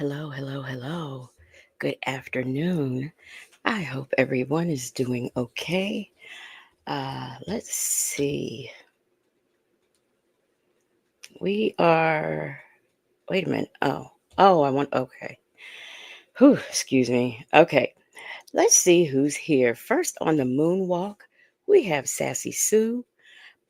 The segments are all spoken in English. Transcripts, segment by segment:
Hello, hello, hello. Good afternoon. I hope everyone is doing okay. Let's see. We are, wait a minute. Okay. Whew, excuse me. Okay. Let's see who's here. First on the moonwalk, we have Sassy Sue.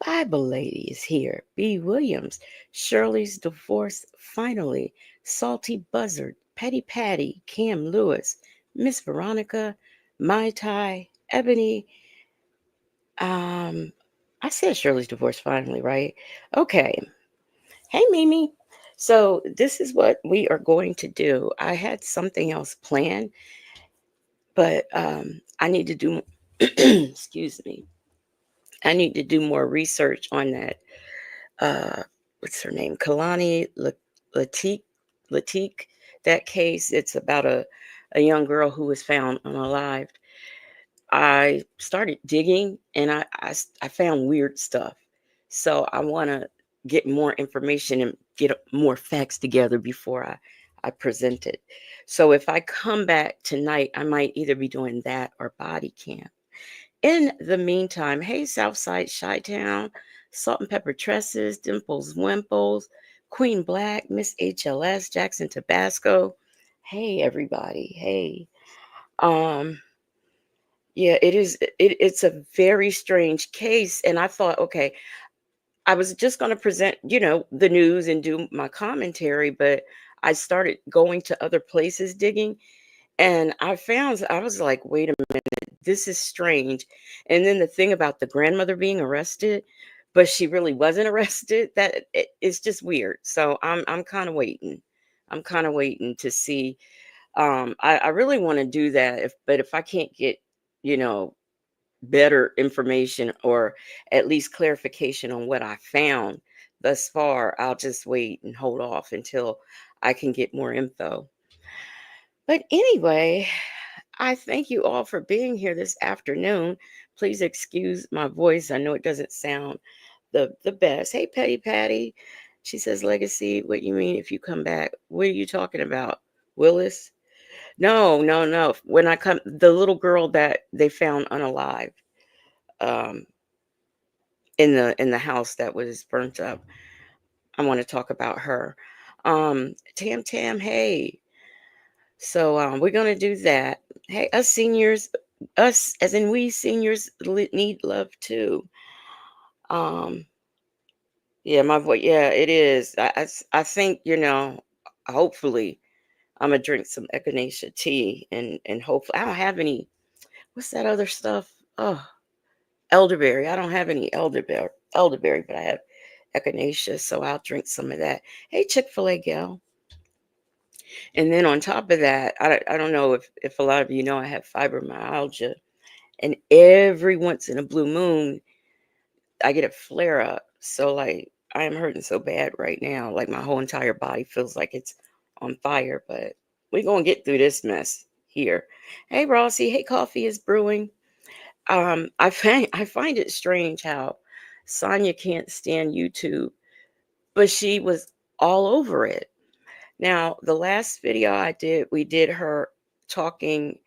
Bible Lady is here. B. Williams. Shirley's divorce finally. Salty Buzzard. Petty Patty. Cam Lewis. Miss Veronica. Mai Tai. Ebony. Um, I said Shirley's divorce finally, right? Okay. Hey, Mimi. So this is what we are going to do. I had something else planned, but I need to do. excuse me. I need to do more research on that uh, what's her name? Kalani Latik, Latik. That case, it's about a young girl who was found unalived. I started digging and I found weird stuff. So I want to get more information and get more facts together before I present it. So if I come back tonight, I might either be doing that or body cam. In the meantime, hey, Southside Chi-Town, Salt and Pepper Tresses, Dimples Wimples, Queen Black, Miss HLS, Jackson Tabasco. Hey, everybody. Hey. Um, yeah, it's a very strange case. And I thought, okay, I was just going to present, the news and do my commentary, but I started going to other places digging. And I was like, wait a minute, this is strange. And then the thing about the grandmother being arrested, but she really wasn't arrested, it's just weird. So I'm kind of waiting. I'm kind of waiting to see. I really want to do that, but if I can't get, you know, better information or at least clarification on what I found thus far, I'll just wait and hold off until I can get more info. But anyway, I thank you all for being here this afternoon. Please excuse my voice. I know it doesn't sound the best. Hey, Petty Patty. She says, Legacy, what you mean if you come back? What are you talking about? Willis? No, no, no. When I come, the little girl that they found unalive um, in the house that was burnt up. I want to talk about her. Tam Tam, hey. So we're gonna do that. Hey, us seniors, us as in we seniors need love too. Um, yeah, my voice. Yeah, it is. I think hopefully I'm gonna drink some echinacea tea and hopefully I don't have any. What's that other stuff? Oh, elderberry. I don't have any elderberry, but I have echinacea, so I'll drink some of that. Hey, Chick-fil-A gal. And then on top of that, I don't know if a lot of you know I have fibromyalgia, and every once in a blue moon, I get a flare up. So like I am hurting so bad right now. Like my whole entire body feels like it's on fire, but we're gonna get through this mess here. Hey Rossi, hey, coffee is brewing. I find it strange how Sonya can't stand YouTube, but she was all over it. Now, the last video I did, we did her talking.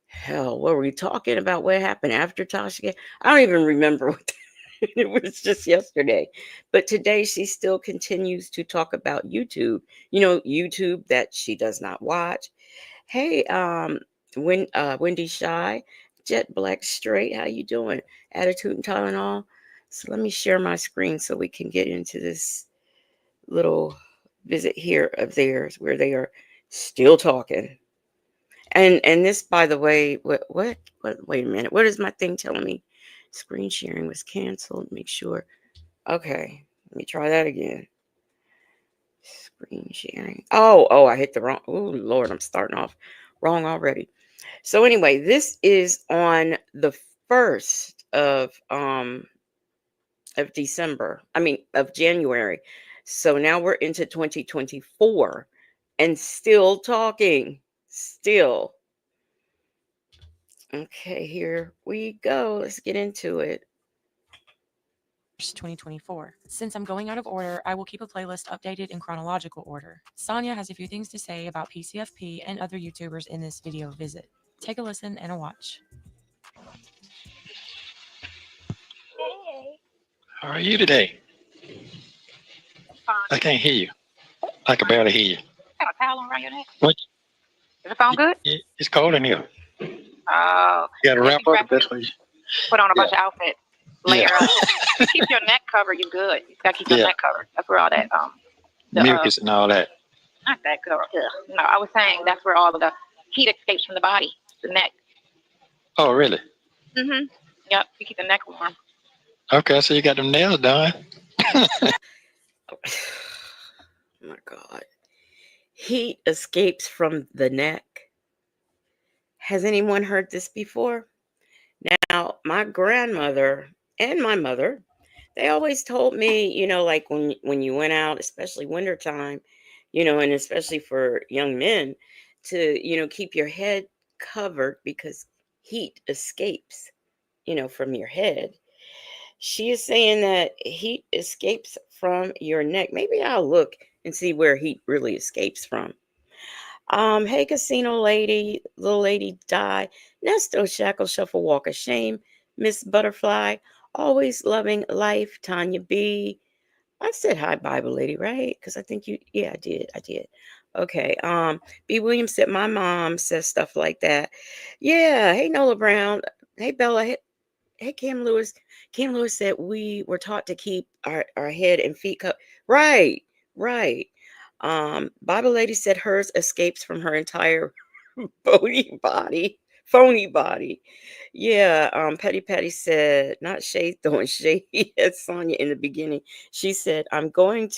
Hell, what were we talking about? What happened after Tasha? I don't even remember what it was just yesterday. But today she still continues to talk about YouTube. YouTube that she does not watch. Hey, Wendy Shy, Jet Black Straight, how you doing? Attitude and Tylenol. So let me share my screen so we can get into this little visit here of theirs where they are still talking. And this, by the way, what? Wait a minute. What is my thing telling me? Screen sharing was canceled. Make sure. Okay, let me try that again. Screen sharing. Oh, I hit the wrong. Oh Lord, I'm starting off wrong already. So anyway, this is on the 1st of December. I mean of January. So now we're into 2024 and still talking. Still. Okay, here we go. Let's get into it. 2024. Since I'm going out of order, I will keep a playlist updated in chronological order. Sonya has a few things to say about PCFP and other YouTubers in this video visit. Take a listen and a watch. Hey. How are you today? Fine. I can't hear you. I can barely hear you. Got a towel around your neck. What? Is it sound good? It's cold in here. Oh. You got to wrap up the best way. Put on a bunch of outfits. Layer Yeah. up. Keep your neck covered. You're good. You gotta keep your neck covered. That's where all that Mucus and all that. Not that girl. No, I was saying that's where all of the heat escapes from the body. The neck. Oh, really? Yep. You keep the neck warm. Okay, so you got them nails done. Oh my God. Heat escapes from the neck. Has anyone heard this before? Now, my grandmother and my mother, they always told me, like when you went out, especially wintertime, and especially for young men, to, keep your head covered because heat escapes, from your head. She is saying that heat escapes from your neck. Maybe I'll look and see where heat really escapes from. Hey, casino lady, little lady die. Nesto shackle shuffle walk of shame. Miss Butterfly, always loving life. Tanya B. I said hi, Bible lady, right? Because I think you. Yeah, I did. Okay. B. Williams said my mom says stuff like that. Yeah. Hey, Nola Brown. Hey, Bella. Hey, Cam Lewis. Cam Lewis said we were taught to keep our head and feet covered. Right, right. Bible Lady said hers escapes from her entire bony body, phony body. Yeah. Petty Patty said not shade throwing shade at Sonya in the beginning. She said I'm going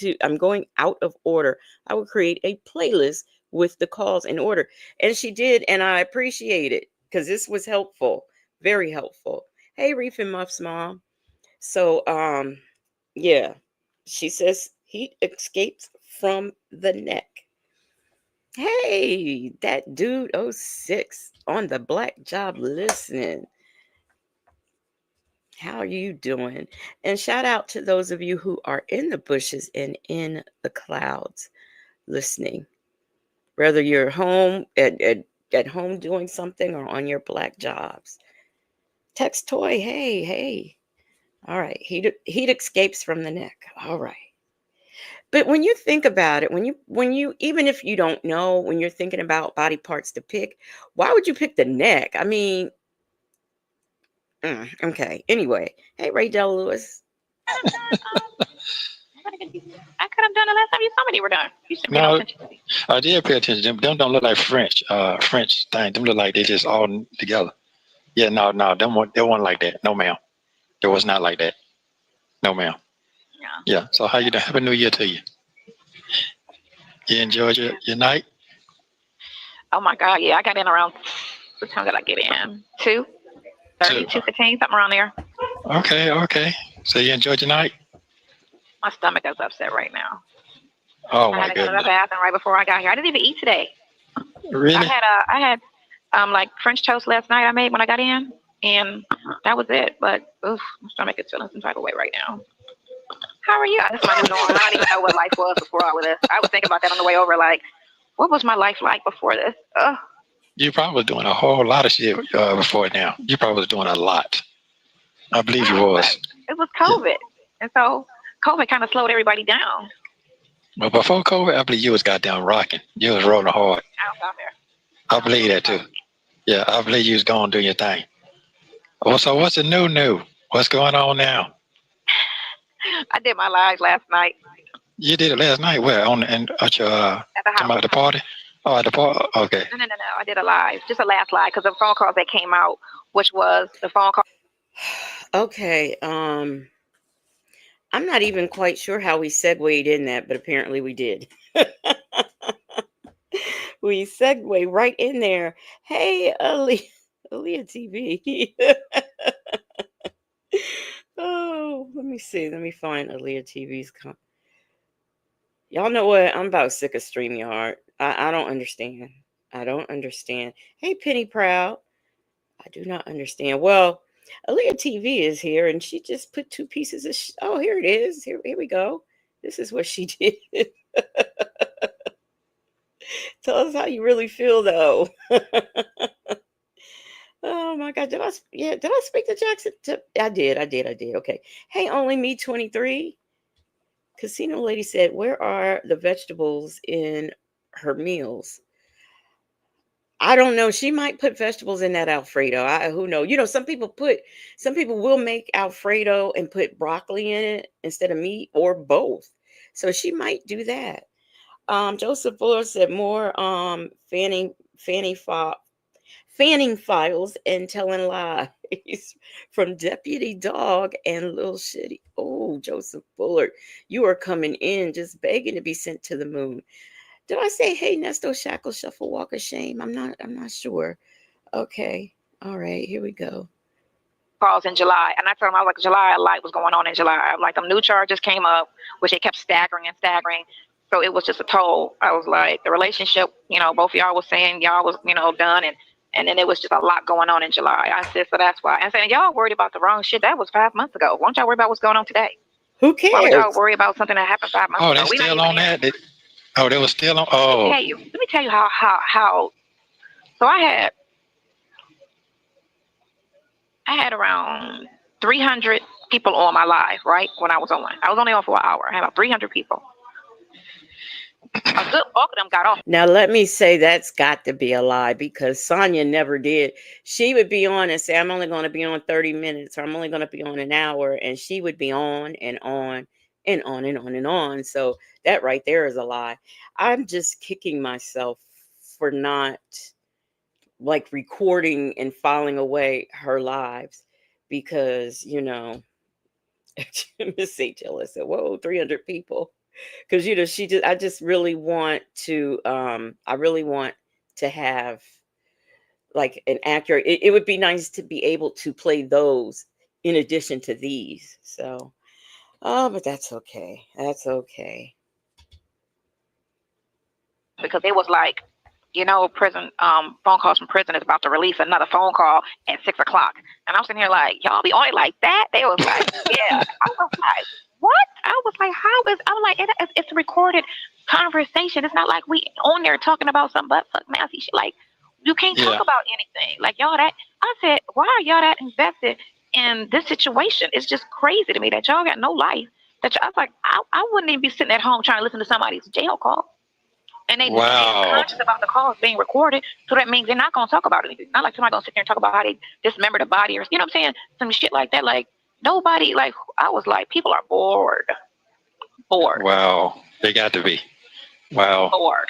out of order. I will create a playlist with the calls in order, and she did, and I appreciate it because this was helpful, very helpful. Hey, Reef and Muff's mom. So, yeah, she says heat escapes from the neck. Hey, that dude 06 on the black job listening. How are you doing? And shout out to those of you who are in the bushes and in the clouds listening. Whether you're home at home doing something or on your black jobs. Text toy, hey. All right. Heat escapes from the neck. All right. But when you think about it, when you even if you don't know, when you're thinking about body parts to pick, why would you pick the neck? I mean, okay. Anyway, hey Ray Del Lewis. I could have done it last time you saw me. They were done. You should be No, attention. I did pay attention. Them don't look like French thing. Them look like they just all together. Yeah, no, they weren't like that. No, ma'am. It was not like that. No, ma'am. Yeah. So how you doing? Happy New Year to you. You enjoyed your night? Oh my God, yeah, I got in around. What time did I get in? 2:30, 2:15, something around there. Okay. So you enjoyed your night? My stomach is upset right now. Oh I my had to go to the goodness. bathroom right before I got here. I didn't even eat today. Really? I had like French toast last night I made when I got in, and that was it. But oof, my stomach is feeling some type of way right now. How are you? That's my new norm. I don't even know what life was before all of this. I was thinking about that on the way over. Like, what was my life like before this? You probably was doing a whole lot of shit before now. You probably was doing a lot. I believe you was. It was COVID, and so COVID kind of slowed everybody down. But before COVID, I believe you was goddamn rocking. You was rolling hard. Out there. I believe that too. Yeah, I believe you was going to do your thing. Well, so what's the new? What's going on now? I did my live last night. You did it last night. Where at your at the house. at the party? Oh, at the party. Okay. No. I did a live, just a last live, because the phone calls that came out, which was the phone call. Okay. I'm not even quite sure how we segued in that, but apparently we did. We segue right in there. Hey, Aaliyah TV. Oh, let me see. Let me find Aaliyah TV's. Y'all know what? I'm about sick of StreamYard. I don't understand. I don't understand. Hey, Penny Proud. I do not understand. Well, Aaliyah TV is here, and she just put two pieces of. Oh, here it is. Here we go. This is what she did. Tell us how you really feel, though. Oh my God! Did I speak to Jackson? I did. Okay. Hey, only me 23. Casino lady said, "Where are the vegetables in her meals?" I don't know. She might put vegetables in that Alfredo. Who knows? You know, some people will make Alfredo and put broccoli in it instead of meat, or both. So she might do that. Joseph Fuller said more fanning files and telling lies from Deputy Dog and Little Shitty. Oh, Joseph Fuller, you are coming in just begging to be sent to the moon. Did I say, hey, Nesto, Shackle, Shuffle, Walk of Shame? I'm not sure. Okay. All right, here we go. Calls in July, and I told him, I was like, July, a lot was going on in July. I'm like, them new charges came up, which they kept staggering. So it was just a toll. I was like, the relationship, both of y'all was saying y'all was, done, and then it was just a lot going on in July. I said, so that's why. I'm saying, y'all worried about the wrong shit. That was 5 months ago. Why don't y'all worry about what's going on today? Who cares? Why would y'all worry about something that happened 5 months ago? Oh, they still on that? They were still on. Oh. Let me tell you how. So I had around 300 people on my live, right? When I was on. I was only on for an hour. I had about 300 people. A good bulk of them got off. Now, let me say that's got to be a lie, because Sonya never did. She would be on and say, I'm only going to be on 30 minutes, or I'm only going to be on an hour. And she would be on and on and on and on and on. So that right there is a lie. I'm just kicking myself for not recording and filing away her lives, because, Miss H.L. said, whoa, 300 people. Because I just really want to have like an accurate, it would be nice to be able to play those in addition to these. So but that's okay. Because it was like, prison phone calls from prison is about to release another phone call at 6 o'clock. And I'm sitting here like, y'all be on it like that? They was like, yeah. I was like, what? I was like, I'm like, it's a recorded conversation. It's not like we on there talking about some butt fuck nasty shit. Like, you can't talk about anything. Like, y'all I said, why are y'all that invested in this situation? It's just crazy to me that y'all got no life. I was like, I wouldn't even be sitting at home trying to listen to somebody's jail call. And they're conscious about the calls being recorded, so that means they're not going to talk about anything. Not like somebody going to sit there and talk about how they dismembered a body, or, what I'm saying? Some shit like that. Like, nobody, like, I was like, people are bored. Wow. They got to be. Wow. Bored.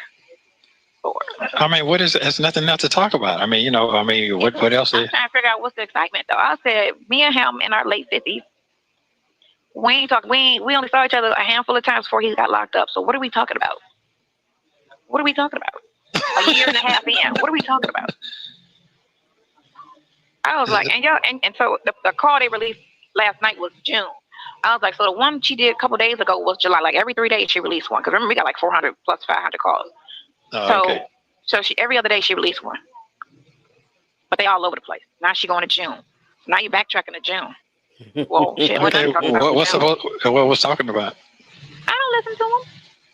I mean, it's nothing not to talk about. I mean, what else? I'm trying to figure out what's the excitement, though. I said, me and him in our late 50s, we ain't talking, we only saw each other a handful of times before he got locked up. So what are we talking about? What are we talking about? A year and a half in. What are we talking about? I was like, and so the call they released last night was June. I was like, so the one she did a couple days ago was July. Like every 3 days she released one. Because remember, we got like 400 plus 500 calls. So she every other day she released one. But they all over the place. Now she going to June. Now you're backtracking to June. Well, shit, what Okay, I'm talking about what's too. what was talking about? I don't listen to them.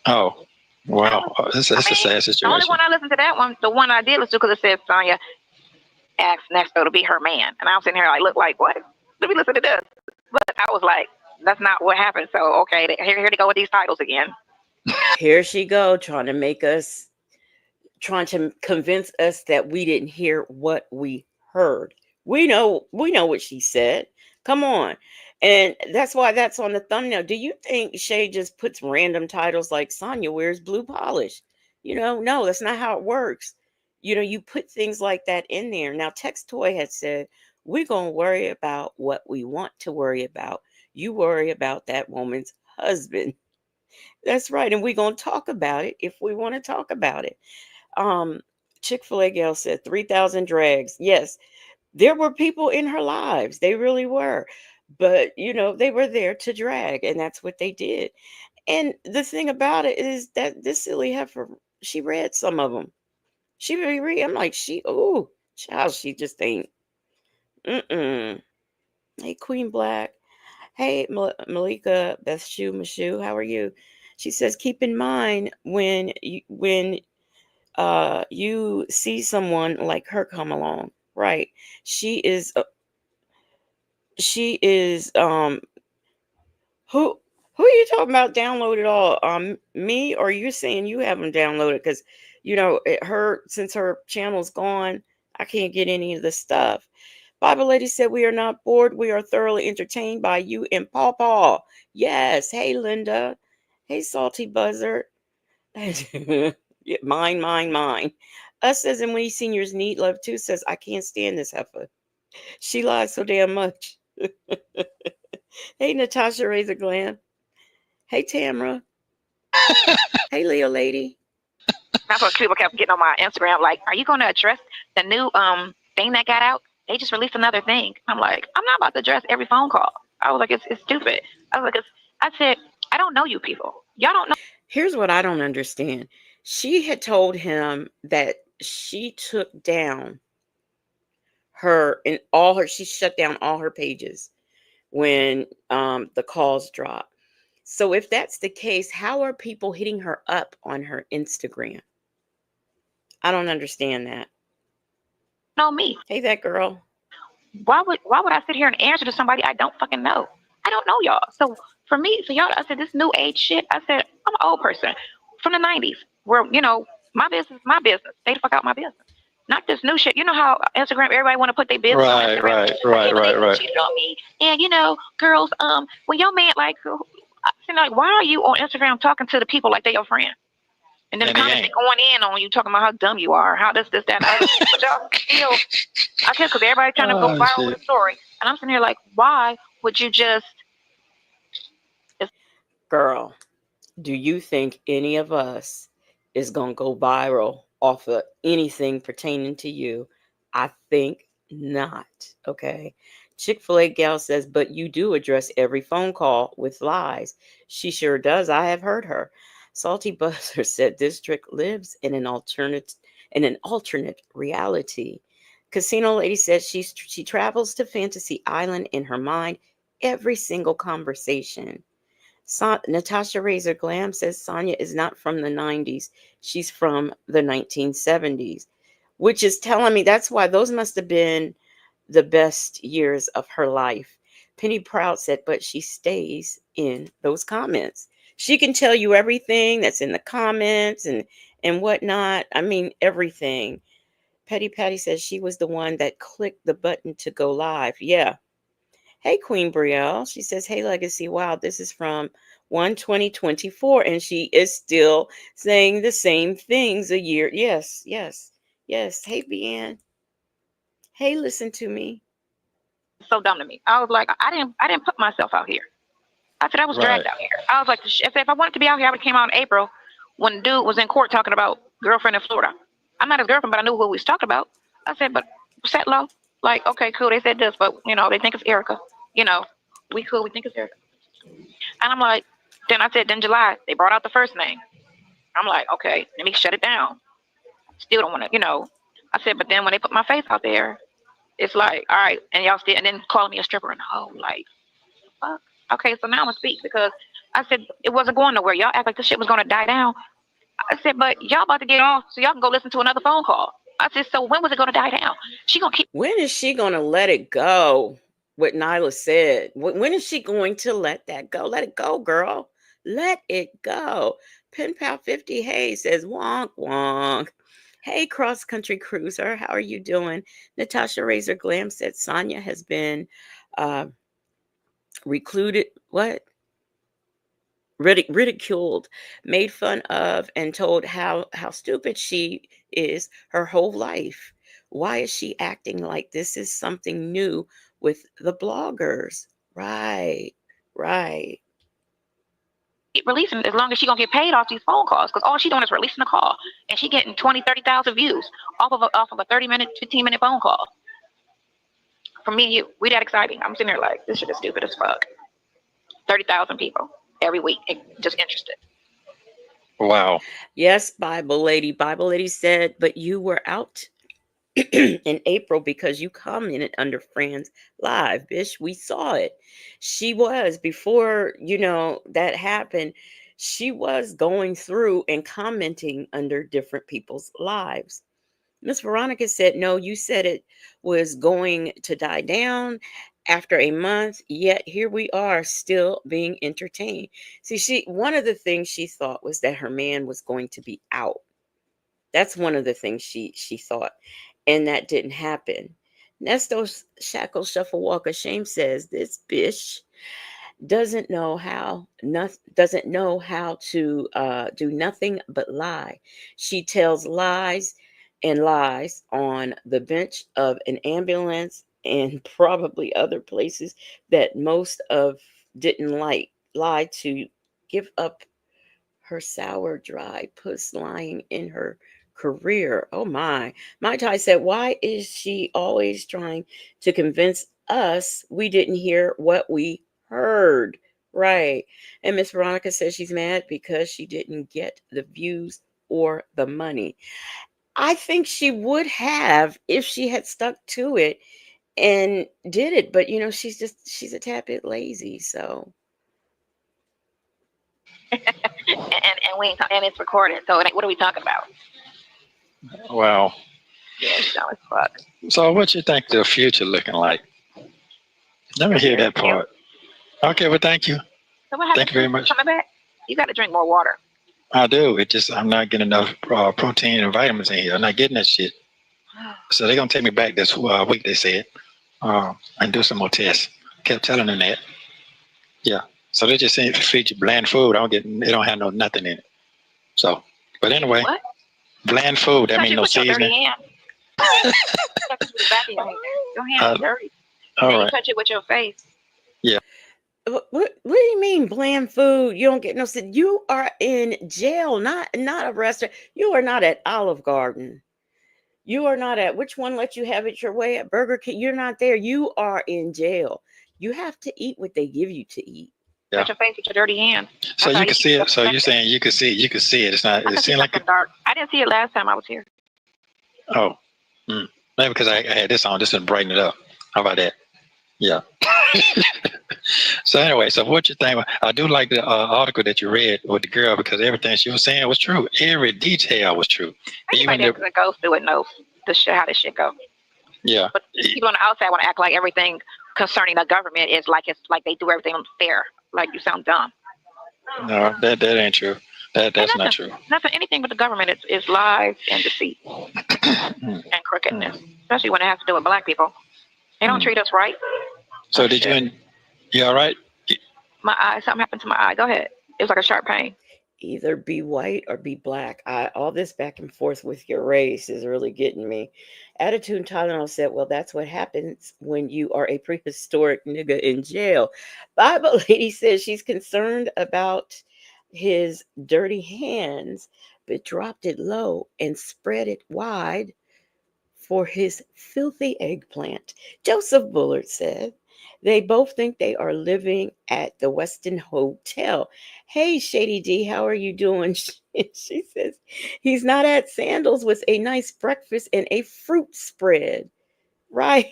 Oh, wow, it's I a mean, sad the only situation. one I listened to that one, the one I did listen to, because it said Sonya asked Nesto to be her man, and I'm sitting here like, look, like what? Let me listen to this. But I was like, that's not what happened. So okay, here they go with these titles again. Here she go, trying to convince us that we didn't hear what we heard. We know what she said. Come on. And that's why that's on the thumbnail. Do you think Shay just puts random titles like Sonya wears blue polish? No, that's not how it works. You put things like that in there. Now, Tex Toy had said, we're going to worry about what we want to worry about. You worry about that woman's husband. That's right. And we're going to talk about it if we want to talk about it. um Chick-fil-A gal said 3,000 drags. Yes, there were people in her lives. They really were. But, they were there to drag, and that's what they did. And the thing about it is that this silly heifer, she read some of them. She really read. I'm like, oh, child, she just ain't. Mm-mm. Hey, Queen Black. Hey, Malika Beth Shu Mashu, how are you? She says, keep in mind when you see someone like her come along, right? She is who are you talking about download it all? Me, or you saying you have them downloaded? Because her, since her channel's gone, I can't get any of the stuff. Bible Lady said, we are not bored, we are thoroughly entertained by you and Paw Paw. Yes. Hey, Linda. Hey, Salty Buzzard. Yeah, mine. Us says, and we seniors need love too, says, I can't stand this heifer. She lies so damn much. Hey, Natasha Razor Glam. Hey, Tamara. Hey, Leo Lady. That's what people kept getting on my Instagram. Like, are you going to address the new thing that got out? They just released another thing. I'm like, I'm not about to address every phone call. I was like, it's stupid. I was like, I said, I don't know you people. Y'all don't know. Here's what I don't understand. She had told him that she took down she shut down all her pages when the calls dropped. So if that's the case, how are people hitting her up on her Instagram? I don't understand that. Know me. Hey, that girl. Why would I sit here and answer to somebody I don't fucking know? I don't know y'all. So for me, so y'all, I said this new age shit. I said I'm an old person from the '90s, where my business is my business. Stay the fuck out my business. Not this new shit. You know how Instagram, everybody want to put their business on Right, Instagram. right, right, right, right. Cheated on me, and girls, when your man like, I said, like, why are you on Instagram talking to the people like they your friend? And then the And he comments ain't. going in on you, talking about how dumb you are, how this, that, and the other. But y'all still, I guess, because everybody trying to go Oh viral with shit. a story. And I'm sitting here like, why would you just? Girl, do you think any of us is going to go viral off of anything pertaining to you? I think not. Okay. Chick-fil-A gal says, but you do address every phone call with lies. She sure does. I have heard her. Salty Buzzer said this trick lives in an alternate reality. Casino Lady says she travels to Fantasy Island in her mind every single conversation. Natasha Razor Glam says Sonya is not from the 90s. She's from the 1970s, which is telling me that's why those must have been the best years of her life. Penny Proud said, but she stays in those comments. She can tell you everything that's in the comments and whatnot. I mean, everything. Petty Patty says she was the one that clicked the button to go live. Yeah. Hey, Queen Brielle. She says, hey, Legacy. Wow, this is from 1/20/24. And she is still saying the same things a year. Yes, yes, yes. Hey, Bianne. Hey, listen to me. So dumb to me. I was like, I didn't put myself out here. I said I was Right. dragged out here. I was like, if I wanted to be out here, I would have came out in April when the dude was in court talking about girlfriend in Florida. I'm not his girlfriend, but I knew who we was talking about. I said, but set low. Like, okay, cool. They said this, but they think it's Erica. We cool. We think it's Erica. And I'm like, then I said, then July they brought out the first name. I'm like, okay, let me shut it down. Still don't want to. I said, but then when they put my face out there, it's like, all right, and y'all still, and then calling me a stripper and like, fuck? Okay, so now I'm gonna speak because I said it wasn't going nowhere. Y'all act like this shit was gonna die down. I said, but y'all about to get off so y'all can go listen to another phone call. I said, so when was it gonna die down? She gonna keep. When is she going to let it go? What Nyla said. When is she going to let that go? Let it go, girl. Let it go. Pen Pal 50 Hey says, wonk, wonk. Hey, cross country cruiser. How are you doing? Natasha Razor Glam said Sonya has been uh, recluded. What? Ridiculed, made fun of, and told how stupid she is her whole life. Why is she acting like this is something new with the bloggers? Right, right. releasing as long as she gonna get paid off these phone calls because all she doing is releasing the call and she getting 20, 30,000 views off of a 30-minute, 15-minute phone call. For me and you, we that exciting. I'm sitting there like this shit is stupid as fuck. 30,000 people every week just interested. Wow. Yes, Bible lady. Bible lady said, but you were out in April because you commented under Fran's live, bitch. We saw it. She was before that happened. She was going through and commenting under different people's lives. Miss Veronica said, no, you said it was going to die down after a month, yet here we are still being entertained. See, one of the things she thought was that her man was going to be out. That's one of the things she thought, and that didn't happen. Nesto Shackle Shuffle Walk of Shame says this bitch doesn't know how to do nothing but lie. She tells lies and lies on the bench of an ambulance and probably other places that most of didn't lie to give up her sour, dry puss lying in her career. Oh my. My Tai said, why is she always trying to convince us we didn't hear what we heard? Right. And Miss Veronica says she's mad because she didn't get the views or the money. I think she would have if she had stuck to it and did it. But she's a tad bit lazy. So And we ain't and it's recorded. So what are we talking about? Wow. Yeah, it's dumb as fuck. So what you think the future looking like? Let me hear that part. Okay, well, thank you. So what happened? Thank you very much. Coming back? You got to drink more water. I do. It just I'm not getting enough protein and vitamins in here. I'm not getting that shit. So they're gonna take me back this week. They said, and do some more tests. Kept telling them that. Yeah. So they just saying if you feed you bland food, they don't have nothing in it. So, but anyway, what? Bland food. That means no seasoning. Your touch it with the back of your hand. Your hand is dirty. All then right. you touch it with your face. Yeah. What do you mean bland food? You don't get no sit. You are in jail, not a restaurant. You are not at Olive Garden. You are not at which one let you have it your way at Burger King. You're not there. You are in jail. You have to eat what they give you to eat. Yeah. Touch your face with your dirty hand. So you can see it. So you're saying you can see it. You can see it. It's not. It seems like dark. I didn't see it last time I was here. Oh. Maybe because I had this on. This would brighten it up. How about that? Yeah. So anyway, so what you think? I do like the article that you read with the girl because everything she was saying was true. Every detail was true. Even that goes through it knows how this shit go. Yeah. But people on the outside want to act like everything concerning the government is like it's like they do everything fair. Like you sound dumb. No, that ain't true. That's not true. Nothing, anything but the government is lies and deceit and crookedness, especially when it has to do with black people. They don't treat us right. So did you all right? My eye, something happened to my eye. Go ahead. It was like a sharp pain. Either be white or be black. All this back and forth with your race is really getting me. Attitude Tylenol said, well, that's what happens when you are a prehistoric nigga in jail. Bible lady says she's concerned about his dirty hands, but dropped it low and spread it wide for his filthy eggplant. Joseph Bullard said, they both think they are living at the Westin Hotel. Hey, Shady D, how are you doing? She says, he's not at Sandals with a nice breakfast and a fruit spread. Right.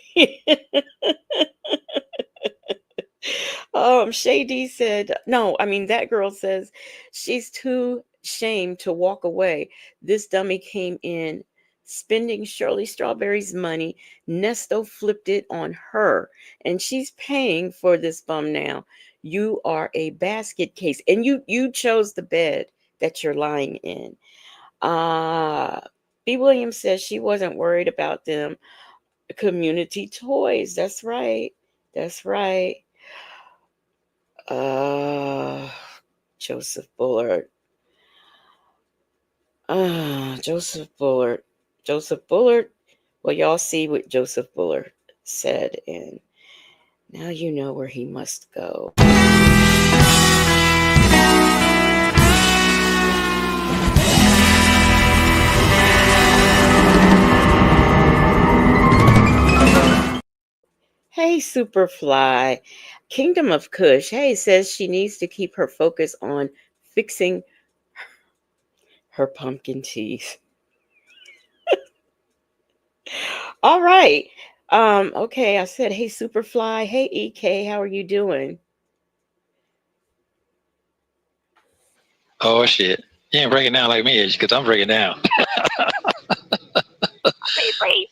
Shady said, no, I mean, that girl says she's too ashamed to walk away. This dummy came in spending Shirley Strawberry's money. Nesto flipped it on her, and she's paying for this bum now. You are a basket case, and you chose the bed that you're lying in. Uh, B. Williams says she wasn't worried about them. Community toys. That's right. That's right. Uh, Joseph Bullard. Joseph Bullard. Joseph Bullard. Well, y'all see what Joseph Bullard said, and now you know where he must go. Hey, Superfly. Kingdom of Kush. Hey, says she needs to keep her focus on fixing her pumpkin teeth. All right. Okay, I said, hey, Superfly. Hey, EK, how are you doing? Oh shit. You ain't breaking down like me, because I'm breaking down. Please.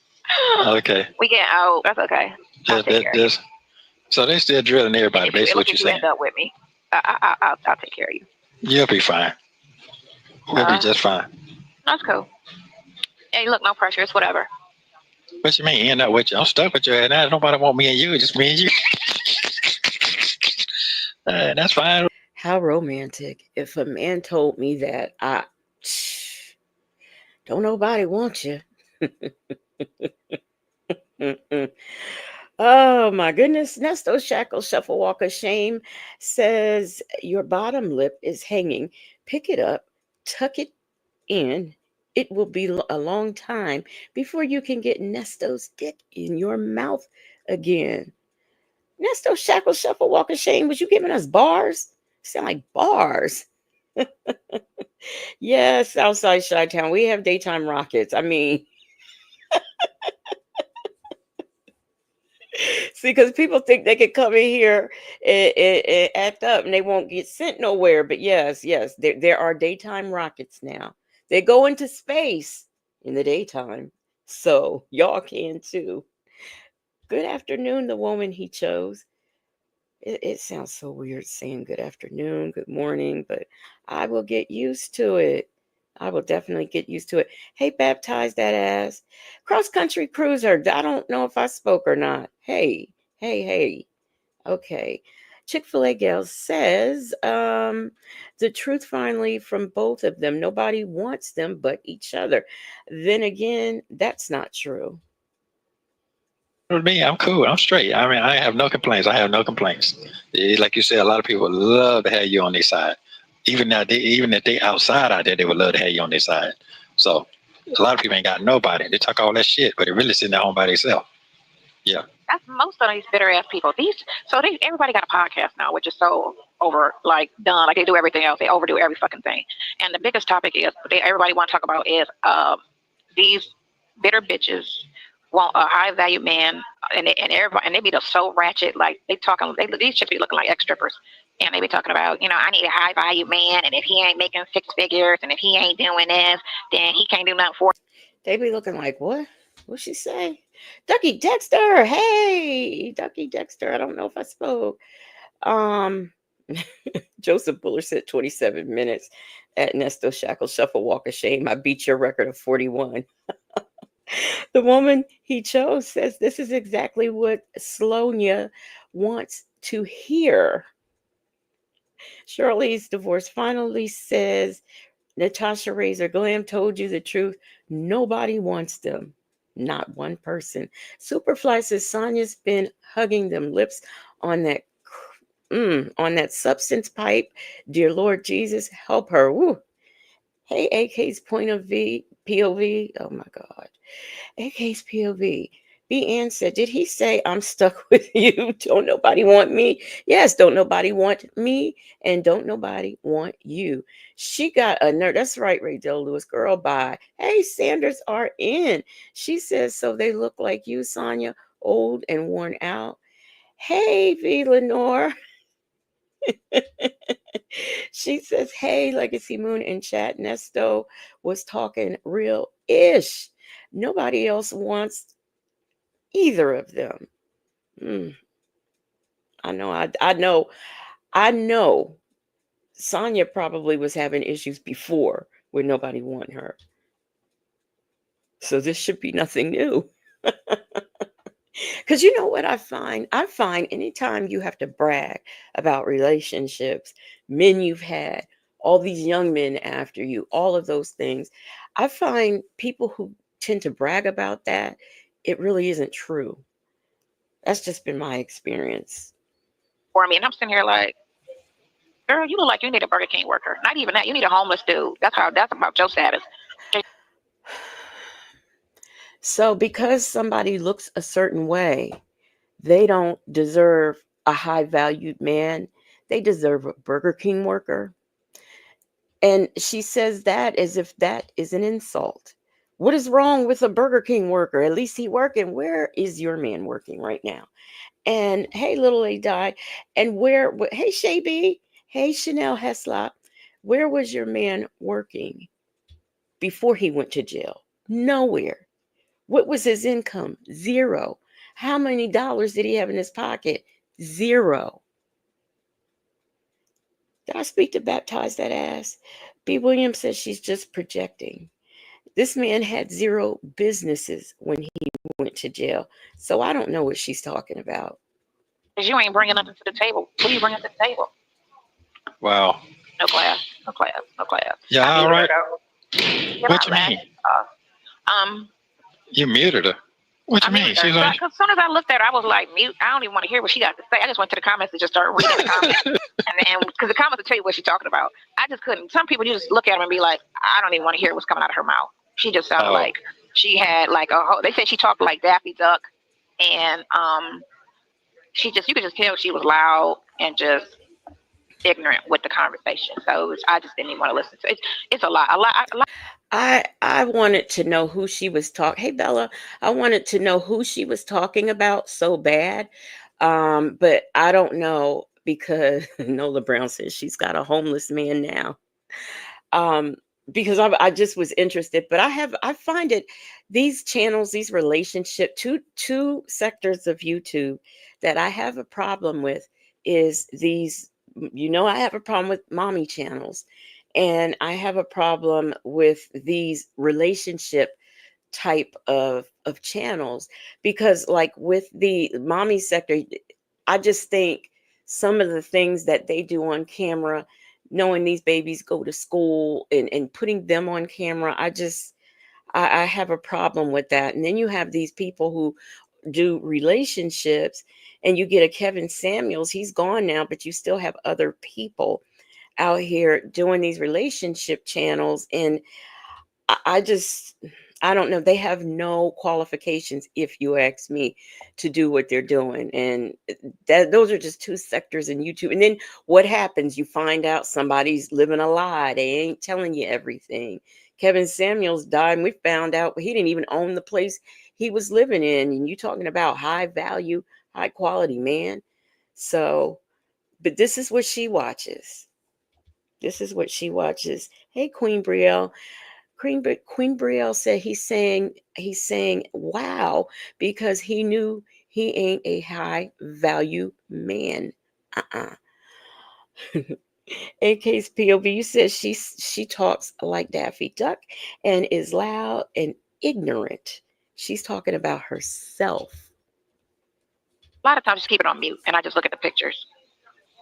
Okay. We get out. That's okay. So they still drilling everybody, If you, basically look, what you're if you saying. end up with me, I'll take care of you. You'll be fine. You'll be just fine. That's cool. Hey, look, no pressure. It's whatever. What you mean end up with you? I'm stuck with you, and now nobody want me and you, just me and you. That's fine. How romantic. If a man told me that, don't nobody want you. Oh my goodness. Nesto Shackle Shuffle Walk of Shame says your bottom lip is hanging. Pick it up, tuck it in. It will be a long time before you can get Nesto's dick in your mouth again. Nesto Shackle Shuffle Walk of Shame, was you giving us bars? Sound like bars. Yes, outside Chi-Town, we have daytime rockets. I mean, see, because people think they could come in here and act up and they won't get sent nowhere. But yes, there are daytime rockets now. They go into space in the daytime. So y'all can too. Good afternoon, the woman he chose. It sounds so weird saying good afternoon, good morning, but I will get used to it. I will definitely get used to it. Hey, baptize that ass. Cross country cruiser. I don't know if I spoke or not. Hey. Okay. Chick-fil-A gal says, the truth finally from both of them. Nobody wants them but each other. Then again, that's not true. With me, I'm cool. I'm straight. I mean, I have no complaints. Like you said, a lot of people love to have you on their side. Even if they outside out there, they would love to have you on their side. So a lot of people ain't got nobody. They talk all that shit, but they really sitting at home by themselves. Yeah. That's most of these bitter ass people. Everybody got a podcast now, which is so over done. Like they do everything else. They overdo every fucking thing. And the biggest topic everybody want to talk about is these bitter bitches want a high value man, and they be just so ratchet. Like these chicks be looking like ex strippers, and they be talking about I need a high value man, and if he ain't making six figures, and if he ain't doing this, then he can't do nothing for. They be looking like, what? What'd she say? Ducky Dexter. Hey, Ducky Dexter. I don't know if I spoke. Joseph Buller said 27 minutes at Nesto Shackle Shuffle Walk of Shame. I beat your record of 41. The woman he chose says this is exactly what Sonya wants to hear. Shirley's divorce finally says Natasha Razor Glam told you the truth. Nobody wants them. Not one person. Superfly says Sonya's been hugging them lips on that substance pipe. Dear Lord Jesus, help her. Woo. Hey, AK's POV. Oh my God. AK's POV. B. Ann said, did he say I'm stuck with you? Don't nobody want me? Yes, don't nobody want me, and don't nobody want you. She got a nerve. That's right, Ray Del Lewis. Girl, bye. Hey, Sanders are in. She says, so they look like you, Sonya, old and worn out. Hey, V. Lenore. She says, hey, Legacy Moon in chat. Nesto was talking real ish. Nobody else wants either of them. I know. I know. Sonya probably was having issues before where nobody wanted her. So this should be nothing new. Because you know what I find? I find anytime you have to brag about relationships, men you've had, all these young men after you, all of those things, I find people who tend to brag about that, it really isn't true. That's just been my experience. For me, and I'm sitting here like, girl, you look like you need a Burger King worker. Not even that. You need a homeless dude. That's about your status. So because somebody looks a certain way, they don't deserve a high valued man. They deserve a Burger King worker. And she says that as if that is an insult. What is wrong with a Burger King worker? At least he working. Where is your man working right now? And hey, little A died. And hey, Shay B. Hey, Chanel Heslop. Where was your man working before he went to jail? Nowhere. What was his income? Zero. How many dollars did he have in his pocket? Zero. Did I speak to baptize that ass? B. Williams says she's just projecting. This man had zero businesses when he went to jail. So I don't know what she's talking about. Because you ain't bringing nothing to the table. What are you bringing to the table? Wow. No class. No class. No class. Yeah, all right. What you mean? You muted her. What you mean? She's like, as soon as I looked at her, I was like, mute. I don't even want to hear what she got to say. I just went to the comments and just started reading the comments. and because the comments will tell you what she's talking about. I just couldn't. Some people, you just look at them and be like, I don't even want to hear what's coming out of her mouth. She just sounded like she had like they said she talked like Daffy Duck. And you could just tell she was loud and just ignorant with the conversation. So I just didn't even want to listen to it. It's a lot. I wanted to know who she was talking. Hey Bella, I wanted to know who she was talking about so bad, but I don't know because Nola Brown says she's got a homeless man now. Because I just was interested, but I find it these channels, these relationship two sectors of YouTube that I have a problem with is these. I have a problem with mommy channels. And I have a problem with these relationship type of channels because like with the mommy sector, I just think some of the things that they do on camera, knowing these babies go to school and putting them on camera, I have a problem with that. And then you have these people who do relationships and you get a Kevin Samuels, he's gone now, but you still have other people out here doing these relationship channels. And I don't know. They have no qualifications, if you ask me, to do what they're doing. And those are just two sectors in YouTube. And then what happens? You find out somebody's living a lie. They ain't telling you everything. Kevin Samuels died, and we found out he didn't even own the place he was living in. And you talking about high value, high quality man. So, but this is what she watches. This is what she watches. Hey, Queen Brielle. Queen Brielle said he's saying wow because he knew he ain't a high value man. AK's POV says she talks like Daffy Duck and is loud and ignorant. She's talking about herself. A lot of times, just keep it on mute, and I just look at the pictures.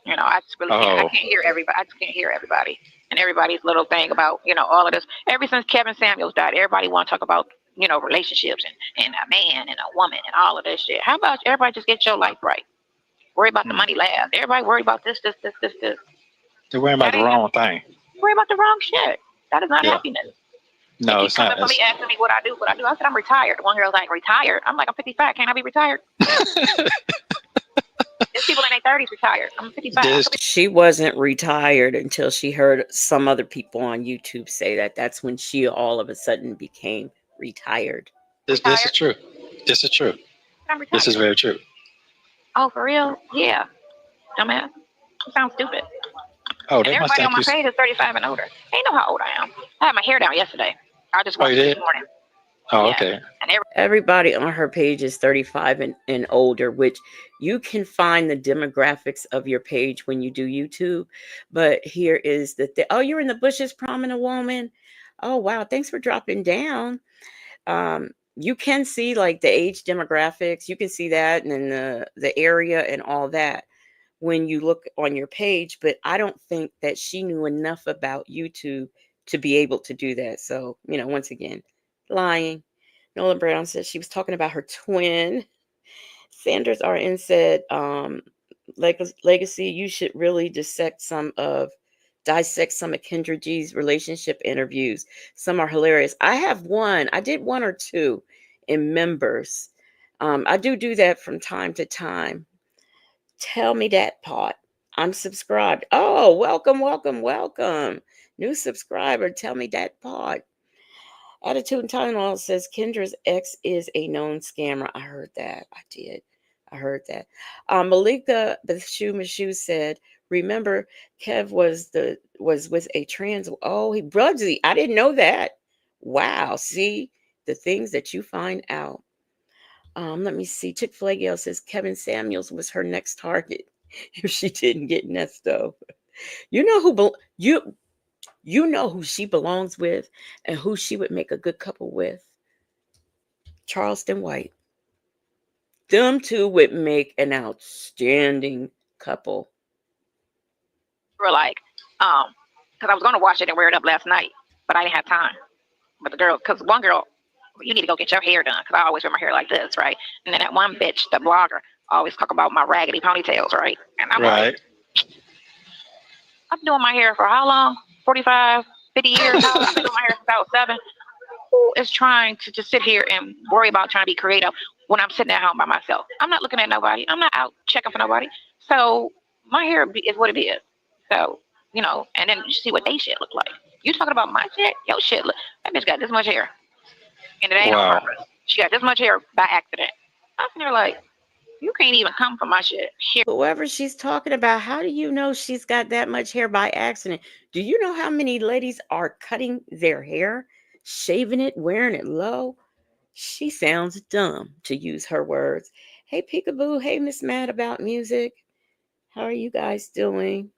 I just really can't. I can't hear everybody. I just can't hear everybody and everybody's little thing about all of this. Ever since Kevin Samuels died, everybody want to talk about relationships and a man and a woman and all of this shit. How about everybody just get your life right? Worry about the money last. Everybody worry about this. They're worrying about the wrong thing. Worry about the wrong shit. That is not happiness. No, it's not. For me asking me what I do. I said I'm retired. One girl's like, retired? I'm like, I'm 55. Can't I be retired? There's people in their 30s retired. I'm 55. She wasn't retired until she heard some other people on YouTube say that. That's when she all of a sudden became retired. This is true. This is true. This is very true. Oh, for real? Yeah, dumbass. It sounds stupid. Oh, And they must everybody on think my you. page is 35 and older. They know how old I am. I had my hair down yesterday. I just Oh, you washed it this did? morning. Oh, Yeah. okay. And Everybody on her page is 35 and older, which you can find the demographics of your page when you do YouTube. But here is oh, you're in the bushes, prominent woman. Oh, wow. Thanks for dropping down. You can see like the age demographics. You can see that and then the area and all that when you look on your page. But I don't think that she knew enough about YouTube to be able to do that. So, once again, lying. Nolan Brown said she was talking about her twin. Sanders RN said, Legacy, you should really dissect some of Kendra G's relationship interviews. Some are hilarious. I did one or two in members. I do that from time to time. Tell me that part. I'm subscribed. Oh, welcome, welcome, welcome. New subscriber. Tell me that part. Attitude and Tylenol says Kendra's ex is a known scammer. I heard that. I did. I heard that. Malika Bashu said, "Remember, Kev was with a trans. Oh, he Brudsy. I didn't know that. Wow. See the things that you find out. Let me see. Chick Fil says Kevin Samuels was her next target if she didn't get Nesto. You know who you know who she belongs with and who she would make a good couple with. Charleston White. Them two would make an outstanding couple. were like, because I was going to wash it and wear it up last night, but I didn't have time. But the girl, because one girl, you need to go get your hair done, because I always wear my hair like this, right? And then that one bitch, the blogger, always talk about my raggedy ponytails, right? And I'm like, Right. I've been doing my hair for how long? 45, 50 years? How long? I've been doing my hair since I was 7. Who is trying to just sit here and worry about trying to be creative when I'm sitting at home by myself? I'm not looking at nobody. I'm not out checking for nobody. So my hair is what it is. So, and then you see what they shit look like. You talking about my shit? Yo shit, look, that bitch got this much hair. And it ain't on Wow. purpose. She got this much hair by accident. I'm sitting there like, you can't even come for my shit. Here. Whoever she's talking about, how do you know she's got that much hair by accident? Do you know how many ladies are cutting their hair, shaving it, wearing it low? She sounds dumb, to use her words. Hey, Peekaboo. Hey, Miss Mad About Music. How are you guys doing?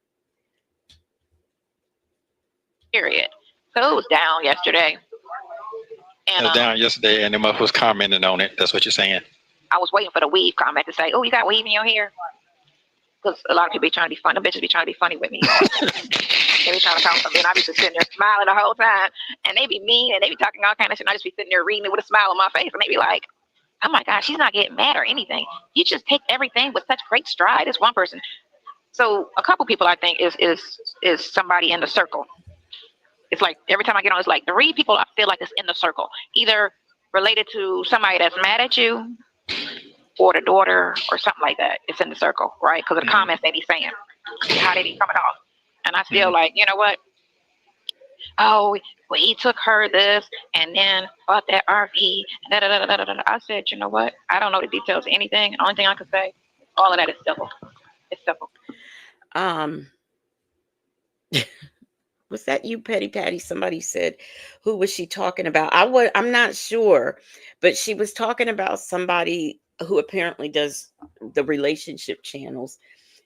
Period. So it was down yesterday. I And was down yesterday, and the mother was commenting on it. That's what you're saying. I was waiting for the weave comment to say, oh, you got weave in your hair? Because a lot of people be trying to be funny. The bitches be trying to be funny with me. They be trying to talk something. I be just sitting there smiling the whole time. And they be mean and they be talking all kind of shit. And I just be sitting there reading it with a smile on my face. And they be like, oh my God, she's not getting mad or anything. You just take everything with such great stride. It's one person. So a couple people I think is somebody in the circle. It's like every time I get on, it's like 3 people I feel like it's in the circle. Either related to somebody that's mad at you or the daughter or something like that. It's in the circle, right? Because of the comments they be saying, how they be coming off. And I feel like, you know what? Oh, well, he took her this and then bought that RV. Da, da, da, da, da, da. I said, you know what? I don't know the details of anything. The only thing I can say, all of that is simple. It's simple. Um, was that you, Petty Patty? Somebody said, who was she talking about? I'm not sure, but she was talking about somebody who apparently does the relationship channels.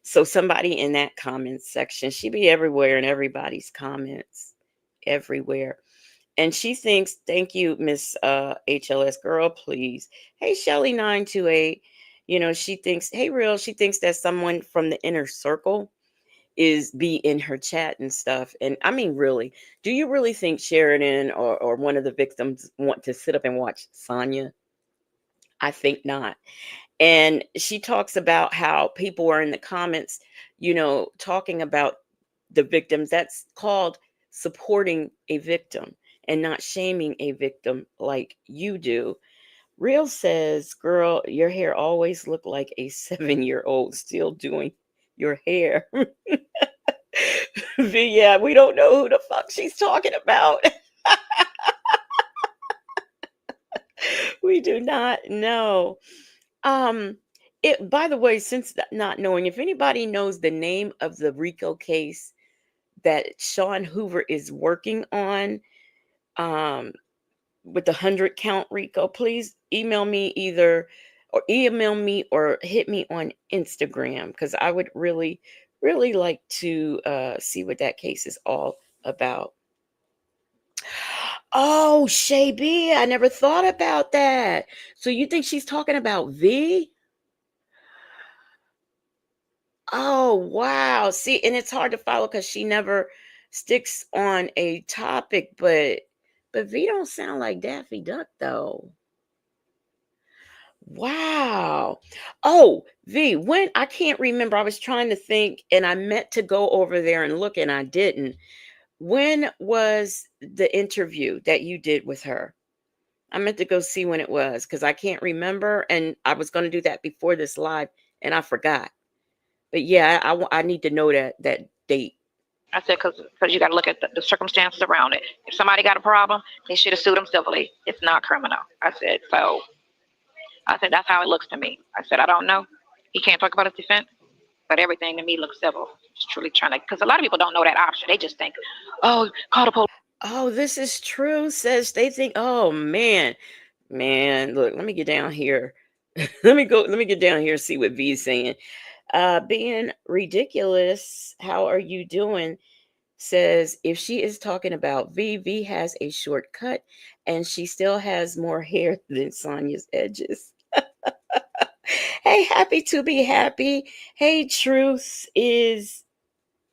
So somebody in that comment section, she be everywhere in everybody's comments, everywhere. And she thinks, thank you, Miss HLS girl, please. Hey, Shelly 928. She thinks, hey, real, she thinks that someone from the inner circle is be in her chat and stuff. And I mean, really, do you really think Sheridan or one of the victims want to sit up and watch Sonya? I think not. And she talks about how people are in the comments, talking about the victims. That's called supporting a victim and not shaming a victim like you do. Real says, girl, your hair always looked like a 7-year-old still doing your hair. Yeah, we don't know who the fuck she's talking about. We do not know. Um, By the way, since not knowing, if anybody knows the name of the RICO case that Sean Hoover is working on, with the 100 count RICO, please email me or hit me on Instagram, because I would really, really like to see what that case is all about. Oh, Shay B, I never thought about that. So you think she's talking about V? Oh, wow. See, and it's hard to follow because she never sticks on a topic, but V don't sound like Daffy Duck though. Wow. Oh, V, when I can't remember. I was trying to think and I meant to go over there and look and I didn't. When was the interview that you did with her? I meant to go see when it was because I can't remember. And I was going to do that before this live and I forgot. But yeah, I need to know that date. I said, because you got to look at the circumstances around it. If somebody got a problem, they should have sued them civilly. It's not criminal. I said, so I said, that's how it looks to me. I said, I don't know. He can't talk about his defense, but everything to me looks civil. It's truly trying to, because a lot of people don't know that option. They just think, oh, call the police. Oh, this is true, says they think, oh man, look, let me get down here. let me get down here and see what V is saying. Being ridiculous, how are you doing? Says if she is talking about V has a shortcut and she still has more hair than Sonya's edges. Hey, happy to be happy. Hey, truth is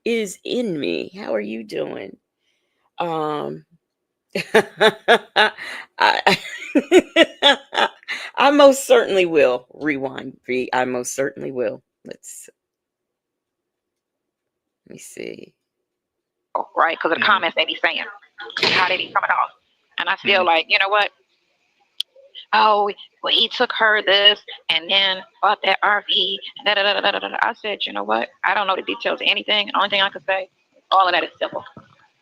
in me. How are you doing? Um I, I most certainly will rewind V. I most certainly will. Let me see. Right, because of the comments they be saying, how they be coming off. And I still like, you know what? Oh, well, he took her this and then bought that RV. Da, da, da, da, da, da. I said, you know what? I don't know the details of anything. The only thing I could say, all of that is simple.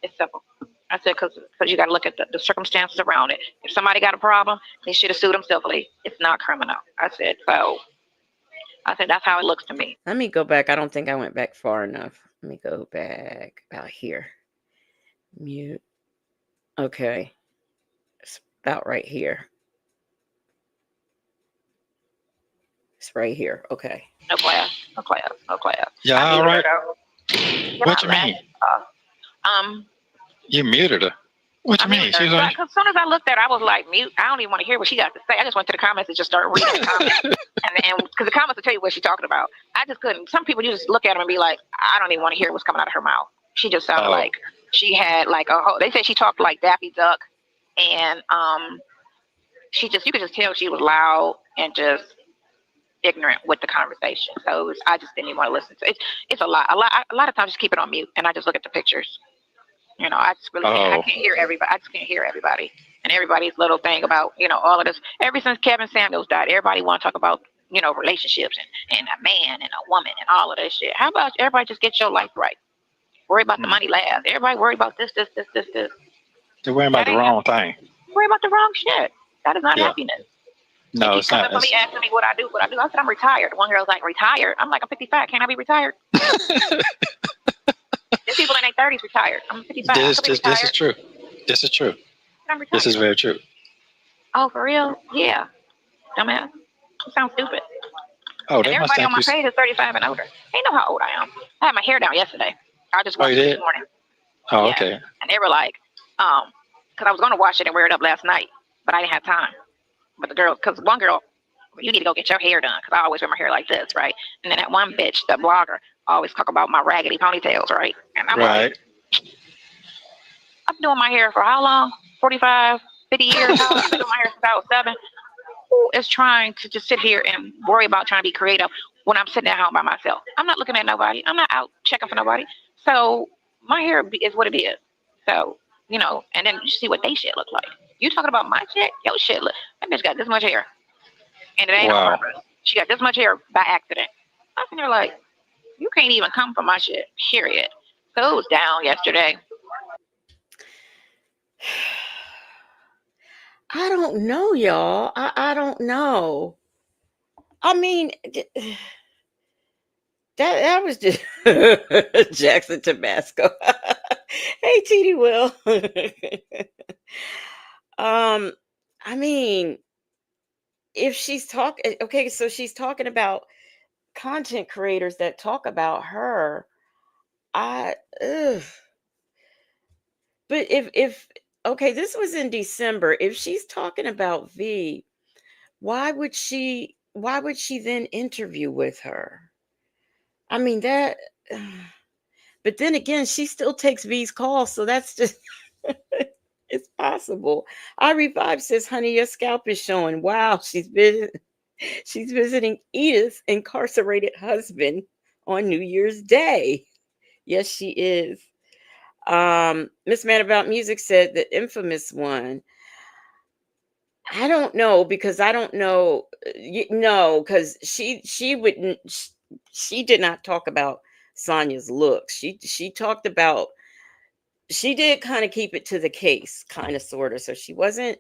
It's simple. I said, because you got to look at the circumstances around it. If somebody got a problem, they should have sued them civilly. It's not criminal. I said, so I said, that's how it looks to me. Let me go back. I don't think I went back far enough. Let me go back about here. Mute. Okay. It's about right here. It's right here. Okay. No class. No class. No class. Yeah, all right. What you mean? Um, You muted her. What you mean? She was like, as soon as I looked at her, I was like, mute. I don't even want to hear what she got to say. I just went to the comments and just started reading the comments. and because the comments will tell you what she's talking about. I just couldn't. Some people, you just look at them and be like, I don't even want to hear what's coming out of her mouth. She just sounded like she had like a whole, they said she talked like Daffy Duck. And she just, you could just tell she was loud and just ignorant with the conversation. So I just didn't even want to listen to it. It's a lot of times just keep it on mute and I just look at the pictures. You know, I just really I can't hear everybody. I just can't hear everybody and everybody's little thing about, you know, all of this. Ever since Kevin Samuels died, everybody want to talk about, you know, relationships and a man and a woman and all of this shit. How about everybody just get your life right? Worry about the money last. Everybody worry about this. They're worrying about the wrong thing. Worry about the wrong shit. That is not happiness. No, it's not. Somebody asking me what I do. I said I'm retired. One girl's like, retired? I'm like, I'm 55. Can't I be retired? There's people in their 30s retired. I'm 55. This is true. This is true. This is very true. Oh, for real? Yeah. Dumbass. You sound stupid. Oh, and everybody on my page is 35 and older. They know how old I am. I had my hair down yesterday. I just washed it this morning. Oh, yeah. Okay. And they were like, because I was going to wash it and wear it up last night, but I didn't have time. But the girl, because one girl, you need to go get your hair done, because I always wear my hair like this, right? And then that one bitch, the blogger, always talk about my raggedy ponytails, right? And I'm like, I've been doing my hair for how long? 45, 50 years? I've been doing my hair since I was 7. Who is trying to just sit here and worry about trying to be creative when I'm sitting at home by myself? I'm not looking at nobody. I'm not out checking for nobody. So my hair is what it is. So, you know, and then you see what they shit look like. You talking about my shit? Yo, shit, look, that bitch got this much hair. And it ain't on purpose. She got this much hair by accident. I'm sitting there like, you can't even come for my shit, period. So it was down yesterday. I don't know, y'all. I don't know. I mean, that was just Jackson Tabasco. Hey, TD Will. um, I mean, if she's talking, okay, so she's talking about content creators that talk about her. I, ugh. But if okay, this was in December. If she's talking about V, why would she then interview with her? I mean that but then again, she still takes V's calls, so that's just it's possible. I Revive says, honey, your scalp is showing. Wow, she's visiting Edith's incarcerated husband on New Year's Day. Yes, she is. Miss Man About Music said the infamous one. I don't know because I don't know. No, because she wouldn't. She did not talk about Sonya's looks. She talked about. She did kind of keep it to the case, kind of sort of. So she wasn't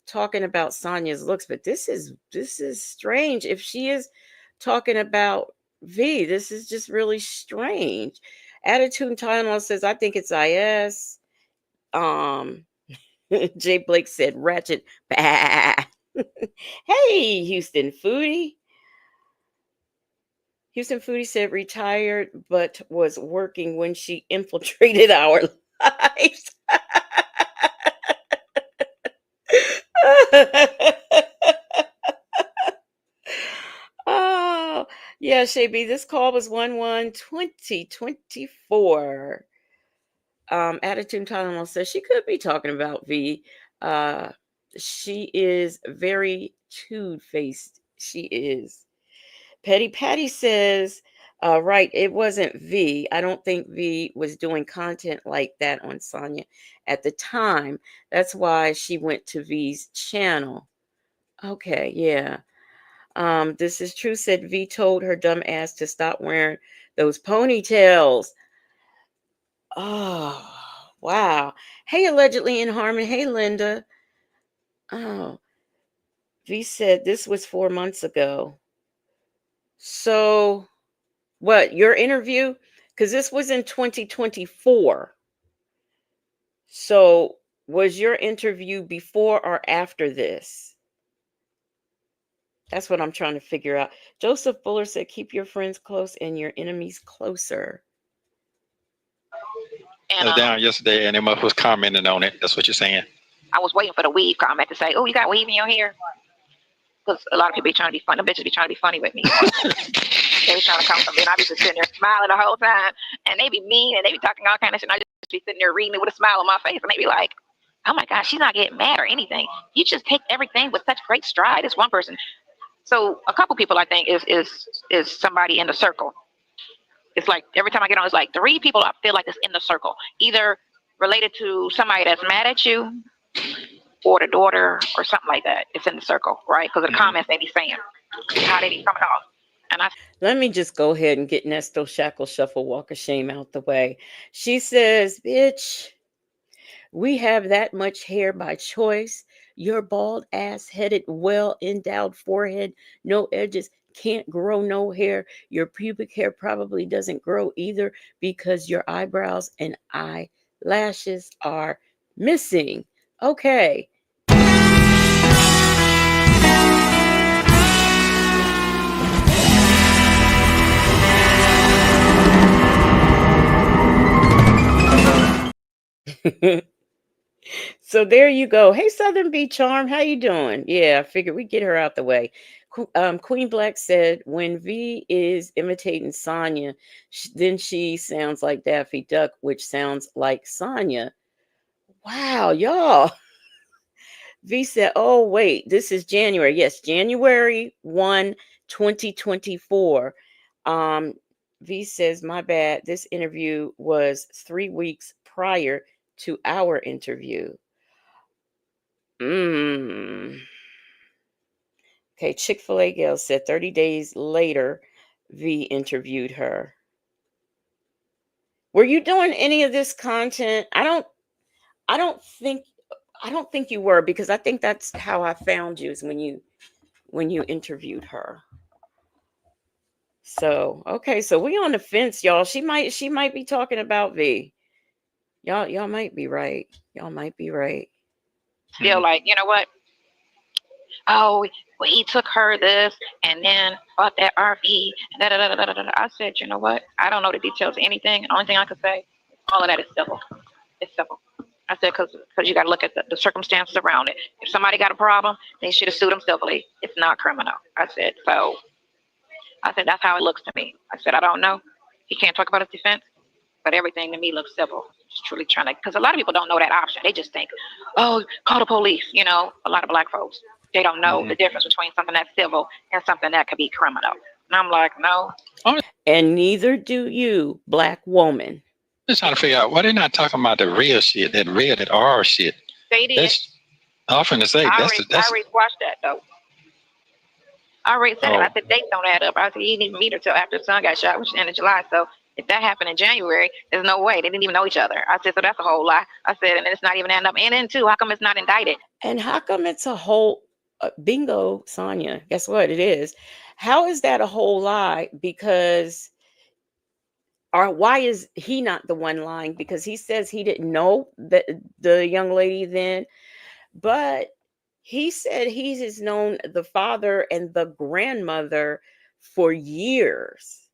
talking about Sonya's looks. But this is strange. If she is talking about V, this is just really strange. Attitude Tylenol says, I think it's IS. Um, Jay Blake said, ratchet. Bah. Hey, Houston Foodie. Houston Foodie said retired, but was working when she infiltrated our lives. Oh, yeah, Shay this call was 1/1/2024. Attitude Tylenol says she could be talking about V. Uh, she is very two-faced. She is. Petty Patty says, right, it wasn't V. I don't think V was doing content like that on Sonya at the time. That's why she went to V's channel. Okay, yeah. This is true, said V told her dumb ass to stop wearing those ponytails. Oh, wow. Hey, allegedly in Harmon. Hey, Linda. Oh, V said this was 4 months ago. So, what, your interview? Because this was in 2024. So, was your interview before or after this? That's what I'm trying to figure out. Joseph Fuller said, keep your friends close and your enemies closer. I was down yesterday and Emma was commenting on it. That's what you're saying. I was waiting for the weave comment to say, "Oh, you got weave in your hair," because a lot of people be trying to be funny. The bitches be trying to be funny with me. They be trying to come from me, and I be just sitting there smiling the whole time, and they be mean and they be talking all kind of shit. And I just be sitting there reading it with a smile on my face, and they be like, "Oh my gosh, she's not getting mad or anything. You just take everything with such great stride." It's one person. So a couple people I think is somebody in the circle. It's like every time I get on, it's like 3 people I feel like it's in the circle, either related to somebody that's mad at you or the daughter or something like that. It's in the circle, right? Because of the comments they be saying, how they be coming off. And let me just go ahead and get Nesto Shackle Shuffle Walk of Shame out the way. She says, bitch, we have that much hair by choice. Your bald ass headed, well endowed forehead, no edges, can't grow no hair. Your pubic hair probably doesn't grow either because your eyebrows and eyelashes are missing. Okay. So there you go. Hey, Southern Bee Charm, how you doing? Yeah, I figured we'd get her out the way. Queen Black said, when V is imitating Sonya, then she sounds like Daffy Duck, which sounds like Sonya. Wow, y'all. V said, oh, wait, this is January. Yes, January 1, 2024. V says, my bad. This interview was 3 weeks prior to our interview. Okay, Chick-fil-A Gal said 30 days later, V interviewed her. Were you doing any of this content? I don't think you were, because I think that's how I found you, is when you interviewed her. So okay, so we on the fence, y'all. She might be talking about V. Y'all might be right. Y'all might be right. Still like, you know what? Oh, well, he took her this and then bought that RV. And da, da, da, da, da, da. I said, you know what? I don't know the details of anything. The only thing I could say, all of that is civil. It's civil. I said, because you got to look at the circumstances around it. If somebody got a problem, they should have sued them civilly. It's not criminal. I said, so I said, that's how it looks to me. I said, I don't know. He can't talk about his defense, but everything to me looks civil. Just truly trying to, because a lot of people don't know that option. They just think, oh, call the police. You know, a lot of black folks, they don't know the difference between something that's civil and something that could be criminal. And I'm like, no. And neither do you, black woman. Just trying to figure out why they're not talking about the real shit, that R shit. They did. That's often to say I that's already watched that though. I already said it. I said dates don't add up. I said he didn't even meet her till after the son got shot, which is the end of July. So if that happened in January, there's no way. They didn't even know each other. I said, so that's a whole lie. I said, and it's not even adding up. And then too, how come it's not indicted? And how come it's a whole bingo, Sonya? Guess what it is? How is that a whole lie? Because or why is he not the one lying? Because he says he didn't know that the young lady then, but he said he has known the father and the grandmother for years,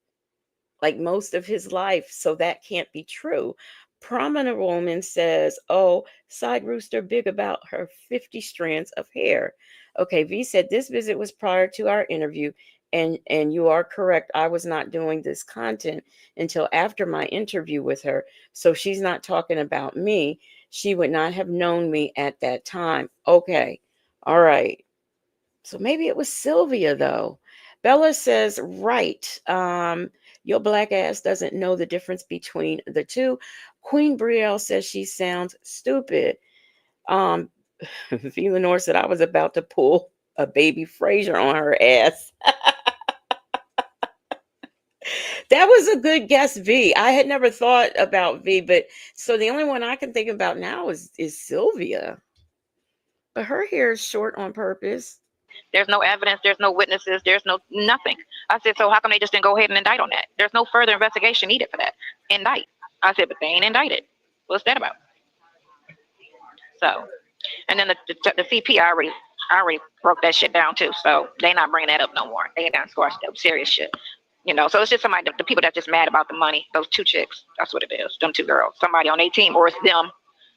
like most of his life. So that can't be true. Prominent woman says, oh, side rooster big about her 50 strands of hair. Okay, V said this visit was prior to our interview. And you are correct. I was not doing this content until after my interview with her. So she's not talking about me. She would not have known me at that time. Okay. All right. So maybe it was Sylvia though. Bella says, right. Your black ass doesn't know the difference between the two. Queen Brielle says she sounds stupid. V Lenore said I was about to pull a baby Frazier on her ass. That was a good guess, V. I had never thought about V, but so the only one I can think about now is Sylvia. But her hair is short on purpose. There's no evidence. There's no witnesses. There's no nothing. I said, so how come they just didn't go ahead and indict on that? There's no further investigation needed for that. Indict. I said, but they ain't indicted. What's that about? So, and then the CP, I already broke that shit down too. So they not bringing that up no more. They done squashed that serious shit. You know, so it's just somebody, the people that just mad about the money. Those two chicks. That's what it is. Them two girls. Somebody on their team, or it's them.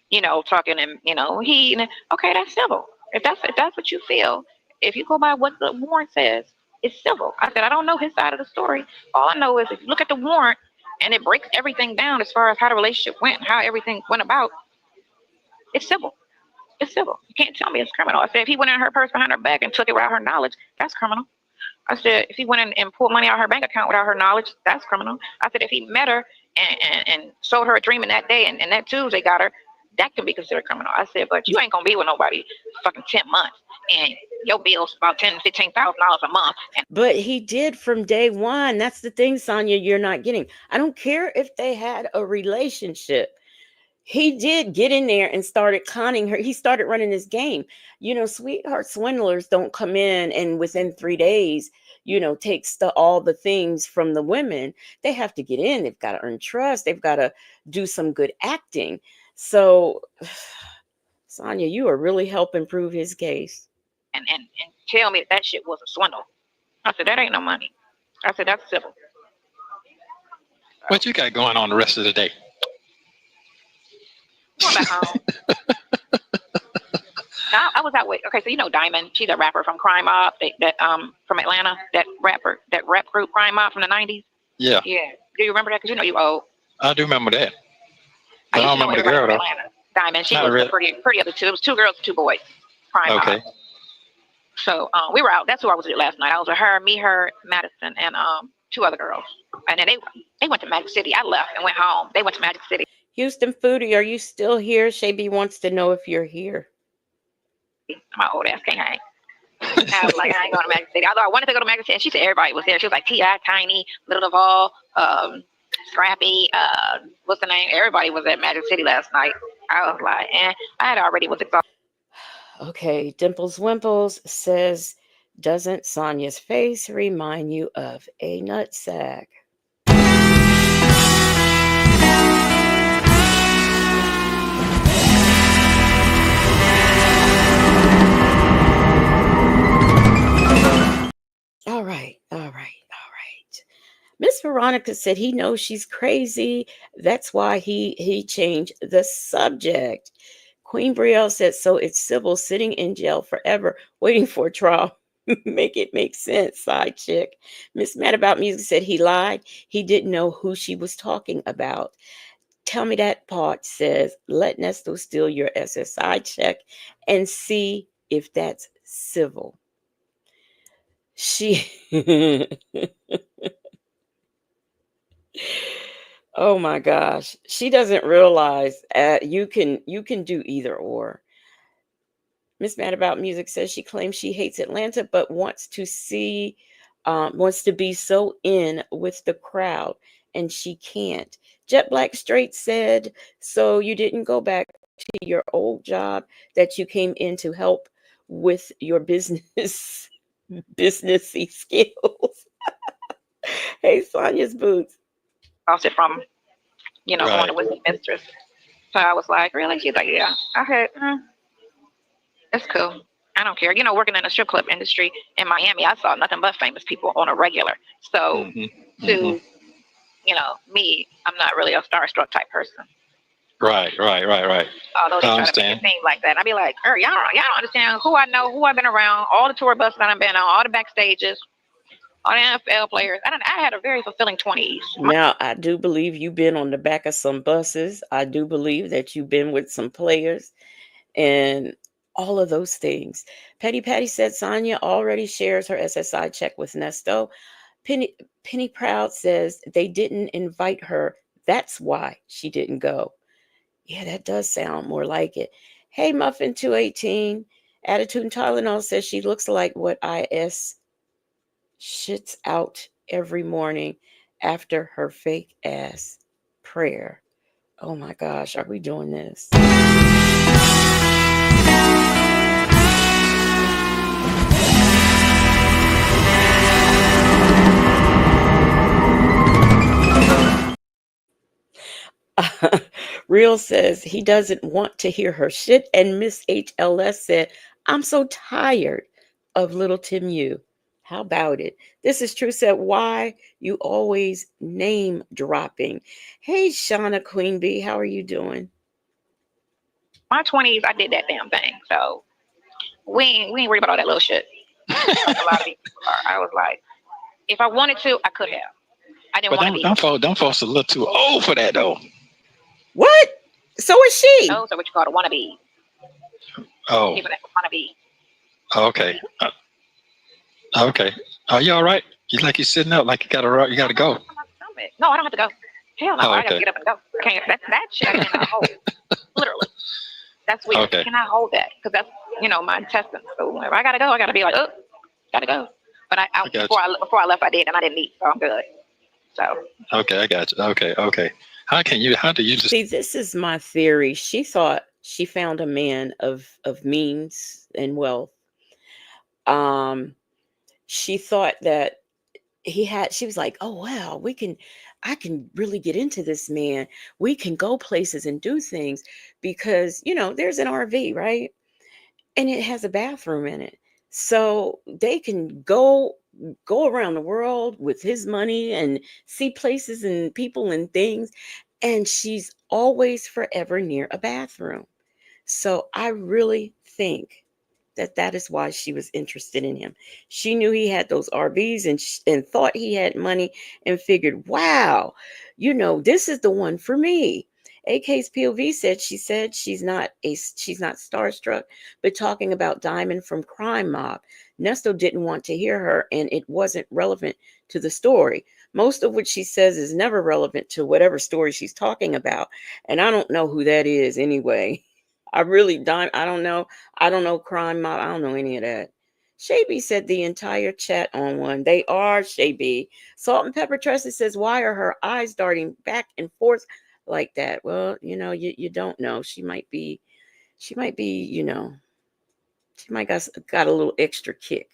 You know, talking and okay, that's civil. If that's what you feel, if you go by what the warrant says, it's civil. I said I don't know his side of the story. All I know is if you look at the warrant and it breaks everything down as far as how the relationship went, how everything went about, it's civil. It's civil. You can't tell me it's criminal. I said if he went in her purse behind her back and took it without her knowledge, that's criminal. I said if he went in and pulled money out of her bank account without her knowledge, that's criminal. I said if he met her and sold her a dream in that day and that Tuesday got her, that could be considered criminal. I said, but you ain't gonna be with nobody fucking 10 months and your bill's about $10,000-$15,000 a month. But he did from day one. That's the thing, Sonya, you're not getting. I don't care if they had a relationship. He did get in there and started conning her. He started running his game. You know, sweetheart swindlers don't come in and within 3 days, takes all the things from the women. They have to get in. They've got to earn trust. They've got to do some good acting. So, Sonya, you are really helping prove his case. And tell me that shit was a swindle. I said, that ain't no money. I said, that's civil. What you got going on the rest of the day? Going back home. I was out with, okay, so you know Diamond, she's a rapper from Crime Mob, that from Atlanta, that rap group Crime Mob from the 90s. Yeah. Yeah. Do you remember that? Because you know you old. I do remember that. I don't remember the girl though. Diamond, she was really pretty of the two. It was two girls, two boys. Crime Mob. So we were out. That's who I was with last night. I was with her, Madison, and two other girls. And then they went to Magic City. I left and went home. They went to Magic City. Houston Foodie, are you still here? Shaby wants to know if you're here. My old ass can't hang. I was like, I ain't going to Magic City. Although I wanted to go to Magic City, and she said everybody was there. She was like T.I., Tiny, Little Duval, Scrappy, what's the name? Everybody was at Magic City last night. I was like, I had already was exhausted. Okay, Dimples Wimples says Doesn't Sonia's face remind you of a nutsack? All right, all right, all right. Miss Veronica said he knows she's crazy. That's why he changed the subject. Queen Brielle said, so it's Sybil sitting in jail forever, waiting for a trial. Make it make sense, side chick. Miss Mad About Music said he lied. He didn't know who she was talking about. Tell me that part says, let Nesto steal your SSI check and see if that's civil. She Oh my gosh. She doesn't realize you can do either or. Miss Mad About Music says she claims she hates Atlanta but wants to be so in with the crowd and she can't. Jet Black Straight said, so you didn't go back to your old job that you came in to help with your business businessy skills. Hey, Sonia's boots. Lost it from, going to Right. with the mistress. So I was like, really? She's like, yeah. I said, it's cool. I don't care. Working in the strip club industry in Miami, I saw nothing but famous people on a regular. So Mm-hmm. to, me, I'm not really a starstruck type person. Right. Although they I try to make understand. it seem like that. I'd be like, y'all don't understand who I know, who I've been around, all the tour buses that I've been on, all the backstages, all the NFL players. I had a very fulfilling 20s. Now, I do believe you've been on the back of some buses. I do believe that you've been with some players and all of those things. Petty Patty said Sonya already shares her SSI check with Nesto. Penny, Penny Proud says they didn't invite her. That's why she didn't go. Yeah, that does sound more like it. Hey, Muffin 218. Attitude and Tylenol says she looks like what IS shits out every morning after her fake ass prayer. Oh my gosh, are we doing this? Real says he doesn't want to hear her shit. And Miss HLS said, I'm so tired of little Tim U. How about it? This is true. Said, why you always name dropping? Hey, Shauna Queen Bee, how are you doing? My 20s, I did that damn thing. So we ain't worried about all that little shit. Like a lot of these people are. I was like, if I wanted to, I could have. I didn't But want to be. them folks a little too old for that though. What? So is she. So what you call it, wanna be. Oh, People that wanna be. okay. Okay. Are you all right? You like you sitting up like you gotta go. No, I don't have to go. Hell no, Oh, I gotta okay. get up and go. I can't. That shit I cannot hold. Literally, that's weird. Okay. I cannot hold that because that's my intestines. So whenever I gotta go, I gotta be like, oh, gotta go. But I I got you. before I left, I did, and I didn't eat, so I'm good. So Okay, I got you. Okay. How do you just See, this is my theory. She thought she found a man of means and wealth. Um, she thought that she was like, oh wow, I can really get into this man. We can go places and do things because there's an RV, right? And it has a bathroom in it. So they can go around the world with his money and see places and people and things. And she's always forever near a bathroom. So I really think that is why she was interested in him. She knew he had those RVs and thought he had money and figured, wow, this is the one for me. AK's POV said she's not starstruck, but talking about Diamond from Crime Mob. Nesto didn't want to hear her, and it wasn't relevant to the story. Most of what she says is never relevant to whatever story she's talking about, and I don't know who that is anyway. I really don't. I don't know. I don't know Crime Mob. I don't know any of that. Shaby said the entire chat on one. They are Shaby. Salt and Pepper Trusty says, why are her eyes darting back and forth like that? Well, you don't know. She might be, she might got a little extra kick.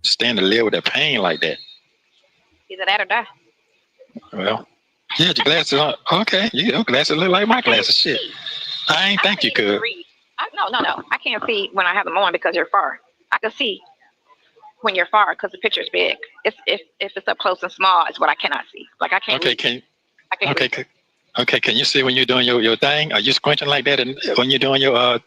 stand to live with that pain like that. Either that or die. Well, you had your glasses on. Okay, your glasses look like my glasses. Shit, I ain't think you could. Read. No. I can't see when I have them on because you're far. I can see when you're far because the picture's big. It's if it's up close and small, it's what I cannot see. Like I can't. Okay, read. okay, can you see when you're doing your thing? Are you squinting like that? And when you're doing your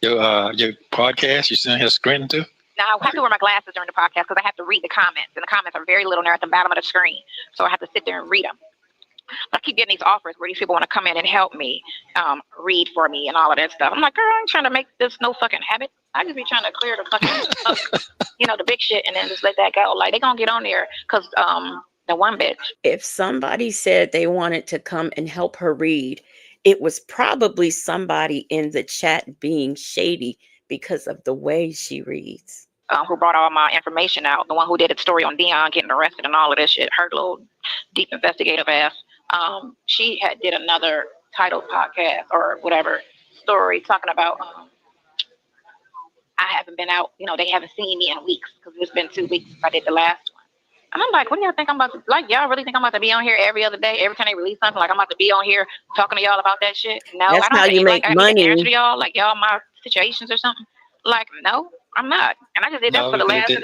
podcast, you sitting here squinting too? Now I have to wear my glasses during the podcast because I have to read the comments, and the comments are very little near at the bottom of the screen, so I have to sit there and read them. But I keep getting these offers where these people want to come in and help me read for me and all of that stuff. I'm like, girl, I'm trying to make this no fucking habit. I just be trying to clear the fucking, the big shit, and then just let that go. Like they gonna get on there because the one bitch. If somebody said they wanted to come and help her read, it was probably somebody in the chat being shady because of the way she reads. Who brought all my information out? The one who did a story on Dion getting arrested and all of this shit. Her little deep investigative ass. She did another title podcast or whatever story talking about. I haven't been out. They haven't seen me in weeks because it's been 2 weeks since I did the last one. And I'm like, what do y'all think I'm about to like? Y'all really think I'm about to be on here every other day, every time they release something? Like I'm about to be on here talking to y'all about that shit? No, That's I don't how you make I money. Answer to y'all like y'all my situations or something. Like no, I'm not. And I just did that for the last year.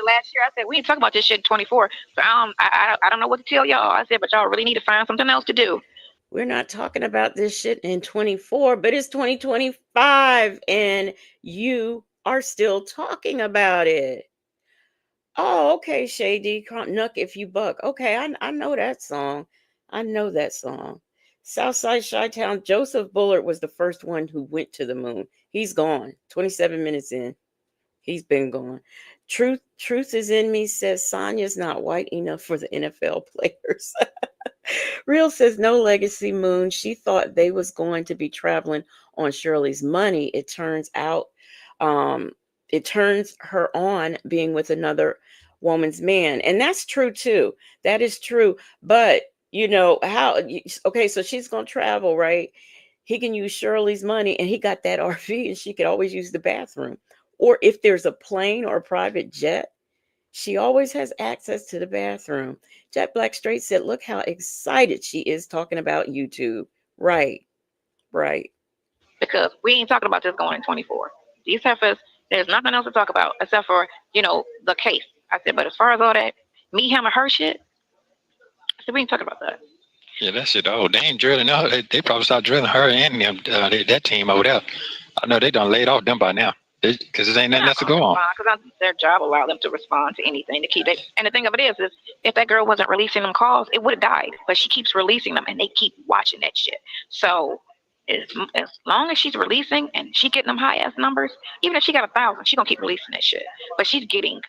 I said we ain't talking about this shit in 24. So I don't know what to tell y'all. I said, but y'all really need to find something else to do. We're not talking about this shit in 24, but it's 2025 and you are still talking about it. Oh, okay, Shady. Nuck if you buck. Okay, I know that song. I know that song. Southside Chi-Town, Joseph Bullard was the first one who went to the moon. He's gone. 27 minutes in. He's been gone. Truth is in me says Sonya's not white enough for the NFL players. Real says no legacy moon. She thought they was going to be traveling on Shirley's money. It turns out it turns her on being with another woman's man. And that's true too. That is true. But okay, so she's going to travel, right? He can use Shirley's money and he got that RV and she could always use the bathroom. Or if there's a plane or a private jet, she always has access to the bathroom. Jet Black Straight said, look how excited she is talking about YouTube. Right. Because we ain't talking about this going in 24. These heifers, there's nothing else to talk about except for, the case. I said, but as far as all that, me, him, and her shit, I said, we ain't talking about that. Yeah, that shit. Oh, they ain't drilling. No, they probably start drilling her and them, that team over there. I know they done laid off them by now. Because it ain't nothing else to go on. Because their job allowed them to respond to anything to keep it. And the thing of it is if that girl wasn't releasing them calls, it would have died. But she keeps releasing them, and they keep watching that shit. So as long as she's releasing and she getting them high ass numbers, even if she got 1,000, she gonna keep releasing that shit. But she's getting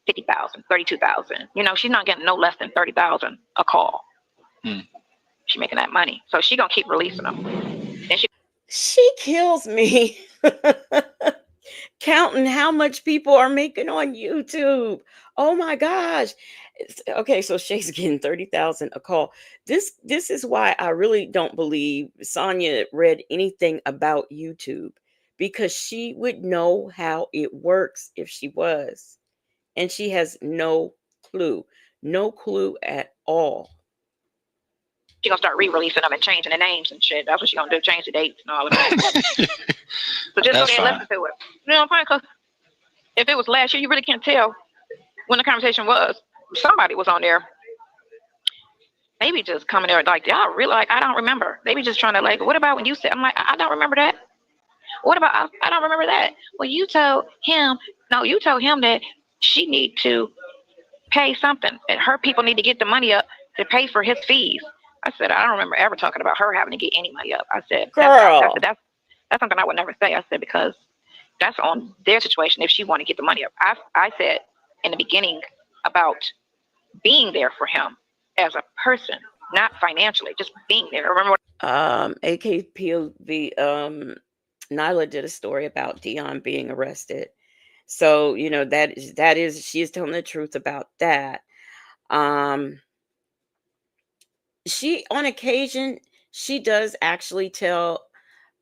50,000, 32,000. She's not getting no less than 30,000 a call. She making that money, so she gonna keep releasing them. And she kills me. Counting how much people are making on YouTube. Oh my gosh. Okay, so Shay's getting 30,000 a call. This is why I really don't believe Sonya read anything about YouTube, because she would know how it works if she was. And she has no clue at all. She's gonna start re-releasing them and changing the names and shit. That's what she's gonna do, change the dates and all of that. So just go there and listen to it. You know what I'm saying? Because if it was last year, you really can't tell when the conversation was. Somebody was on there. Maybe just coming there like, y'all really, like, I don't remember. Maybe just trying to, like, what about when you said, I'm like, I don't remember that. What about, I don't remember that. Well, you told him that she need to pay something. And her people need to get the money up to pay for his fees. I said, I don't remember ever talking about her having to get any money up. I said, girl, that's something I would never say. I said, because that's on their situation if she want to get the money up. I said in the beginning about being there for him as a person, not financially, just being there. Remember what AKPOV Nyla did a story about Dion being arrested. So, that is she is telling the truth about that. She on occasion she does actually tell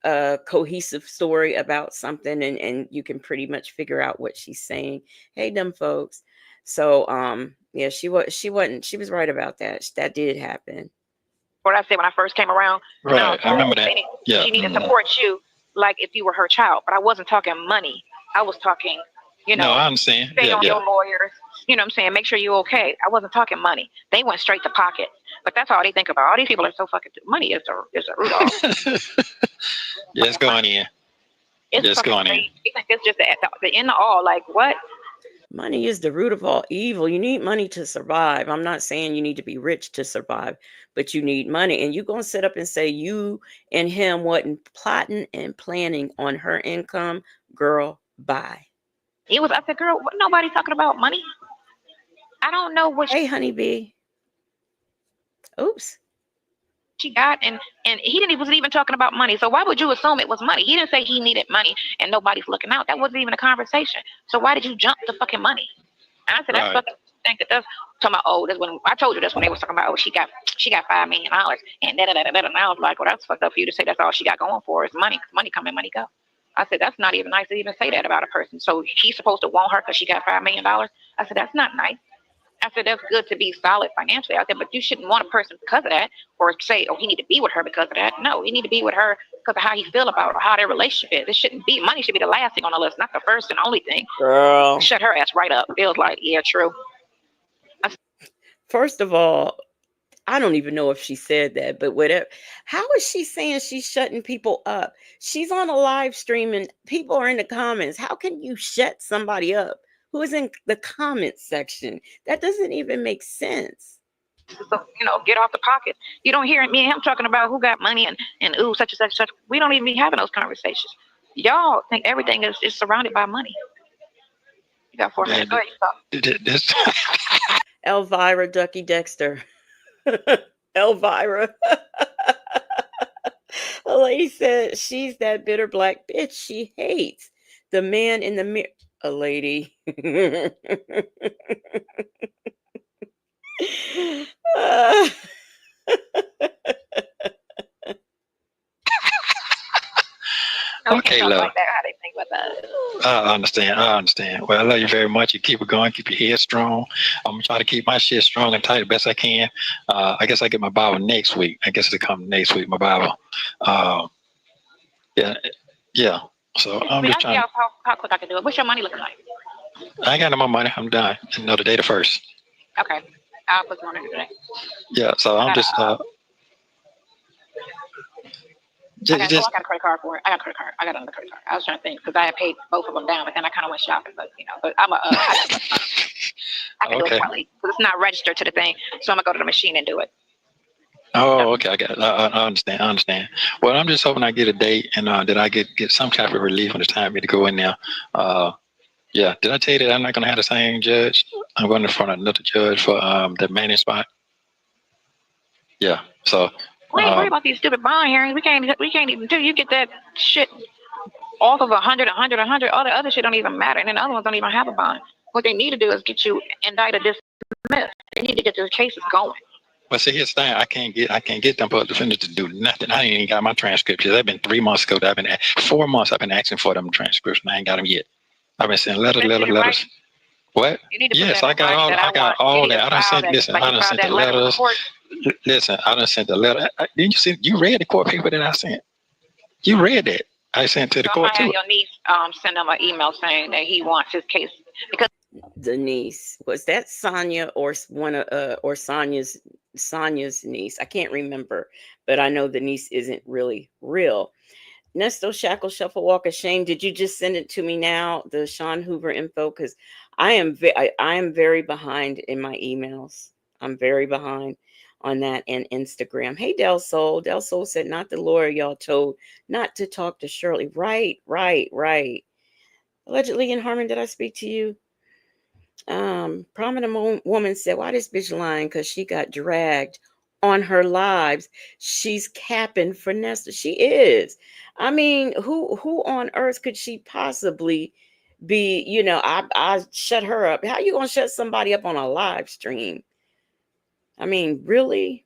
a cohesive story about something, and you can pretty much figure out what she's saying. Hey, dumb folks. So yeah, she was right about that. That did happen. What I said when I first came around. Right. I remember that. Yeah. She needed to support you like if you were her child. But I wasn't talking money. I was talking, No, I understand. stay Yeah, on yeah. your lawyers. You know what I'm saying? Make sure you're okay. I wasn't talking money. They went straight to pocket. But that's all they think about. All these people are so fucking money is a root of. Yeah, it's going in. It's It's fucking going in. crazy. You think it's just the end of all. Like what? Money is the root of all evil. You need money to survive. I'm not saying you need to be rich to survive, but you need money. And you're going to sit up and say you and him wasn't plotting and planning on her income. Girl, bye. I said, girl, nobody's talking about money. I don't know what Hey, honeybee. Oops. she got, and wasn't even talking about money. So why would you assume it was money? He didn't say he needed money and nobody's looking out. That wasn't even a conversation. So why did you jump to fucking money? And I said, that's Right. fucking think that that's talking about, oh, that's when I told you that's when they was talking about, oh, she got $5 million and da da da da da. And I was like, well, that's fucked up for you to say that's all she got going for is money. Money come in, money go. I said, that's not even nice to even say that about a person. So he's supposed to want her because she got $5 million. I said, that's not nice. I said, that's good to be solid financially out there, but you shouldn't want a person because of that or say, oh, he need to be with her because of that. No, he need to be with her because of how he feel about her, how their relationship is. It shouldn't be, money should be the last thing on the list, not the first and only thing. Girl. Shut her ass right up. It was like, yeah, true. First of all, I don't even know if she said that, but whatever. How is she saying she's shutting people up? She's on a live stream and people are in the comments. How can you shut somebody up who is in the comments section? That doesn't even make sense. So, get off the pocket. You don't hear me and him talking about who got money and ooh, such and such, such. We don't even be having those conversations. Y'all think everything is surrounded by money. You got 4 minutes. Go ahead, you talk. Elvira Ducky Dexter. Elvira. A lady said she's that bitter black bitch she hates. The man in the mirror. A lady. Okay, love. Like that, how they think about that. I understand. Well, I love you very much. You keep it going. Keep your head strong. I'm gonna try to keep my shit strong and tight the best I can. I guess I get my Bible next week. I guess it'll come next week. My Bible. Yeah. So I'm just trying. How quick I can do it. What's your money looking like? I ain't got no more money. I'm done. Another day the first. Okay, I'll put some on it today. Yeah. So I'm just. I got a credit card for it. I got a credit card. I got another credit card. I was trying to think because I had paid both of them down, but then I kind of went shopping. But I'm I can do it partly because it's not registered to the thing, so I'm gonna go to the machine and do it. Oh, okay. I got it. I understand. Well, I'm just hoping I get a date and that I get some type of relief when it's time for me to go in there. Yeah. Did I tell you that I'm not going to have the same judge? I'm going in front of another judge for the manning spot. Yeah. So. We ain't worried about these stupid bond hearings. We can't even do. You get that shit off of 100. All the other shit don't even matter, and then the other ones don't even have a bond. What they need to do is get you indicted, dismissed. They need to get the cases going. Well, see, here's the thing. I can't get them public defenders to do nothing. I ain't even got my transcripts. That's been 3 months ago. 4 months. I've been asking for them transcripts, and I ain't got them yet. I've been sending letters. Right? What? Yes, I got all that. I done sent. Listen, I done sent the letters. Listen, I done sent the letter. Didn't you see? You read the court paper that I sent? You read that? I sent to the court too. Your niece send him an email saying that he wants his case because the niece was that Sonya or one of or Sonya's niece. I can't remember, but I know the niece isn't really real. Nesto Shackle Shuffle Walk of Shame. Did you just send it to me now? The Sean Hoover info, because I am very behind in my emails. I'm very behind on that and Instagram. Hey, Del Sol. Del Sol said, not the lawyer y'all told not to talk to Shirley. Right. Allegedly in Harmon, did I speak to you? Prominent woman said, why this bitch lying? Because she got dragged on her lives. She's capping for Nesto. She is. I mean, who on earth could she possibly be? I shut her up. How you gonna shut somebody up on a live stream? I mean, really?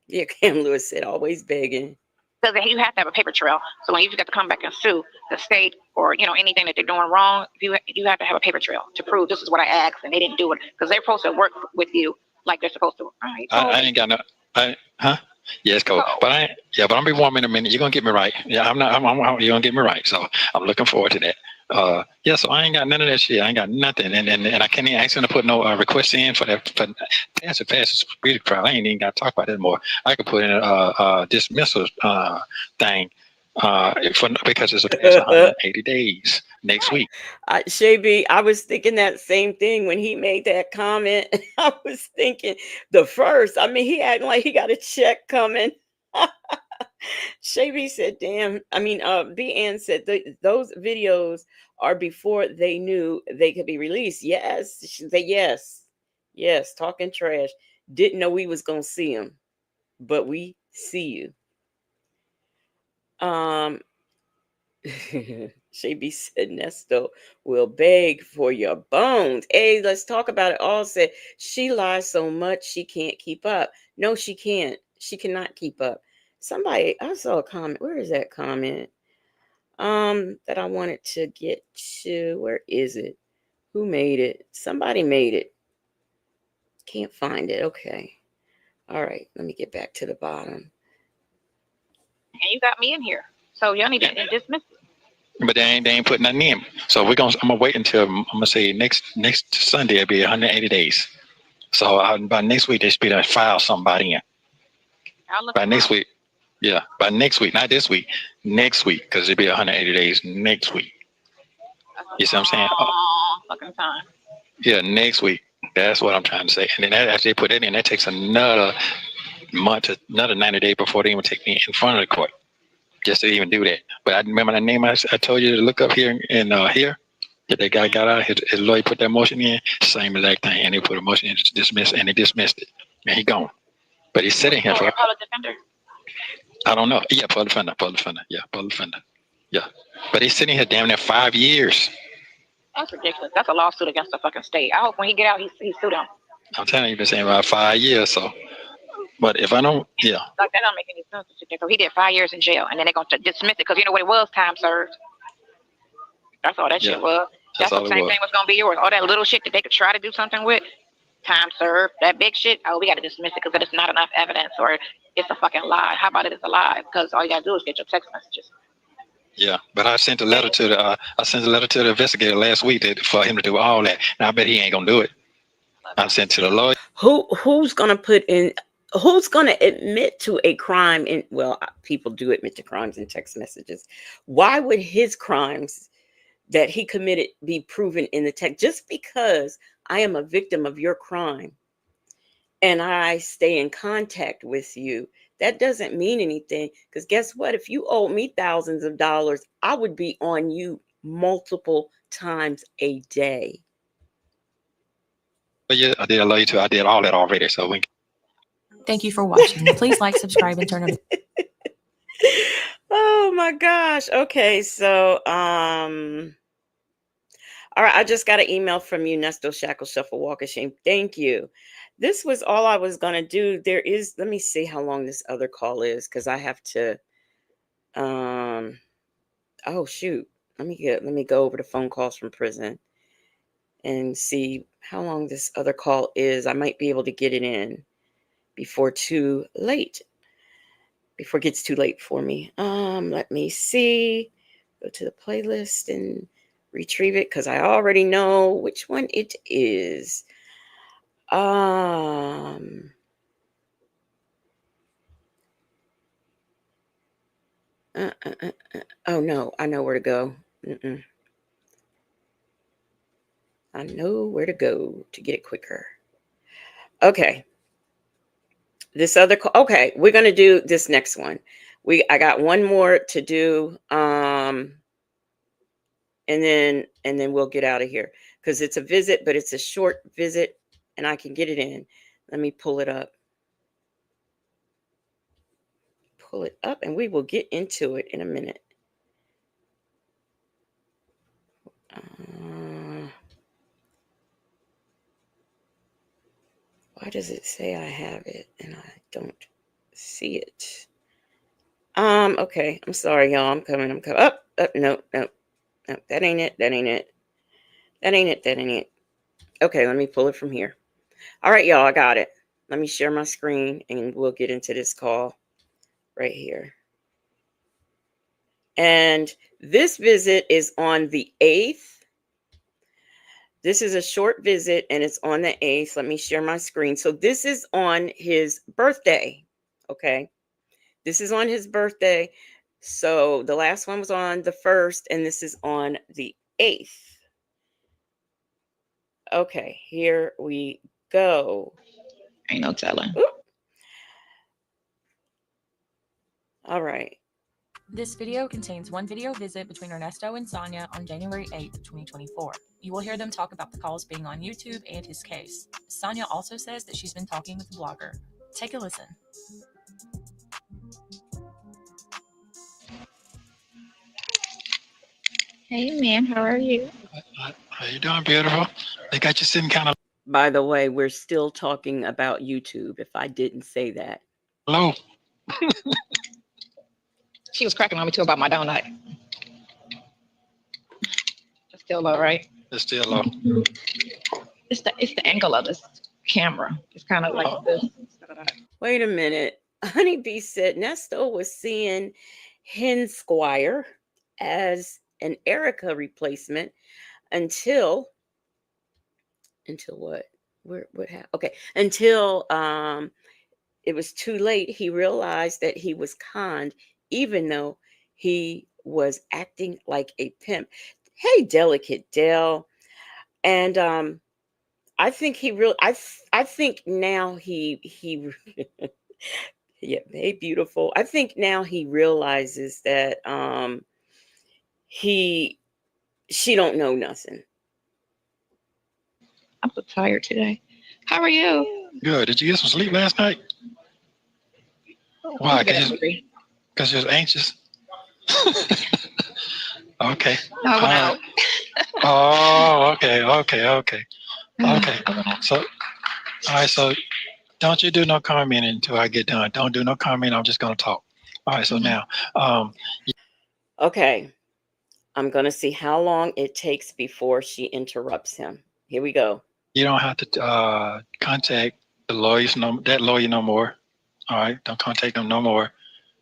Yeah, Cam Lewis said, always begging. because you have to have a paper trail. So when you got to come back and sue the state or anything that they're doing wrong, you have to have a paper trail to prove this is what I asked and they didn't do it because they're supposed to work with you like they're supposed to. I ain't got no. Huh? Yeah, it's cool. But but I'm be warm in a minute. You're gonna get me right. Yeah, I'm not. You're gonna get me right. So I'm looking forward to that. So I ain't got none of that shit. I ain't got nothing, and I can't even ask them to put no request in for that for passive security trial. I ain't even got to talk about that more. I could put in a dismissal thing because it's a past 180 days next week. Shay B, I was thinking that same thing when he made that comment. I was thinking the first. I mean, he acting like he got a check coming. Shay B said, "Damn." I mean, B Ann said those videos are before they knew they could be released. Yes, she said yes, talking trash. Didn't know we was gonna see him, but we see you. Um, Shaby said Nesto will beg for your bones. Hey, let's talk about it. All said she lies so much she can't keep up. No, she can't. She cannot keep up. Somebody, I saw a comment. Where is that comment? That I wanted to get to. Where is it? Who made it? Somebody made it. Can't find it. Okay. All right. Let me get back to the bottom. And you got me in here, so y'all need to dismiss it. But they ain't putting nothing in. So I'm gonna wait until I'm gonna say next Sunday it'll be 180 days. So by next week they should be to file somebody in. By next week, yeah. By next week, not this week. Next week, because it'll be 180 days next week. You see what I'm saying? Fucking time. Yeah, next week. That's what I'm trying to say. And then after they put that in, that takes another month, another 90 days before they even take me in front of the court, just to even do that. But I remember the name I told you to look up here and here. That guy got out, his lawyer put that motion in, same exact thing, and they put a motion in to dismiss, and they dismissed it, and he gone. But he's sitting here for. Public defender. I don't know. Yeah, public defender. Yeah, public defender. Yeah, but he's sitting here damn near 5 years. That's ridiculous. That's a lawsuit against the fucking state. I hope when he get out, he sued him. I'm telling you, he's been saying about 5 years. So, but if I don't, yeah. Like that don't make any sense. He did 5 years in jail, and then they're gonna dismiss it because you know what it was? Time served. That's all that shit was. That's the same thing was gonna be yours. All that little shit that they could try to do something with, time served. That big shit, we gotta dismiss it because it's not enough evidence or it's a fucking lie. How about it is a lie? Because all you gotta do is get your text messages. Yeah, but I sent a letter to the investigator last week for him to do all that. And I bet he ain't gonna do it. I sent to the lawyer. Who's gonna put in? Who's gonna admit to a crime? In people do admit to crimes in text messages. Why would his crimes that he committed be proven in the text? Just because I am a victim of your crime and I stay in contact with you, that doesn't mean anything. Because guess what? If you owed me thousands of dollars, I would be on you multiple times a day. But yeah, I did allow you to. I did all that already. So we. Thank you for watching. Please like, subscribe, and turn on. Oh my gosh. Okay, so all right, I just got an email from you, Nesto Shackle Shuffle Walk of Shame. Thank you. This was all I was gonna do. Let me see how long this other call is, because I have to oh shoot. Let me go over the phone calls from prison and see how long this other call is. I might be able to get it in before it gets too late for me. Let me see. Go to the playlist and retrieve it because I already know which one it is. Oh no, I know where to go. I know where to go to get it quicker. Okay. This other okay, we're gonna do this next one. I got one more to do, and then we'll get out of here because it's a visit, but it's a short visit, and I can get it in. Let me pull it up. Pull it up, and we will get into it in a minute. Why does it say I have it and I don't see it? Okay. I'm sorry, y'all. I'm coming. Up. No, no, no. That ain't it. That ain't it. That ain't it. That ain't it. Okay, let me pull it from here. All right, y'all. I got it. Let me share my screen and we'll get into this call right here. And this visit is on the 8th. This is a short visit and it's on the 8th. Let me share my screen. So this is on his birthday. Okay. This is on his birthday. So the last one was on the 1st and this is on the 8th. Okay, here we go. Ain't no telling. Oop. All right. This video contains one video visit between Ernesto and Sonya on January 8th, 2024. You will hear them talk about the calls being on YouTube and his case. Sonya also says that she's been talking with the blogger. Take a listen. Hey, man, how are you? How you doing, beautiful? They got you sitting kind of By the way, we're still talking about YouTube, if I didn't say that. low. She was cracking on me too about my donut. It's still low, right? It's still low. It's the angle of this camera. It's kind of like this. Wait a minute. Honeybee said Nesto was seeing Hen Squire as an Erica replacement until what? What happened? Okay, until it was too late. He realized that he was conned, even though he was acting like a pimp. Hey, delicate Dell, and I think he really. I think now he. Yeah, hey, beautiful. I think now he realizes that he she don't know nothing. I'm so tired today. How are you? Good. Did you get some sleep last night? Why? Because you're anxious. Okay. No, I went out. Oh, okay. Okay. So, all right. So, don't you do no comment until I get done. Don't do no comment. I'm just gonna talk. All right. So now, Okay, I'm gonna see how long it takes before she interrupts him. Here we go. you don't have to contact the lawyers that lawyer no more. All right. Don't contact them no more.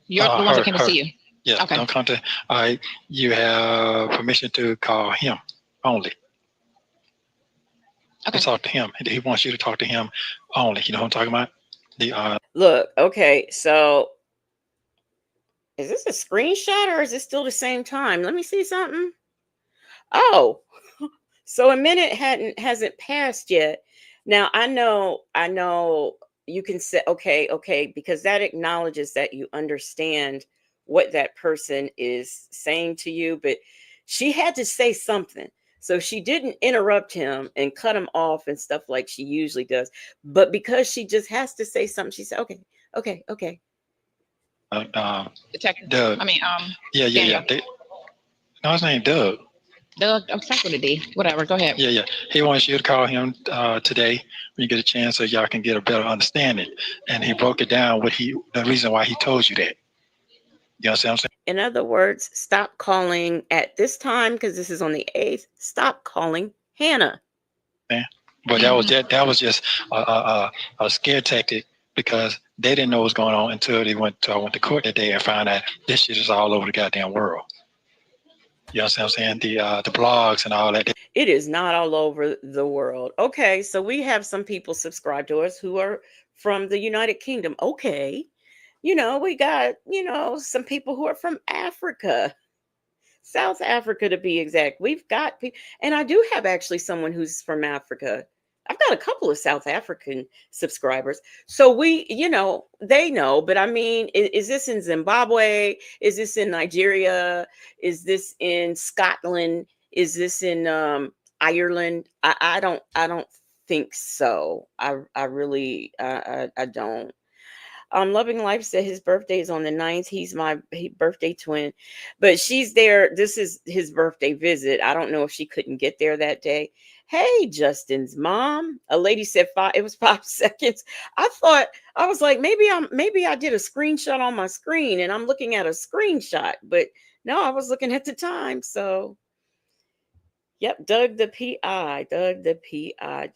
You're the one that came to see you. Yeah. Okay. Don't contact. All right. You have permission to call him only. Okay. To talk to him. He wants you to talk to him only. You know what I'm talking about? Look, okay, so is this a screenshot or is it still the same time? Let me see something. Oh, so a minute hasn't passed yet. Now I know you can say okay, because that acknowledges that you understand what that person is saying to you, but she had to say something. So she didn't interrupt him and cut him off and stuff like she usually does. But because she just has to say something, she said, okay. Detective. Doug. Yeah. No, his name Doug. Doug, I'm stuck with a D. Whatever. Go ahead. Yeah. He wants you to call him today when you get a chance, so y'all can get a better understanding. And he broke it down the reason why he told you that. You understand what I'm saying? In other words, stop calling at this time because this is on the 8th. Stop calling Hannah. Yeah. But that was just a scare tactic because they didn't know what was going on until I went to court that day and found out this shit is all over the goddamn world. You understand what I'm saying? The blogs and all that. It is not all over the world. Okay, so we have some people subscribe to us who are from the United Kingdom. Okay. We got, some people who are from Africa, South Africa to be exact. We've got people, and I do have actually someone who's from Africa. I've got a couple of South African subscribers. So they know, but I mean, is this in Zimbabwe? Is this in Nigeria? Is this in Scotland? Is this in Ireland? I don't think so. I really I don't. Loving Life said his birthday is on the 9th. He's my birthday twin, but she's there. This is his birthday visit. I don't know if she couldn't get there that day. Hey, Justin's mom. A lady said five. It was 5 seconds. I was like, maybe I did a screenshot on my screen and I'm looking at a screenshot, but no, I was looking at the time. So, yep, Doug the PI. Doug the PI.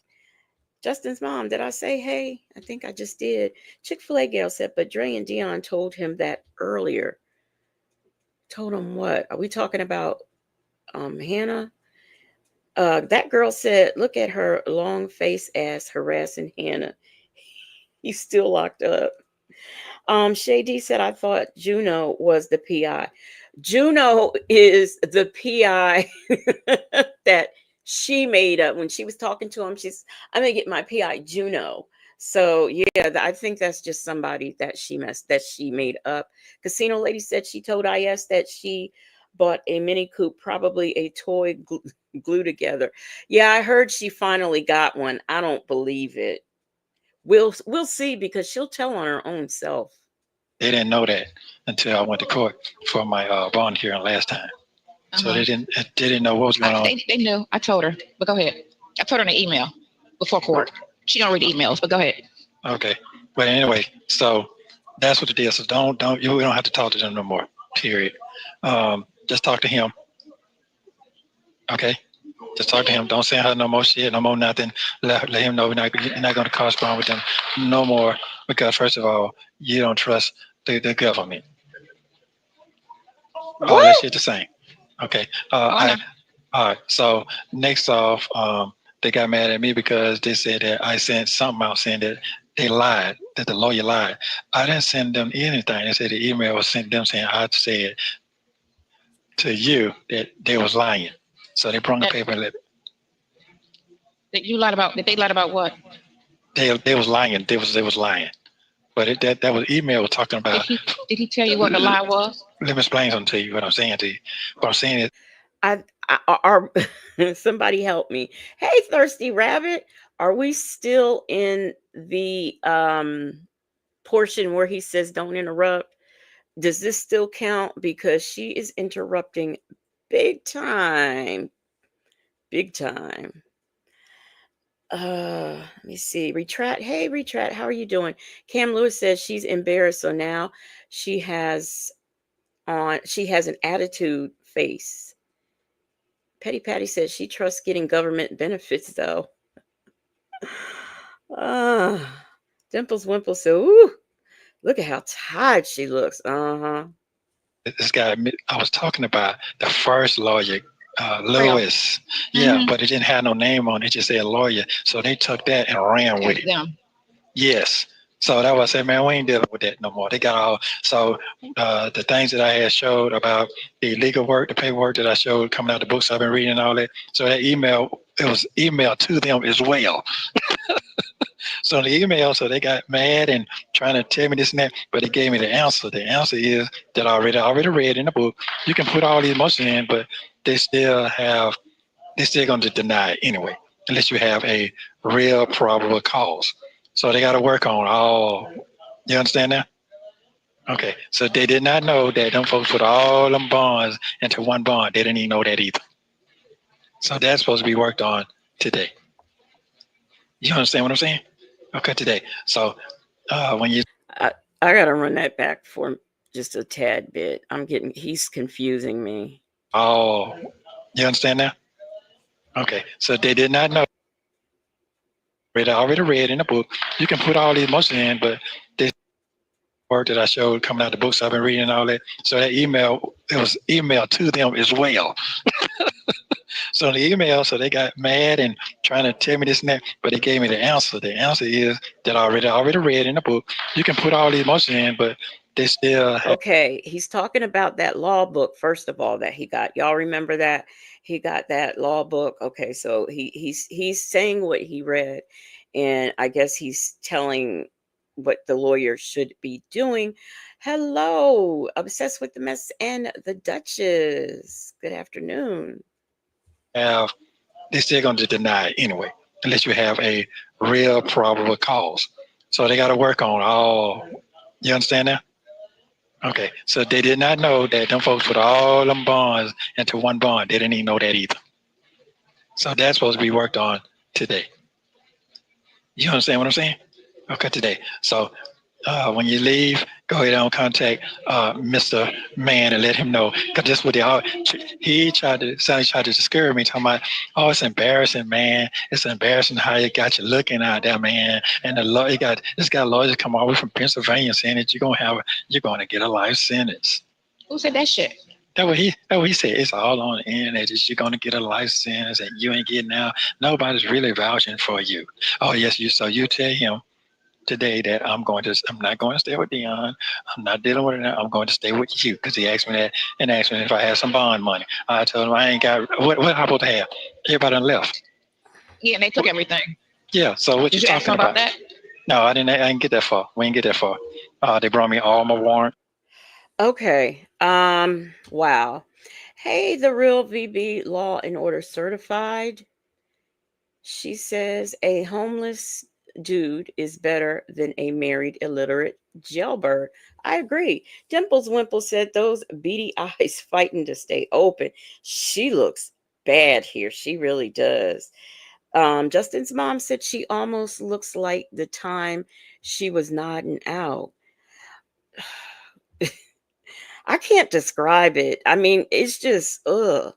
Justin's mom. Did I say hey? I think I just did. Chick-fil-A gal said, but Dre and Dion told him that earlier. Told him what? Are we talking about Hannah? That girl said, look at her long face ass harassing Hannah. He's still locked up. Shady said, I thought Juno was the PI. Juno is the PI that she made up when she was talking to him. I'm gonna get my PI Juno. So yeah, I think that's just somebody that she made up. Casino lady said she told IS that she bought a Mini Coupe, probably a toy glue together. Yeah, I heard she finally got one. I don't believe it. We'll see because she'll tell on her own self. They didn't know that until I went to court for my bond hearing last time. So they didn't know what was going on. They knew. I told her, but go ahead. I told her in an email before court. She don't read emails, but go ahead. Okay, but anyway, so that's what it is. So we don't have to talk to them no more. Period. Just talk to him. Okay, just talk to him. Don't send her no more shit, no more nothing. Let him know you're not going to correspond with them no more because first of all, you don't trust the government. What? All that shit the same. Okay. All right. So next off, they got mad at me because they said that I sent something out saying that they lied, that the lawyer lied. I didn't send them anything. They said the email was sent them saying I said to you that they was lying. So they brought the paper. That you lied about? That they lied about what? They was lying. They was lying. But that was email was talking about. Did he tell you what the lie was? Let me explain something to you. What I'm saying to you. What I'm saying is. Are somebody help me? Hey, Thirsty Rabbit, are we still in the portion where he says don't interrupt? Does this still count? Because she is interrupting big time. Big time. Let me see. Retrat. Hey, Retrat, how are you doing? Cam Lewis says she's embarrassed, so now she has an attitude face. Petty Patty says she trusts getting government benefits, though. Dimples Wimple said, ooh, look at how tired she looks. Uh-huh. This guy, I was talking about the first lawyer, Lewis. Yeah, but it didn't have no name on it. It just said lawyer. So they took that and ran with it. Them. Yes. So that was it, man. We ain't dealing with that no more. They got all, so the things that I had showed about the legal work, the paperwork that I showed coming out of the books I've been reading and all that. So that email, it was emailed to them as well. So the email, so they got mad and trying to tell me this and that, but they gave me the answer. The answer is that I already read in the book. You can put all these emotions in, but they're still going to deny it anyway, unless you have a real probable cause. So they got to work on all. You understand that? Okay. So they did not know that them folks put all them bonds into one bond. They didn't even know that either. So that's supposed to be worked on today. You understand what I'm saying? Okay, today. So when you, I gotta run that back for just a tad bit. He's confusing me. Oh, you understand now? Okay, so they did not know. I already read in the book. You can put all the emotions in, but this work that I showed coming out of the books I've been reading and all that. So that email, it was emailed to them as well. So the email, so they got mad and trying to tell me this and that, but they gave me the answer. The answer is that I already read in the book. You can put all the emotions in, but they still have. Okay, he's talking about that law book, first of all, that he got. Y'all remember that? He got that law book. Okay, so he's saying what he read, and I guess he's telling what the lawyer should be doing. Hello, obsessed with the mess and the Duchess. Good afternoon. They're still going to deny it anyway, unless you have a real probable cause. So they got to work on all. You understand that? Okay, so they did not know that them folks put all them bonds into one bond. They didn't even know that either. So that's supposed to be worked on today. You understand what I'm saying? Okay, today. So when you leave, go ahead and contact Mr. Man and let him know. Because this what they all, he tried to, Sally tried to discourage me, talking about, oh, it's embarrassing, man. It's embarrassing how you got you looking out there, man. And the lawyer got, this guy lawyer come all the way from Pennsylvania saying that you're going to get a life sentence. Who said that shit? That what he said. It's all on the internet. That you're gonna get a life sentence and you ain't getting out. Nobody's really vouching for you. Oh yes, you. So you tell him today that I'm not going to stay with Dion. I'm not dealing with it now. I'm going to stay with you because he asked me that and asked me if I had some bond money. I told him I ain't got what am I supposed to have? Everybody done left. Yeah, and they took everything. Yeah. So what Did you you ask talking them about that? No, I didn't. I didn't get that far. We didn't get that far. They brought me all my warrants. Okay. Wow. Hey, the real VB Law and Order certified. She says a homeless dude is better than a married illiterate jailbird. I agree. Dimples Wimple said those beady eyes fighting to stay open. She looks bad here. She really does. Justin's mom said she almost looks like the time she was nodding out. I can't describe it. I mean, it's just ugh.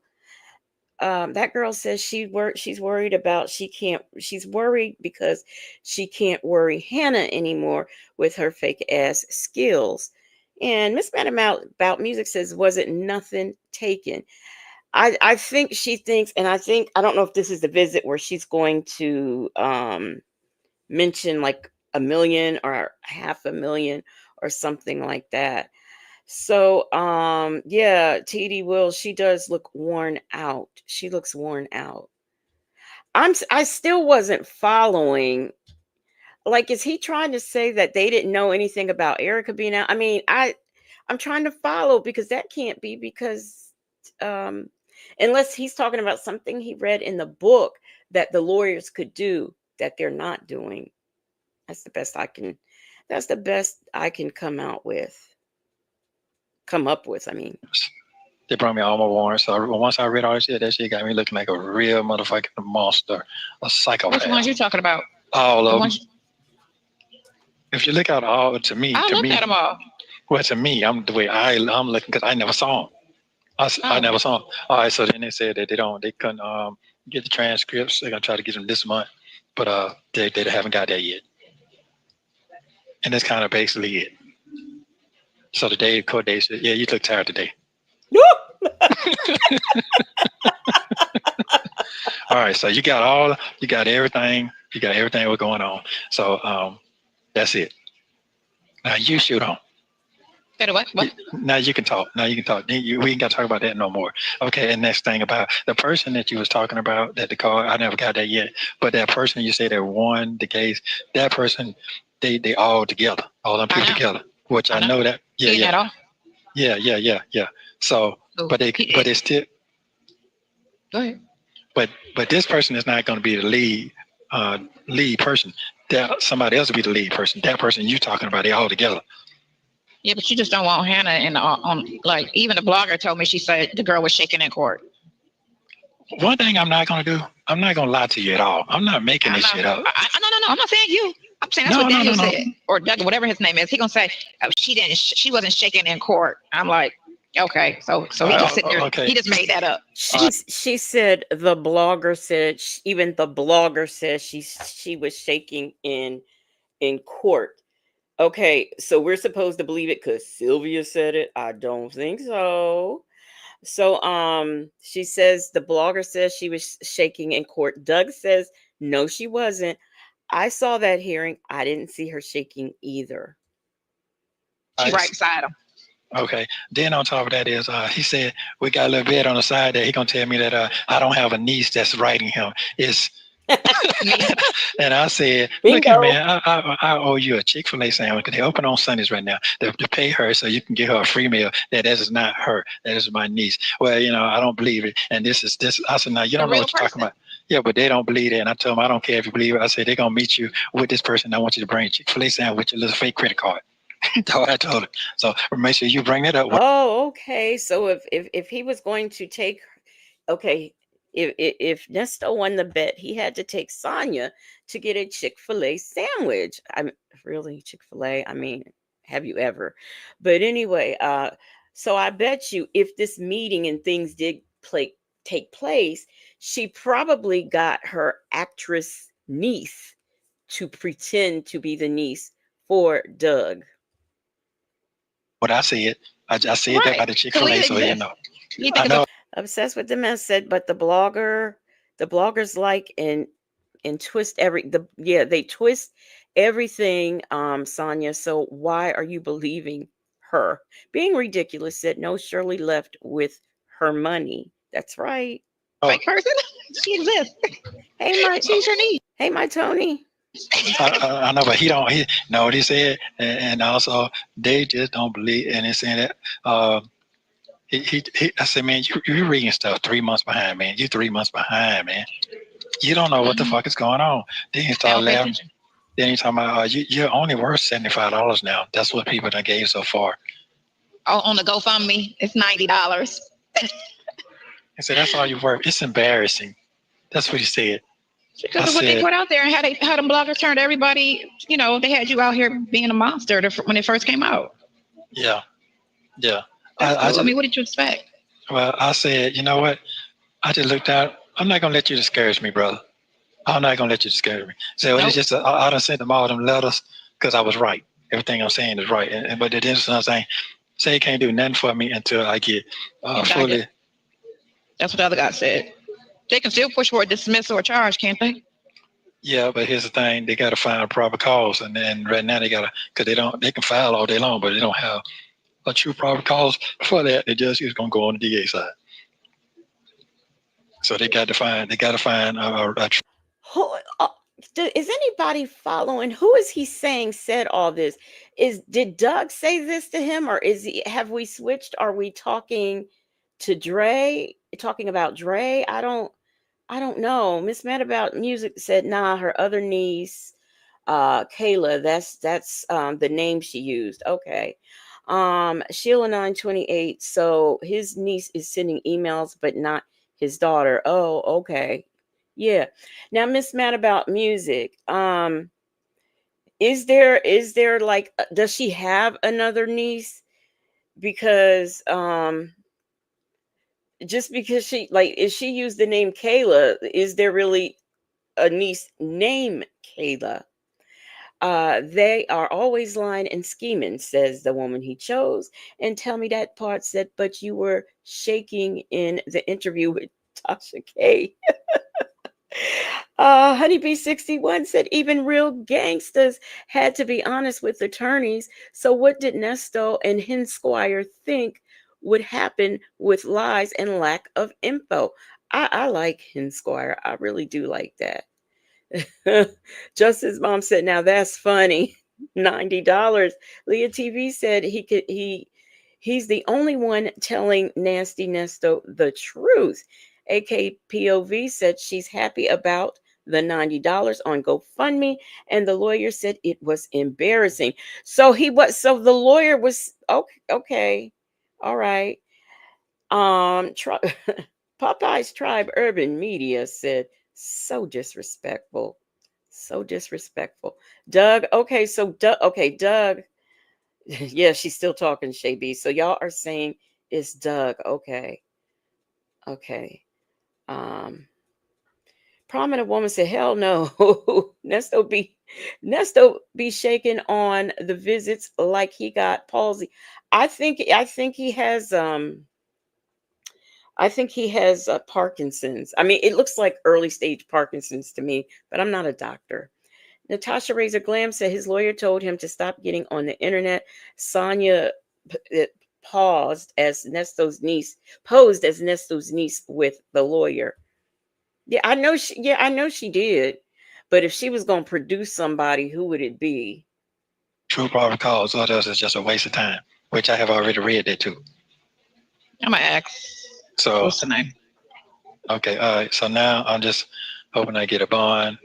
That girl says she's worried about she's worried because she can't worry Hannah anymore with her fake ass skills. And Miss Madam Out about music says, was it nothing taken? I think she thinks, and I don't know if this is the visit where she's going to mention like a million or half a million or something like that. So, yeah, TD Will, she does look worn out. She looks worn out. I still wasn't following. Like, is he trying to say that they didn't know anything about Erica being out? I mean, I'm trying to follow because that can't be because, um, unless he's talking about something he read in the book that the lawyers could do that they're not doing. That's the best I can. That's the best I can come up with. I mean. They brought me all my warrants. So once I read all this shit, that shit got me looking like a real motherfucking monster, a psychopath. Which ones you talking about? All of them. If you look at all, to me, I looked at them all. Well, to me, I'm the way I'm looking because I never saw them. I never saw them. All right, so then they said that they couldn't get the transcripts. They're gonna try to get them this month, but they haven't got that yet. And that's kind of basically it. So the day court date said, yeah, you look tired today. All right, so you got everything what's going on. So that's it. Now you shoot on. What? Now you can talk. We ain't got to talk about that no more. Okay, and next thing about the person that you was talking about that the call, I never got that yet. But that person you say that won the case, that person, they all together, all them people together. Which I know that. Yeah. So, but they still. Go ahead. But this person is not going to be the lead person. That somebody else will be the lead person. That person you talking about, they all together. Yeah, but you just don't want Hannah in on like even the blogger told me she said the girl was shaking in court. One thing I'm not gonna do, I'm not gonna lie to you at all. I'm not making this shit up. No, I'm not saying you. I'm saying that's what Daniel said, or Doug, whatever his name is. He gonna say she wasn't shaking in court. I'm like, okay, so he just sitting there. Okay. He just made that up. She said the blogger said even the blogger says she was shaking in court. Okay, so we're supposed to believe it because Sylvia said it. I don't think so. So she says the blogger says she was shaking in court. Doug says no, she wasn't. I saw that hearing. I didn't see her shaking either. She right beside him. Okay. Then on top of that is he said we got a little bit on the side that he gonna tell me that I don't have a niece that's writing him. It's and I said, look here, man, I owe you a Chick-fil-A sandwich because they open on Sundays right now to pay her so you can get her a free meal. That is not her. That is my niece. Well, I don't believe it. And this. I said, now you don't know what you're talking about. Yeah, but they don't believe it. And I told them, I don't care if you believe it. I said, they're going to meet you with this person. I want you to bring a Chick-fil-A sandwich with your little fake credit card. That's what I told her. So make sure you bring that up. Oh, okay. So if he was going to take, okay, If Nesto won the bet, he had to take Sonya to get a Chick-fil-A sandwich. I'm really Chick-fil-A. I mean, have you ever? But anyway, so I bet you if this meeting and things did take place, she probably got her actress niece to pretend to be the niece for Doug. What I said, I said that Right. by the So Chick-fil-A, it so you exists. know. You I think know. Obsessed with the mess said, but the bloggers like and twist they twist everything, Sonya. So why are you believing her? Being ridiculous said no, Shirley left with her money. That's right. Oh, fake person? She exists. Hey my She's your niece. hey my Tony. I know, but he don't. He know what he said, and also they just don't believe. And it's saying that he. I said, man, you reading stuff 3 months behind, man. You 3 months behind, man. You don't know what the fuck is going on. Then he They start don't pay laughing. attention. Then he talking about you're only worth $75 now. That's what people done gave so far. Oh, on the GoFundMe, it's $90. He said that's all you're worth. It's embarrassing. That's what he said. I Because of what they said, put out there and how them bloggers turned everybody, they had you out here being a monster when it first came out. yeah, yeah. That's I cool. I just mean, what did you expect? well, I said, you know what? I just looked out. I'm not gonna let you discourage me, brother. I'm not gonna let you discourage me. So it's Nope. just I done sent them all them letters because I was right. Everything I'm saying is right. But the difference I'm saying, say you can't do nothing for me until I get Indicted. fully. That's what the other guy said. They can still push for a dismissal or charge, can't they? Yeah, but here's the thing: they got to find a proper cause, and right now they gotta because they can file all day long, but they don't have a true proper cause for that. The judge is gonna go on the DA side, so they got to find a Who is anybody following? Who is he saying said all this? Did Doug say this to him, or have we switched? Are we talking to Dre? Talking about Dre? I don't know. Miss Mad About Music said, nah, her other niece, Kayla, that's the name she used. Okay. Sheila 928. So his niece is sending emails, but not his daughter. Oh, okay. Yeah. Now, Miss Mad About Music. Is there like does she have another niece? Because just because she like if she used the name Kayla, is there really a niece named Kayla? They are always lying and scheming, says the woman he chose. And tell me that part said, but you were shaking in the interview with Tasha K. Honeybee 61 said even real gangsters had to be honest with attorneys. So what did Nesto and Hinsquire think would happen with lies and lack of info? I like Hinsquire. I really do like that. Justice mom said, "Now that's funny." $90. Leah TV said he's the only one telling Nasty Nesto the truth. AKPOV said she's happy about the $90 on GoFundMe, and the lawyer said it was embarrassing. So the lawyer was okay. Okay, all right. Popeye's Tribe Urban Media said, so disrespectful. So disrespectful. Doug, okay, Doug. Yeah, she's still talking, Shay B. So y'all are saying it's Doug. Okay. Okay. Um, Prominent woman said, hell no. Nesto be shaking on the visits like he got palsy. I think he has Parkinson's. I mean, it looks like early stage Parkinson's to me, but I'm not a doctor. Natasha Razor Glam said his lawyer told him to stop getting on the internet. Sonya paused as posed as Nesto's niece with the lawyer. I know she did. But if she was going to produce somebody, who would it be? true proper cause. All else is just a waste of time, which I have already read that too. I'm gonna ask. So What's the name? okay, all right. So now I'm just hoping I get a bond,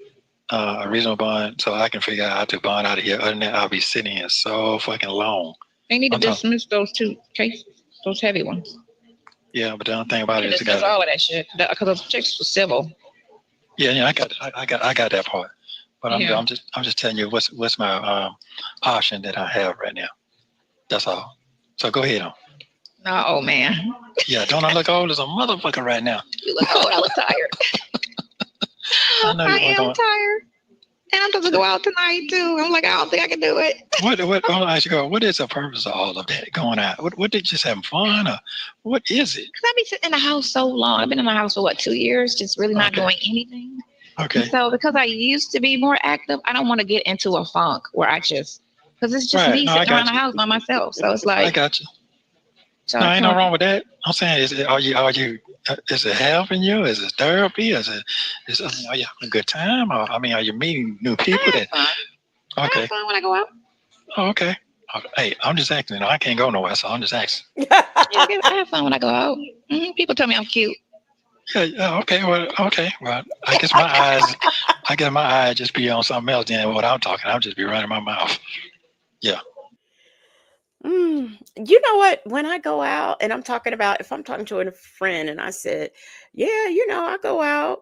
a reasonable bond, so I can figure out how to bond out of here. Other than that, I'll be sitting here so fucking long. They need to I'm talking. dismiss those two cases, those heavy ones. Yeah, but the only thing about You it is can it discuss got. all of that shit because those chicks was civil. Yeah, I got that part. But Yeah. I'm just telling you what's my option that I have right now. That's all. So go ahead on. No, man. Yeah, don't I look old as a motherfucker right now? You look old. I look tired. I know I you want am to. tired. And I'm supposed to go out tonight too. I'm like, I don't think I can do it. What? I want to ask you, girl, what is the purpose of all of that going out? What did you just having fun or what is it? Because I've been sitting in the house so long. I've been in the house for what, 2 years, just really not Okay. doing anything. Okay. And so because I used to be more active, I don't want to get into a funk where I just because it's just Right. me No, I sitting around got the you. house by myself. So it's I like got you. so No, I ain't no told wrong with that. I'm saying, are you, is it helping you? Is it therapy? I mean, are you having a good time? Or, I mean, are you meeting new people I have that, fun. I okay. have fun when I go out. Oh, okay. Hey, I'm just asking. I can't go nowhere, so I'm just asking. Yeah, I have fun when I go out. People tell me I'm cute. Yeah, okay. Well, okay. Well, I guess my eyes just be on something else than what I'm talking. I'll just be running my mouth. Yeah. You know what? When I go out and I'm talking about, if I'm talking to a friend and I said, yeah, I go out,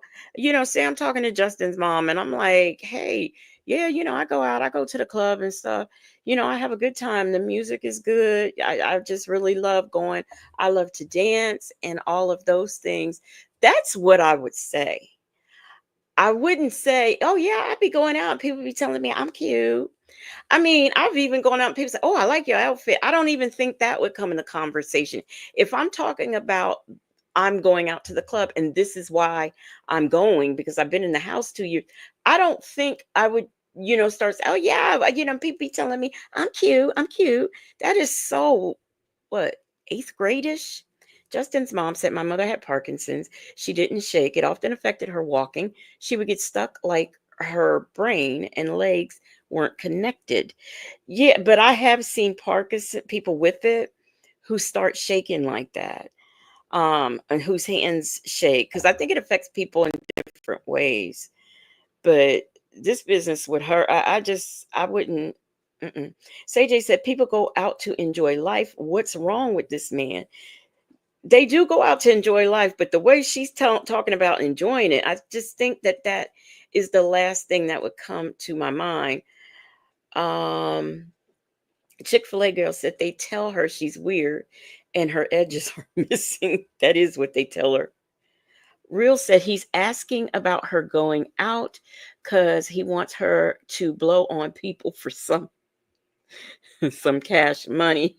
say I'm talking to Justin's mom and I'm like, hey, yeah, I go out, I go to the club and stuff. I have a good time. The music is good. I just really love going. I love to dance and all of those things. That's what I would say. I wouldn't say, oh, yeah, I'd be going out and people be telling me I'm cute. I mean, I've even gone out and people say, "Oh, I like your outfit." I don't even think that would come in the conversation. If I'm talking about I'm going out to the club and this is why I'm going because I've been in the house 2 years, I don't think I would, start saying, "Oh yeah," people be telling me I'm cute, I'm cute. That is so what, eighth gradish. Justin's mom said my mother had Parkinson's. She didn't shake. It often affected her walking. She would get stuck like her brain and legs weren't connected. Yeah, but I have seen Parkinson people with it who start shaking like that, and whose hands shake because I think it affects people in different ways. But this business with her, I wouldn't. Mm-mm. CJ said people go out to enjoy life. What's wrong with this man? They do go out to enjoy life, but the way she's talking about enjoying it, I just think that is the last thing that would come to my mind. Um, Chick-fil-A girl said they tell her she's weird and her edges are missing. That is what they tell her. Real said he's asking about her going out because he wants her to blow on people for some some cash money.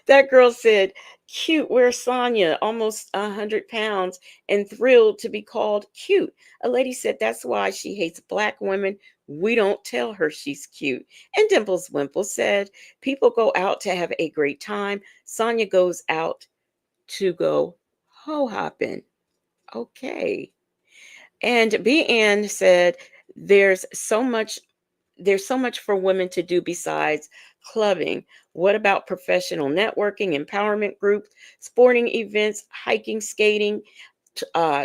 That girl said, cute, where's Sonya? Almost 100 pounds and thrilled to be called cute. A lady said that's why she hates black women. We don't tell her she's cute. And Dimples Wimple said, people go out to have a great time. Sonya goes out to go ho hopping. Okay. And B. Ann said, there's so much there's so much for women to do besides clubbing. What about professional networking, empowerment groups, sporting events, hiking, skating,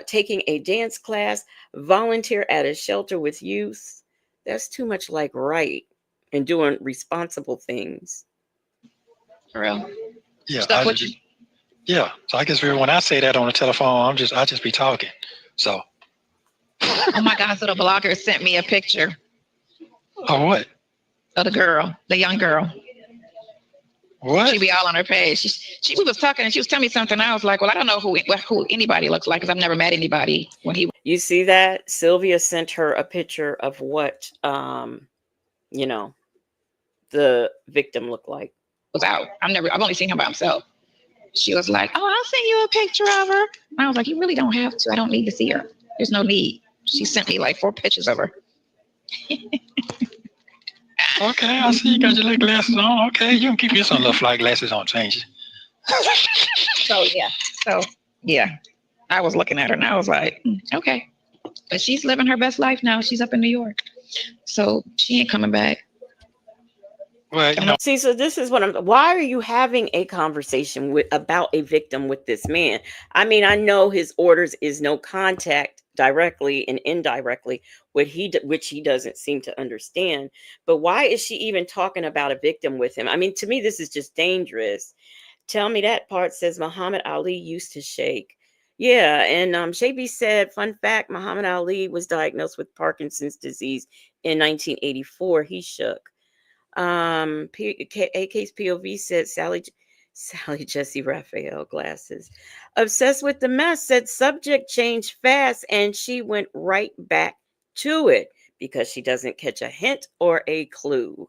taking a dance class, volunteer at a shelter with youth? That's too much like right and doing responsible things. For real. Yeah. Stuff with you. Yeah. So I guess when I say that on the telephone, I just be talking. So. Oh my God! So the blogger sent me a picture Oh, what? of the girl, the young girl. What? She be all on her page. We was talking and she was telling me something. I was like, well, I don't know who anybody looks like because I've never met anybody when he You see that? Sylvia sent her a picture of what you know, the victim looked like. was out. I've only seen him by himself. She was like, oh, I'll send you a picture of her. And I was like, you really don't have to. I don't need to see her. There's no need. She sent me like 4 pictures of her. Okay, I see you got your little glasses on. Okay, you can keep your some little fly glasses on, change it. So yeah, I was looking at her and I was like, okay. But she's living her best life now. She's up in New York. So she ain't coming back. Well, See, so this is what why are you having a conversation about a victim with this man? I mean, I know his orders is no contact directly and indirectly, which he doesn't seem to understand. But why is she even talking about a victim with him? I mean, to me, this is just dangerous. Tell me that part, says Muhammad Ali used to shake. Yeah, and Shabi said, fun fact, Muhammad Ali was diagnosed with Parkinson's disease in 1984. He shook. AK's POV said Sally Jesse Raphael glasses. Obsessed with the mess said subject changed fast and she went right back to it because she doesn't catch a hint or a clue.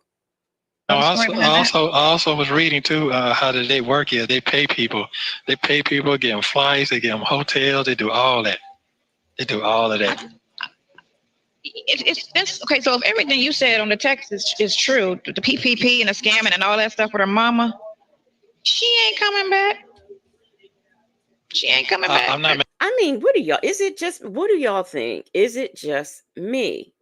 I also was reading too. How do they work here? They pay people. They pay people, give them flights, they give them hotels. They do all that. They do all of that. It's okay. So if everything you said on the text is true, the PPP and the scamming and all that stuff with her mama, she ain't coming back. She ain't coming back. I'm not. I mean, what do y'all? Is it just? What do y'all think? Is it just me?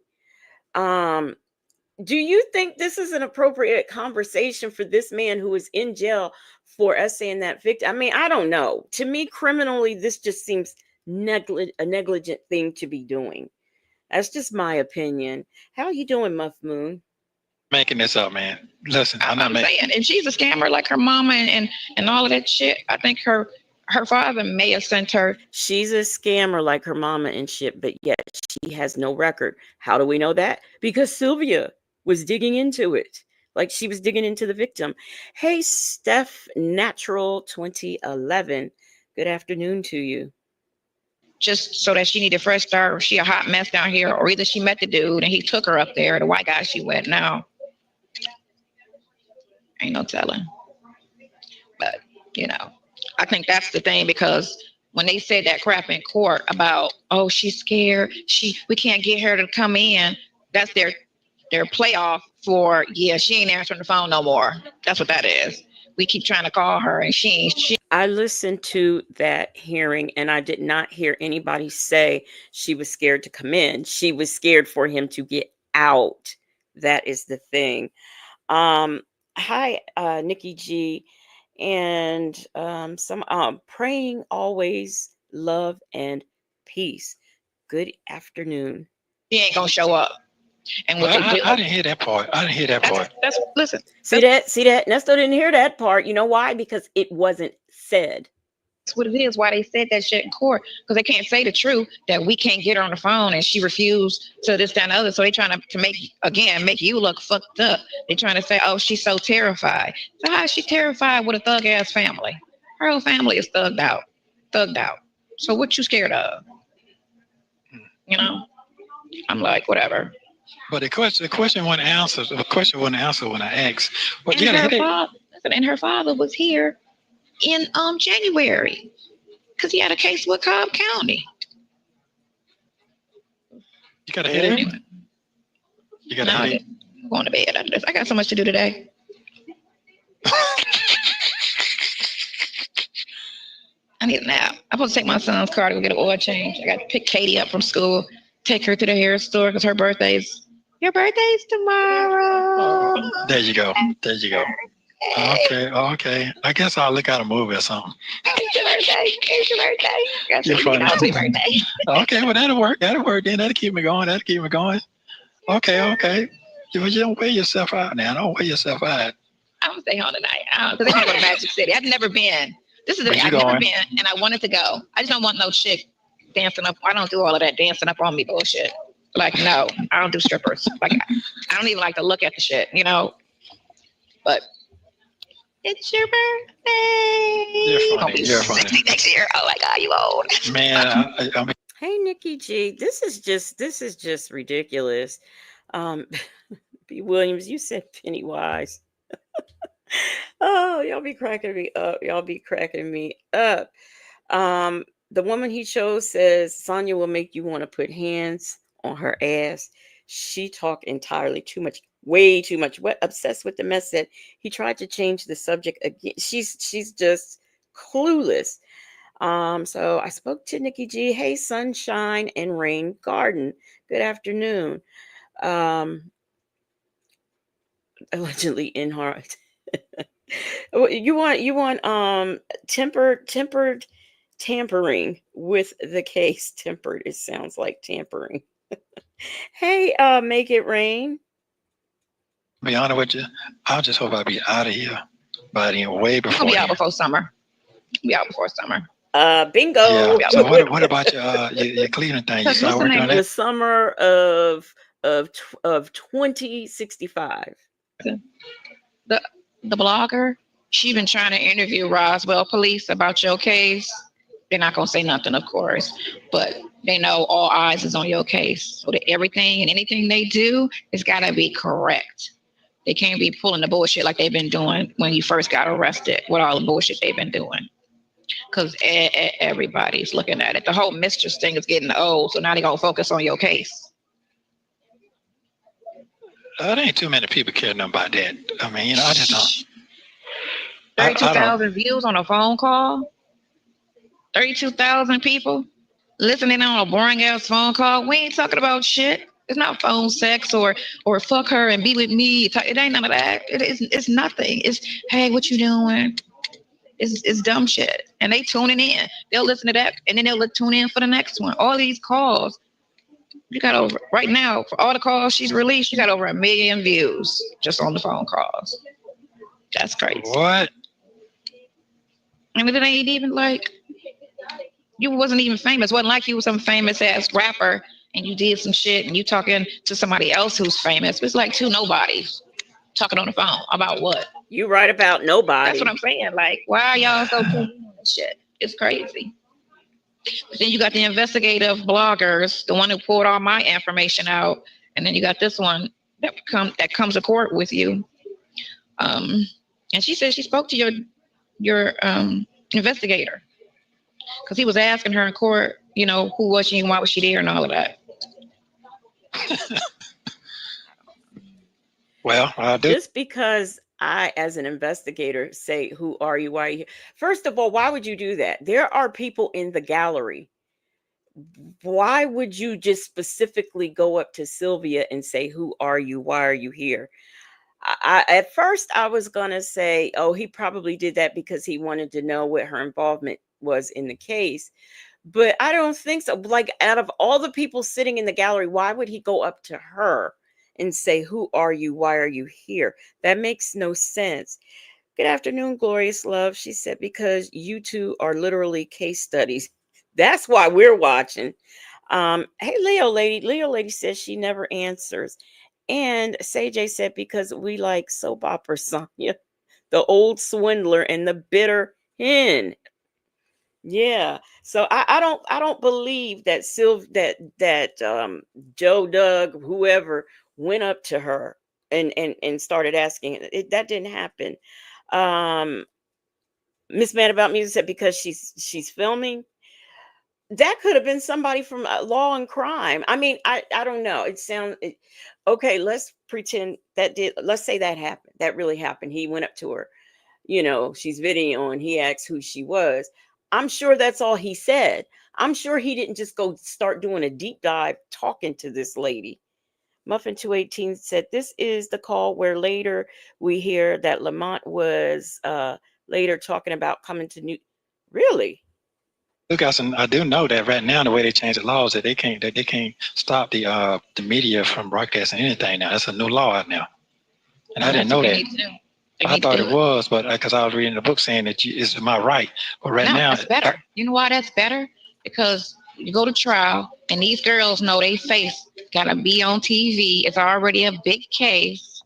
Do you think this is an appropriate conversation for this man who is in jail for us saying that victim? I mean, I don't know. To me, criminally, this just seems a negligent thing to be doing. That's just my opinion. How are you doing, Muff Moon? Making this up, man. Listen, I'm not saying, if she's a scammer like her mama and all of that shit, I think her father may have sent her. She's a scammer like her mama and shit, but yet she has no record. How do we know that? Because Sylvia was digging into it. Like she was digging into the victim. Hey, Steph Natural 2011. Good afternoon to you. Just so that she needed a fresh start, or she a hot mess down here, or either she met the dude and he took her up there, the white guy she went now. Ain't no telling. But, I think that's the thing, because when they said that crap in court about, oh, she's scared, we can't get her to come in, that's their playoff for, she ain't answering the phone no more. That's what that is. We keep trying to call her and she I listened to that hearing and I did not hear anybody say she was scared to come in. She was scared for him to get out. That is the thing. Hi, Nikki G, and praying always, love and peace. Good afternoon. She ain't gonna show up. And I didn't hear that part. Listen. See that? Nesto didn't hear that part. You know why? Because it wasn't said. That's what it is. Why they said that shit in court, because they can't say the truth that we can't get her on the phone and she refused to this, that, and the other. So they trying to make you look fucked up. They trying to say, oh, she's so terrified. So how is she terrified with a thug ass family? Her whole family is thugged out. So what you scared of? I'm like, whatever. But the question wasn't answered. The question wasn't answered when I asked. But and her father was here in January, because he had a case with Cobb County. You got a headache? You got a headache? I'm going to bed after this. I got so much to do today. I need a nap. I'm supposed to take my son's car to go get an oil change. I got to pick Katie up from school, take her to the hair store because your birthday's tomorrow. There you go. Okay. I guess I'll look at a movie or something. It's your birthday. You're funny. It's your birthday. Okay, well that'll work. Then that'll keep me going. Okay. You don't wear yourself out now. Don't wear yourself out. I'm gonna stay home tonight. Because I want to go to Magic City. I've never been. I've never been, and I wanted to go. I just don't want no chick dancing up. I don't do all of that dancing up on me bullshit. Like, no, I don't do strippers. Like, I don't even like to look at the shit, But it's your birthday. You're funny. 60 next year. Oh my God, you old. Man, I mean. Hey, Nikki G, this is just ridiculous. B. Williams, you said Pennywise. Oh, y'all be cracking me up. The woman he chose says Sonya will make you want to put hands on her ass. She talked entirely too much, way too much. What obsessed with the mess that he tried to change the subject again. She's just clueless. So I spoke to Nikki G. Hey, sunshine and rain garden. Good afternoon. Allegedly in heart. you want tempered tampering with the case. Tempered, it sounds like tampering. Hey, make it rain. To be honest with you, I just hope I be out of here. but way It'll before be then. out before summer. Be out before summer. Bingo. Yeah. So what about your Cleveland thing? You Because start what's the working name? on The that? summer of 2065. The the blogger. She been trying to interview Roswell police about your case. They're not gonna say nothing, of course, but they know all eyes is on your case. So that everything and anything they do is gotta be correct. They can't be pulling the bullshit like they've been doing when you first got arrested with all the bullshit they've been doing. Because everybody's looking at it. The whole mistress thing is getting old, so now they're gonna focus on your case. There ain't too many people care nothing about that. I mean, I just don't. 32,000 views on a phone call. 32,000 people listening on a boring ass phone call. We ain't talking about shit. It's not phone sex or fuck her and be with me. It ain't none of that. It's nothing. It's hey, what you doing? It's dumb shit. And they tuning in. They'll listen to that and then they'll tune in for the next one. All these calls, you got over right now for all the calls she's released, you got over 1 million views just on the phone calls. That's crazy. What? I mean, it ain't even like you wasn't even famous. It wasn't like you was some famous ass rapper and you did some shit and you talking to somebody else who's famous. It's like two nobodies talking on the phone about what? You right about nobody. That's what I'm saying. Like, why are y'all so tuned in on this shit? It's crazy. But then you got the investigative bloggers, the one who pulled all my information out, and then you got this one that comes to court with you. And she said she spoke to your investigator because he was asking her in court, you know, who was she and why was she there and all of that. Well, I do. Just because I, as an investigator, say, "Who are you? Why are you here?" First of all, why would you do that? There are people in the gallery. Why would you just specifically go up to Sylvia and say, "Who are you? Why are you here?" At first I was gonna say, "Oh, he probably did that because he wanted to know what her involvement was in the case." But I don't think so. Like, out of all the people sitting in the gallery, why would he go up to her and say, "Who are you? Why are you here?" That makes no sense. "Good afternoon, glorious love." She said, "Because you two are literally case studies. That's why we're watching." Hey, Leo lady. Leo lady says she never answers. And Say said, "Because we like soap opera, Sonya. The old swindler and the bitter hen." Yeah. So I don't believe that Joe, Doug, whoever went up to her and started asking. That didn't happen. Um Miss Mad About Music said because she's filming. That could have been somebody from Law and Crime. I mean, I don't know. Okay. Let's pretend that did. Let's say that happened. That really happened. He went up to her. She's videoing. He asked who she was. I'm sure that's all he said. I'm sure he didn't just go start doing a deep dive talking to this lady. Muffin 218 said this is the call where later we hear that Lamont was later talking about coming to New. Really? I do know that right now the way they change the laws that they can't stop the media from broadcasting anything now. That's a new law out now, and I didn't know that. I thought it was, but because I was reading the book saying that it's my right. But right now, that's better. You know why that's better? Because you go to trial, and these girls know they face gotta be on TV. It's already a big case.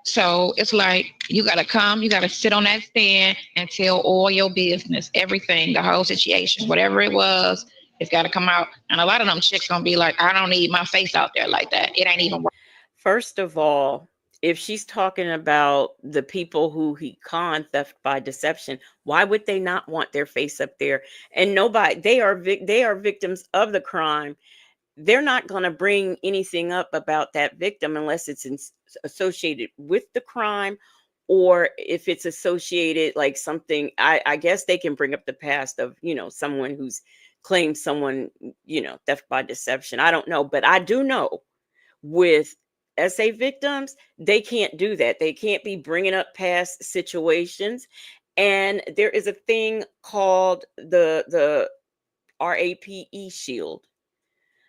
So it's like you gotta come, you gotta sit on that stand and tell all your business, everything, the whole situation, whatever it was, it's gotta come out. And a lot of them chicks gonna be like, I don't need my face out there like that. It ain't even worth. First of all, if she's talking about the people who he conned, theft by deception, why would they not want their face up there? And nobody, they are victims of the crime. They're not going to bring anything up about that victim unless it's associated with the crime, or if it's associated like something. I guess they can bring up the past of someone who's claimed someone, theft by deception. I don't know, but I do know with SA victims, they can't do that. They can't be bringing up past situations. And there is a thing called the RAPE shield.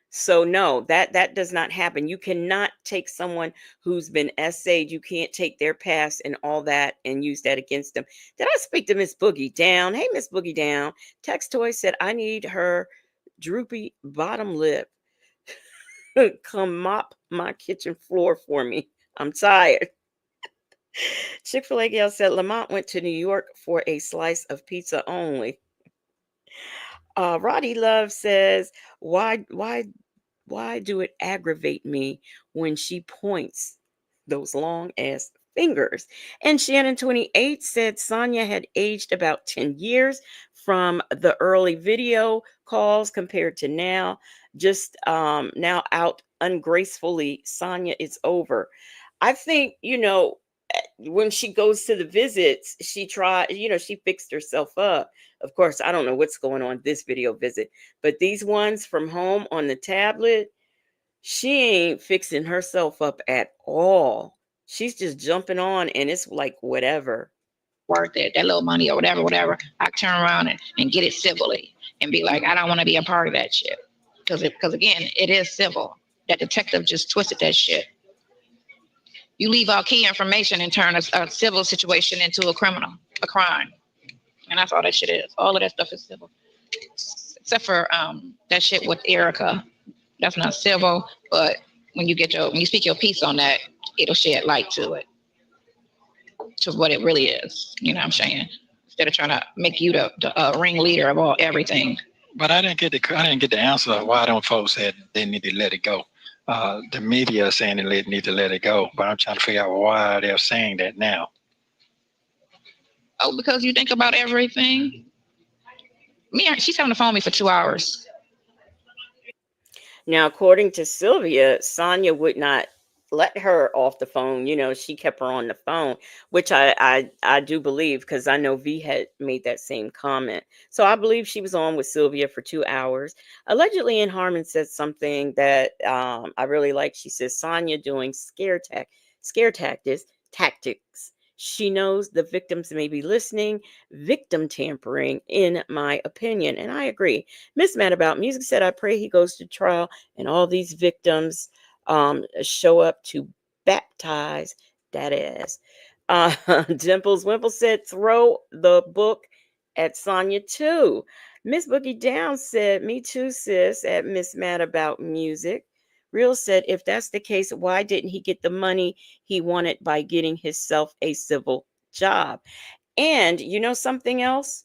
So no, that does not happen. You cannot take someone who's been essayed. You can't take their past and all that and use that against them. Did I speak to Miss Boogie Down? Hey, Miss Boogie Down. Tex Toy said I need her droopy bottom lip. Come mop my kitchen floor for me. I'm tired. Chick-fil-A gal said Lamont went to New York for a slice of pizza only. Roddy Love says, why do it aggravate me when she points those long ass fingers? And Shannon28 said Sonya had aged about 10 years from the early video calls compared to now. Just now out ungracefully, Sonya is over. I think, when she goes to the visits, she fixed herself up. Of course, I don't know what's going on this video visit, but these ones from home on the tablet, she ain't fixing herself up at all. She's just jumping on and it's like whatever. Worth it, that little money or whatever, I turn around and get it civilly and be like, I don't want to be a part of that shit. Because again, it is civil. That detective just twisted that shit. You leave out key information and turn a civil situation into a crime. And that's all that shit is. All of that stuff is civil. Except for that shit with Erica. That's not civil, but when you speak your piece on that, it'll shed light to it. To what it really is. You know what I'm saying? Instead of trying to make you the ringleader of everything. But I didn't get the answer of why them folks said they need to let it go. The media is saying they need to let it go, but I'm trying to figure out why they're saying that now. Oh, because you think about everything. She's having to phone me for 2 hours. Now, according to Sylvia, Sonya would not let her off the phone. She kept her on the phone, which I do believe, because I know V had made that same comment. So I believe she was on with Sylvia for 2 hours. Allegedly, Ann Harmon said something that I really like. She says Sonya doing scare tactics. She knows the victims may be listening. Victim tampering, in my opinion. And I agree. Miss Mad About Music said, I pray he goes to trial and all these victims show up to baptize that ass. Dimples Wimple said, throw the book at Sonya too. Miss Boogie Down said, me too, sis, at Miss Mad About Music. Real said, if that's the case, why didn't he get the money he wanted by getting himself a civil job? And you know something else?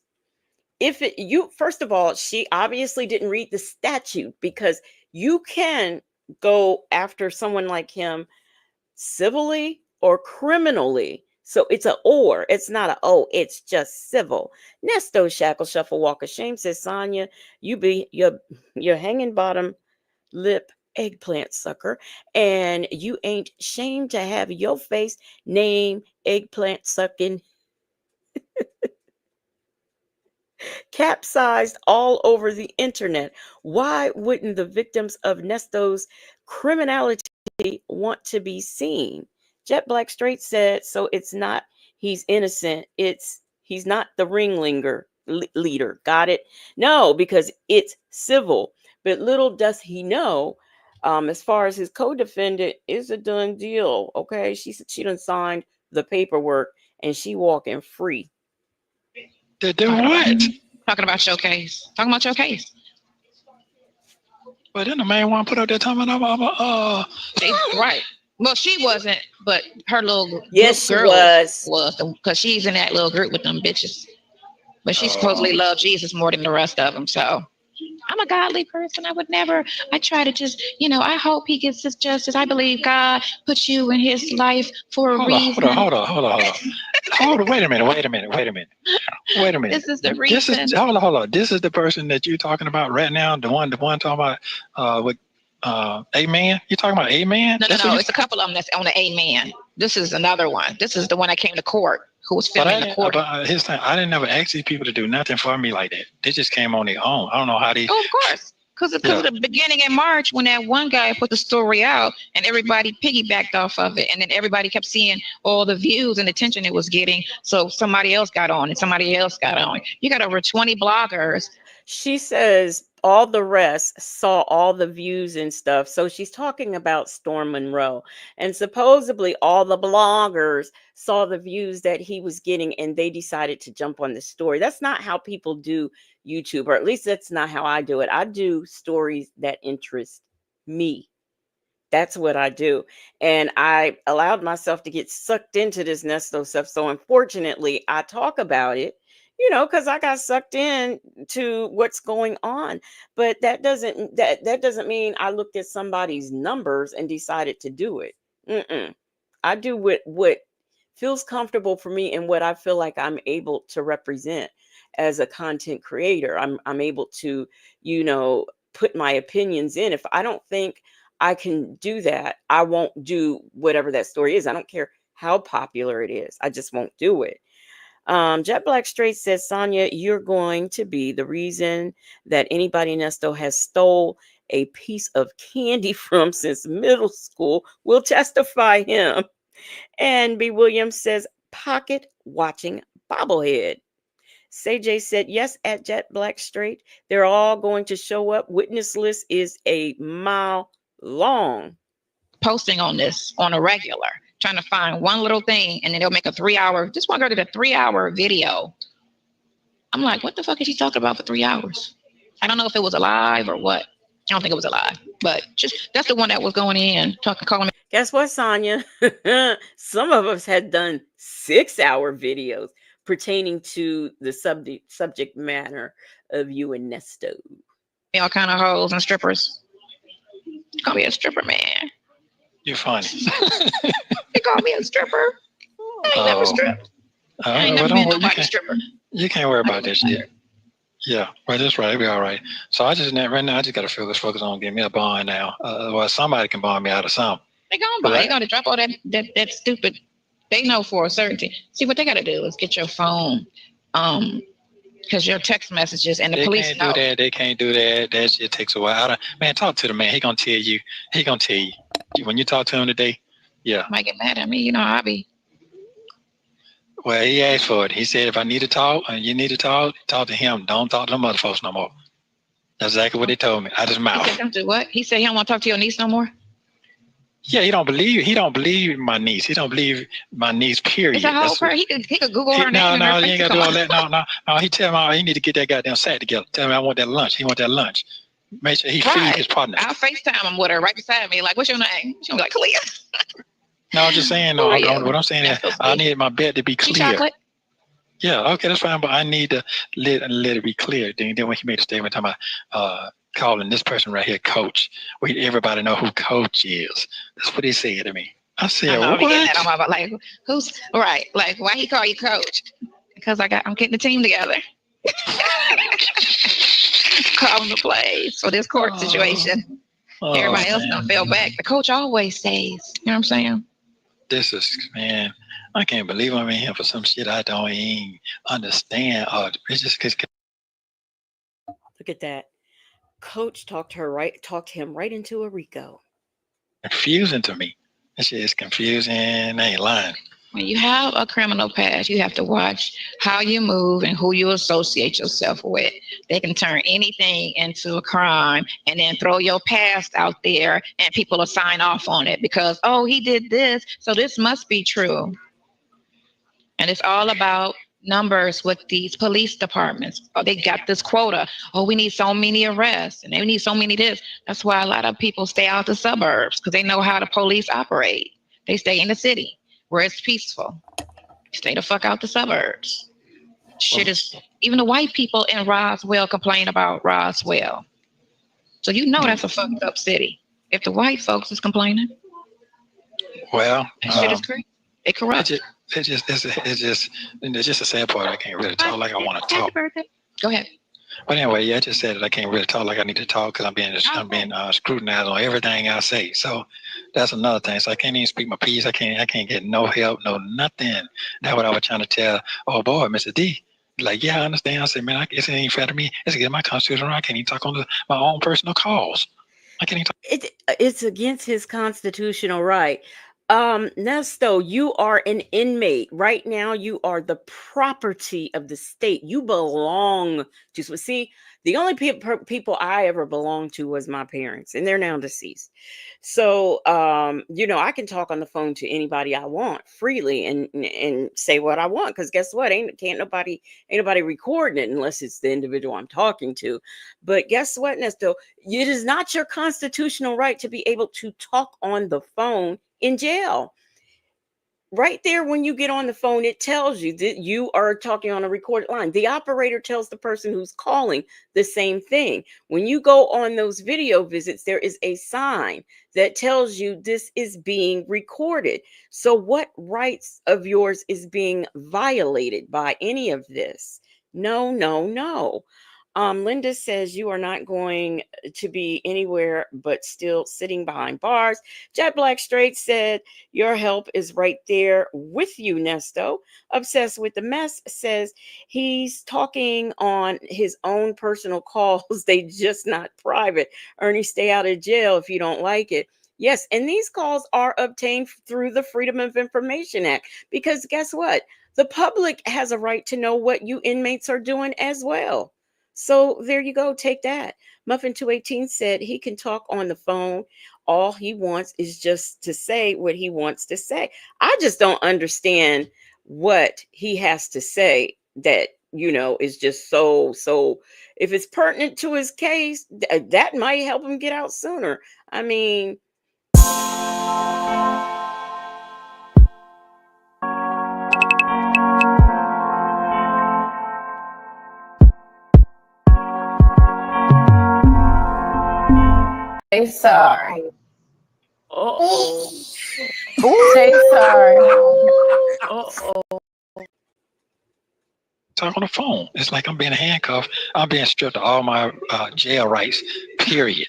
First of all, she obviously didn't read the statute, because you can go after someone like him civilly or criminally. So it's it's not it's just civil. Nesto Shackle Shuffle Walk of Shame says, Sonya, you're hanging bottom lip eggplant sucker, and you ain't shamed to have your face name eggplant sucking capsized all over the internet. Why wouldn't the victims of Nesto's criminality want to be seen? Jet Black Straight said, so it's not he's innocent, he's not the ringleader leader. Got it? No, because it's civil. But little does he know, as far as his co-defendant is a done deal. Okay, she done signed the paperwork and she walking free. They're doing what? Talking about your case. But then the main one put up that time right. Well, she wasn't, but her little girl was, because she's in that little group with them bitches. But she supposedly loved Jesus more than the rest of them. So I'm a godly person. I try to just, I hope he gets his justice. I believe God put you in his life for a reason. Hold on. Wait a minute. This is the reason. Hold on. This is the person that you're talking about right now. The one talking about with Amen. You talking about Amen? No. It's a couple of them that's on the Amen. This is another one. This is the one that came to court, who was filming the court. His time, I didn't never ask these people to do nothing for me like that. They just came on their own. I don't know how they. Oh, of course. Because of the beginning in March, when that one guy put the story out and everybody piggybacked off of it, and then everybody kept seeing all the views and attention it was getting. So somebody else got on and somebody else got on. You got over 20 bloggers. She says all the rest saw all the views and stuff. So she's talking about Storm Monroe. And supposedly all the bloggers saw the views that he was getting and they decided to jump on the story. That's not how people do YouTube, or at least that's not how I do it. I do stories that interest me. That's what I do. And I allowed myself to get sucked into this Nesto stuff. So unfortunately, I talk about it, because I got sucked in to what's going on. But that doesn't mean I looked at somebody's numbers and decided to do it. Mm-mm. I do what feels comfortable for me and what I feel like I'm able to represent as a content creator. I'm able to, put my opinions in. If I don't think I can do that, I won't do whatever that story is. I don't care how popular it is. I just won't do it. Jet Black Straight says, Sonya, you're going to be the reason that anybody Nesto has stole a piece of candy from since middle school will testify him. And B. Williams says, pocket watching bobblehead. CJ said, yes, at Jet Black Straight. They're all going to show up. Witness list is a mile long. Posting on this on a regular, trying to find one little thing, and then they'll make a 3-hour. Just want to go to the 3-hour video. I'm like, what the fuck is she talking about for 3 hours? I don't know if it was alive or what. I don't think it was alive, but just that's the one that was going in calling me. Guess what, Sonya? Some of us had done 6-hour videos pertaining to the subject matter of you and Nesto. All kind of hoes and strippers. Call me a stripper, man. You're funny. They call me a stripper. I ain't never stripped. I ain't never been nobody's stripper. You can't worry about this shit. Yeah, right. That's right. We'll be all right. So right now, I just got to focus on getting me a bond now. Well, somebody can bond me out of something. They gonna buy. They gonna drop all that stupid. They know for a certainty. See, what they gotta do is get your phone, because your text messages and the police know. They can't do that. That shit takes a while. Man, talk to the man. He gonna tell you. When you talk to him today. Yeah. Might get mad at me. I'll be. Well, he asked for it. He said, if I need to talk and you need to talk to him. Don't talk to them other folks no more. That's exactly what they told me. Out his mouth. He said, don't do what? He said he don't want to talk to your niece no more? Yeah, he don't believe my niece. He don't believe my niece, period. It's a whole person. He could Google her name. No, he ain't got to do all that. No. He tell me, he need to get that goddamn sack together. Tell me I want that lunch. He want that lunch. Make sure he feed his partner. I'll FaceTime him with her right beside me. Like, what's your name? She'll be like, Clea. No, I'm just saying, what I'm saying is I need my bed to be clear. Chocolate? Yeah, okay, that's fine, but I need to let it be clear. Then when he made a statement talking about calling this person right here Coach, everybody know who Coach is. That's what he said to me. I said, what? Like, who's right? Like, why he call you Coach? Because I'm getting the team together. Calling the plays for this court situation. Everybody else done fell back. The coach always stays. You know what I'm saying? This is, man, I can't believe I'm in here for some shit I don't even understand. It's just because. Look at that. Coach talked him right into a RICO. Confusing to me. This shit is confusing. I ain't lying. When you have a criminal past, you have to watch how you move and who you associate yourself with. They can turn anything into a crime and then throw your past out there and people will sign off on it because, oh, he did this, so this must be true. And it's all about numbers with these police departments. Oh, they got this quota. Oh, we need so many arrests and they need so many this. That's why a lot of people stay out the suburbs because they know how the police operate. They stay in the city where it's peaceful. Stay the fuck out the suburbs. Shit is, even the white people in Roswell complain about Roswell. So that's a fucked up city. If the white folks is complaining. Well, that shit is crazy. It corrupts. It's just a sad part. I can't really talk like I want to talk. Go ahead. But anyway, I just said that I can't really talk like I need to talk because I'm being scrutinized on everything I say. So that's another thing. So I can't even speak my piece. I can't get no help, no nothing. That's what I was trying to tell. Oh boy, Mr. D. Like, yeah, I understand. I said, man, it ain't fair to me. It's against my constitution. I can't even talk on my own personal calls. I can't even talk. It's against his constitutional right. Nesto, you are an inmate. Right now, you are the property of the state. You belong to. So, see, the only people I ever belonged to was my parents, and they're now deceased. So, I can talk on the phone to anybody I want freely and say what I want. Because guess what? Ain't nobody recording it unless it's the individual I'm talking to. But guess what, Nesto? It is not your constitutional right to be able to talk on the phone in jail. Right there, when you get on the phone, it tells you that you are talking on a recorded line. The operator tells the person who's calling the same thing. When you go on those video visits, there is a sign that tells you this is being recorded. So, what rights of yours is being violated by any of this? No, no, no. Linda says you are not going to be anywhere but still sitting behind bars. Jet Black Straight said your help is right there with you, Nesto. Obsessed with the Mess says he's talking on his own personal calls. They just not private. Ernie, stay out of jail if you don't like it. Yes, and these calls are obtained through the Freedom of Information Act because guess what? The public has a right to know what you inmates are doing as well. So there you go, take that. Muffin 218 said he can talk on the phone. All he wants is just to say what he wants to say. I just don't understand what he has to say that, is just so if it's pertinent to his case, that might help him get out sooner. I mean, Say sorry. uh-oh. Say sorry. Uh-oh. Talk on the phone. It's like I'm being handcuffed. I'm being stripped of all my jail rights. Period.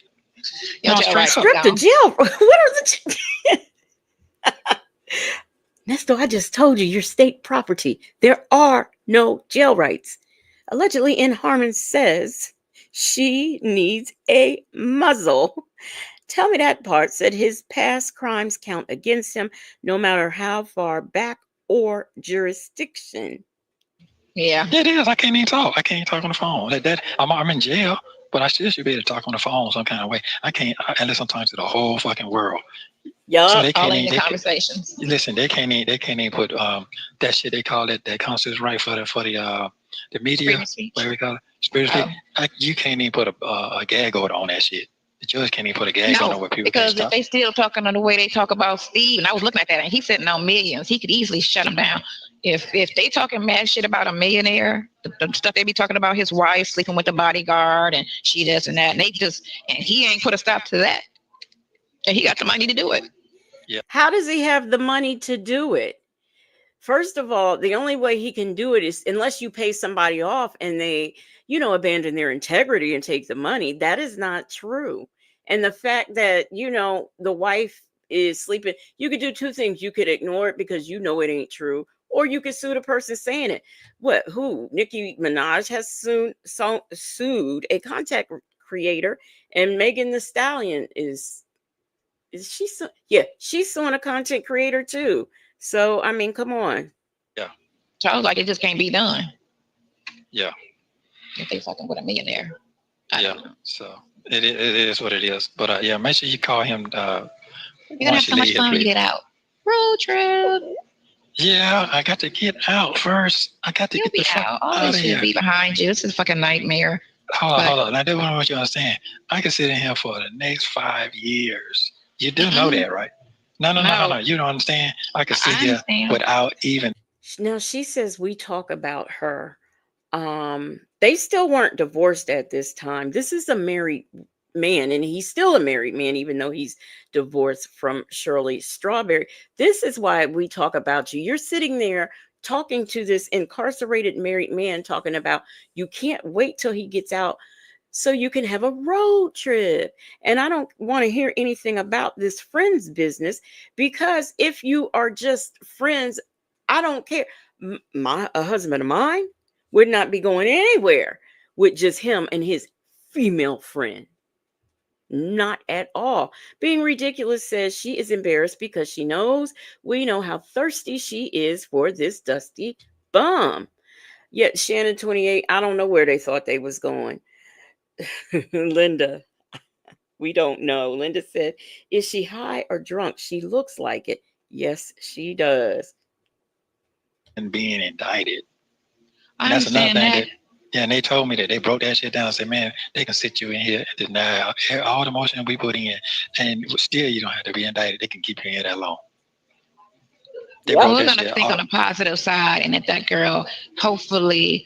Your No, jail straight rights up. are Stripped to gone. jail. What are the Nesto, I just told you you're state property. There are no jail rights. Allegedly, in Harmon says she needs a muzzle. Tell me that part. Said his past crimes count against him, no matter how far back or jurisdiction. Yeah. Yeah, it is. I can't even talk. I can't even talk on the phone. I'm in jail, but I still should be able to talk on the phone some kind of way. I can't. I listen sometimes to the whole fucking world. So Yup. they All can't in even. the They can, conversations. listen. They can't even put that shit. They call it that constitutional right for the media. Freedom of speech. Whatever we call it, spiritually. You can't even put a gag order on that shit. The judge can't even put a gag order No, where people can't because if stop. they still talking on the way they talk about Steve, and I was looking at that, and he's sitting on millions, he could easily shut him down. If they talking mad shit about a millionaire, the stuff they be talking about his wife sleeping with the bodyguard and she this and that, and he ain't put a stop to that, and he got the money to do it. How does he have the money to do it? First of all, the only way he can do it is unless you pay somebody off and they, abandon their integrity and take the money. That is not true. And the fact that, the wife is sleeping, you could do two things. You could ignore it because you know it ain't true, or you could sue the person saying it. What? Who? Nicki Minaj has sued a content creator, and Megan the Stallion is she? Yeah, she's suing a content creator too. So I mean, come on. So I was like, it just can't be done. Yeah. If they fucking with a millionaire. Yeah. So it is what it is. But yeah, make sure you call him. You're gonna have once so much leave, fun when you please. get out. Road trip. Yeah, I got to get out first. I got to You'll get the be fuck out. All out this of shit here. be behind you. This is a fucking nightmare. Hold on, But- hold on. Now, that's what I want you to understand. I can sit in here for the next 5 years. You do know that, right? No. You don't understand. I can sit I here understand. without even. Now she says we talk about her. They still weren't divorced at this time. This is a married man, and he's still a married man, even though he's divorced from Shirley Strawberry. This is why we talk about you. You're sitting there talking to this incarcerated married man, talking about you can't wait till he gets out so you can have a road trip. And I don't want to hear anything about this friends business, because if you are just friends, I don't care. A husband of mine would not be going anywhere with just him and his female friend. Not at all. Being ridiculous says she is embarrassed because she knows we know how thirsty she is for this dusty bum. Yet Shannon 28, I don't know where they thought they was going. Linda, we don't know. Linda said, is she high or drunk? She looks like it. Yes, she does. And being indicted. I And that's another understand thing that. yeah, and they told me that they broke that shit down and said, man, they can sit you in here and deny all the motion we put in, and still you don't have to be indicted. They can keep you in here that long. They Yep. Well, broke we're that going to shit think on off. the positive side, and that girl hopefully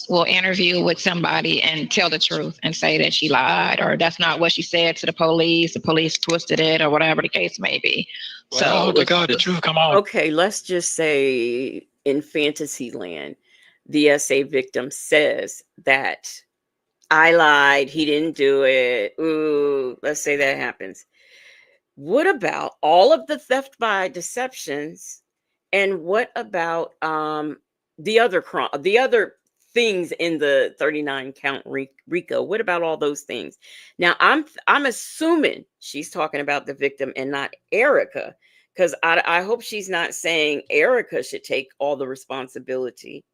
will interview with somebody and tell the truth and say that she lied or that's not what she said to the police. The police twisted it or whatever the case may be. Well, I hope to God the truth come on. Okay, let's just say in fantasy land, the SA victim says that I lied, he didn't do it. Ooh, let's say that happens. What about all of the theft by deceptions? And what about the other things in the 39 count RICO? What about all those things? Now I'm assuming she's talking about the victim and not Erica, because I hope she's not saying Erica should take all the responsibility.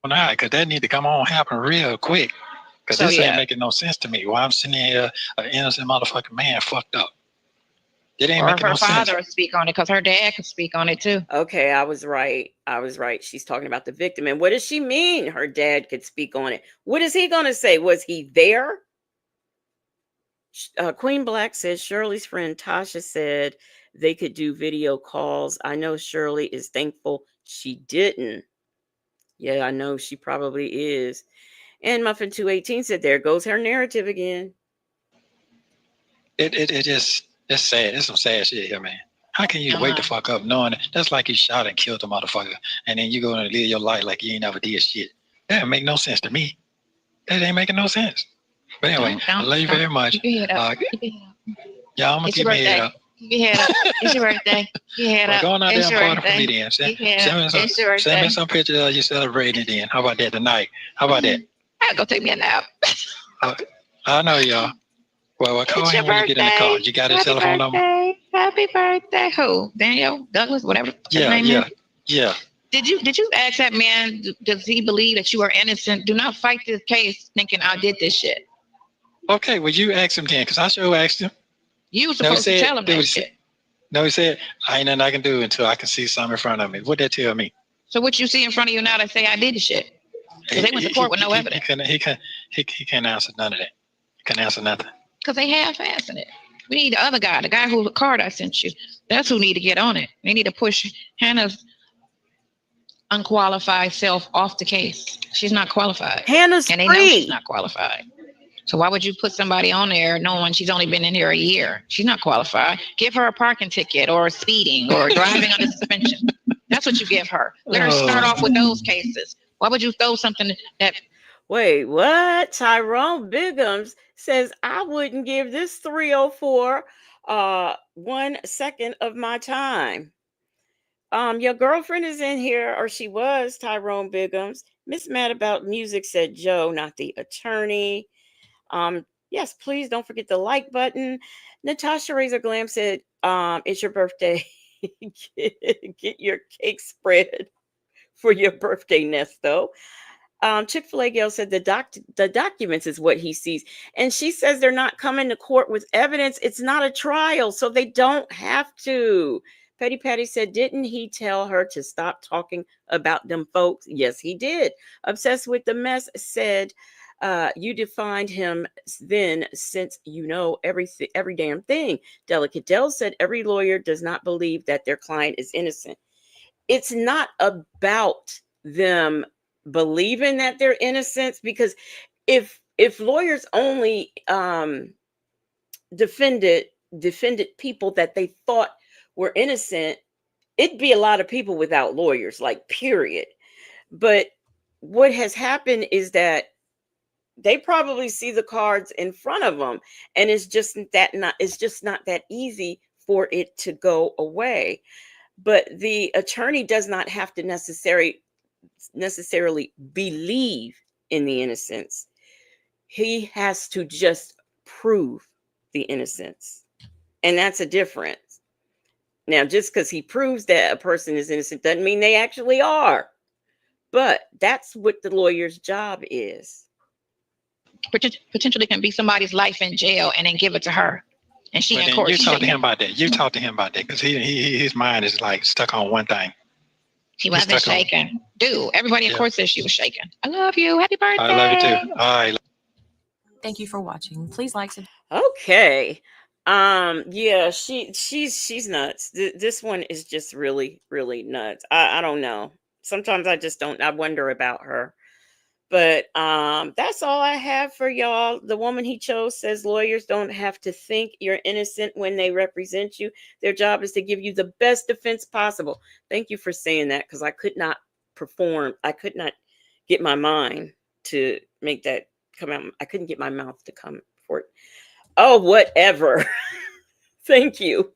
Well, nah, because that need to come on happen real quick. Because So this ain't yeah, making no sense to me. Why I'm sitting here, an innocent motherfucking man fucked up. It ain't or making her no sense. father will speak on it because her dad could speak on it too. Okay, I was right. She's talking about the victim. And what does she mean? Her dad could speak on it. What is he going to say? Was he there? Queen Black says Shirley's friend Tasha said they could do video calls. I know Shirley is thankful she didn't. Yeah, I know she probably is. And Muffin 218 said, there goes her narrative again. It just, it's sad. It's some sad shit here, man. How can you wake the fuck up knowing that? That's like you shot and killed the motherfucker, and then you go and live your life like you ain't never did shit. That don't make no sense to me. That ain't making no sense. But anyway, I love you very much. Keep your head up. Keep your head up. Yeah, I'm gonna It's keep your my head birthday. up. Keep your head up. It's your birthday. Keep your head Well, up. go on out there It's and your party for me birthday. then. Keep your head up. It's your Send me birthday. some pictures of you celebrating then. How about that tonight? How about that? I'll go take me a nap. I know y'all. Well, call It's your him when you get in the car. birthday. You got his Happy telephone number? birthday. Happy birthday. Who? Daniel? Douglas? Whatever his name is? Yeah. Did you ask that man, does he believe that you are innocent? Do not fight this case thinking I did this shit. Okay, well, you ask him then, because I sure asked him. You were supposed to tell him that shit. No, he said, I ain't nothing I can do until I can see something in front of me. What'd that tell me? So what you see in front of you now that say I did the shit? Because they went to court with no evidence. He can't answer none of that. He can't answer nothing. Because they half-assing it. We need the other guy, the guy who the card I sent you. That's who need to get on it. They need to push Hannah's unqualified self off the case. She's not qualified. Hannah's and they know she's not qualified. So why would you put somebody on there knowing she's only been in here a year? She's not qualified. Give her a parking ticket or speeding or driving under suspension. That's what you give her. Let her start off with those cases. Why would you throw something that... Wait, what? Tyrone Biggums says, I wouldn't give this 304 1 second of my time. Your girlfriend is in here, or she was, Tyrone Biggums. Miss Mad About Music said Joe, not the attorney. Yes, please don't forget the like button. Natasha Razor Glam said, it's your birthday. Get your cake spread for your birthday, Nesto. Chick-fil-A Gail said the documents is what he sees. And she says they're not coming to court with evidence. It's not a trial, so they don't have to. Petty Patty said, didn't he tell her to stop talking about them folks? Yes, he did. Obsessed with the Mess said, you defined him then since you know every damn thing. Delicate Dell said, every lawyer does not believe that their client is innocent. It's not about them believing that they're innocent, because if lawyers only defended people that they thought were innocent, it'd be a lot of people without lawyers, like, period. But what has happened is that they probably see the cards in front of them, and it's just not that easy for it to go away. But the attorney does not have to necessarily believe in the innocence. He has to just prove the innocence. And that's a difference. Now, just because he proves that a person is innocent doesn't mean they actually are. But that's what the lawyer's job is. Potentially can be somebody's life in jail and then give it to her. And she in court. You talk to him about that. You talk to him about that because his mind is like stuck on one thing. He wasn't shaken. Dude, everybody in court says she was shaken. I love you. Happy birthday. I love you too. All right. Thank you for watching. Please like, subscribe. Okay. Yeah, she's nuts. This one is just really, really nuts. I don't know. Sometimes I wonder about her. But that's all I have for y'all. The woman he chose says lawyers don't have to think you're innocent when they represent you. Their job is to give you the best defense possible. Thank you for saying that, because I could not get my mind to make that come out. I couldn't get my mouth to come for it. Oh, whatever. Thank you.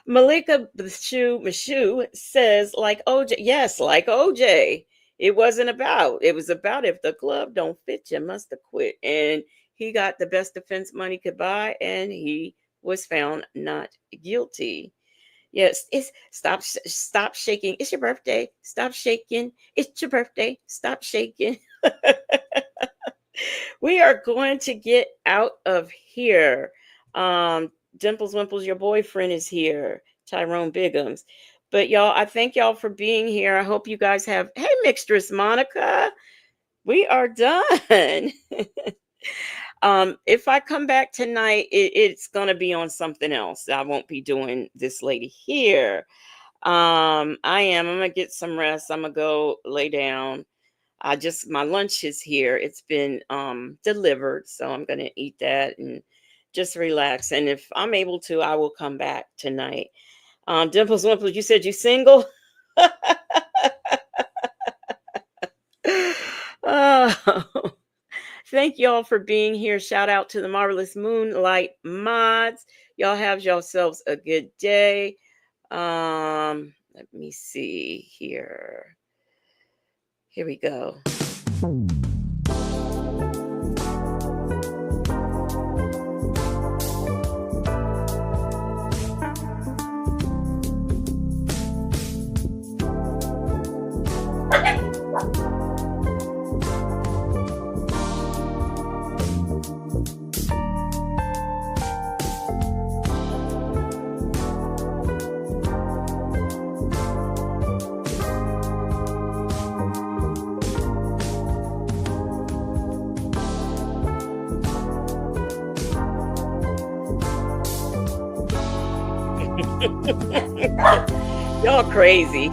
Malika Mashu says, like OJ. Yes, like OJ. It was about if the glove don't fit, you must have quit. And he got the best defense money could buy, and he was found not guilty. Yes, stop shaking. It's your birthday. Stop shaking. It's your birthday. Stop shaking. We are going to get out of here. Dimples Wimples, your boyfriend is here. Tyrone Biggums. But y'all, I thank y'all for being here. I hope you guys have. Hey, Mixtress Monica, we are done. If I come back tonight, it's gonna be on something else. I won't be doing this lady here. I'm gonna get some rest. I'm gonna go lay down. My lunch is here. It's been delivered, so I'm gonna eat that and just relax. And if I'm able to, I will come back tonight. Dimples Wimples, you said you single? Oh, thank y'all for being here. Shout out to the Marvelous Moonlight mods. Y'all have yourselves a good day. Let me see here. Here we go. Y'all crazy.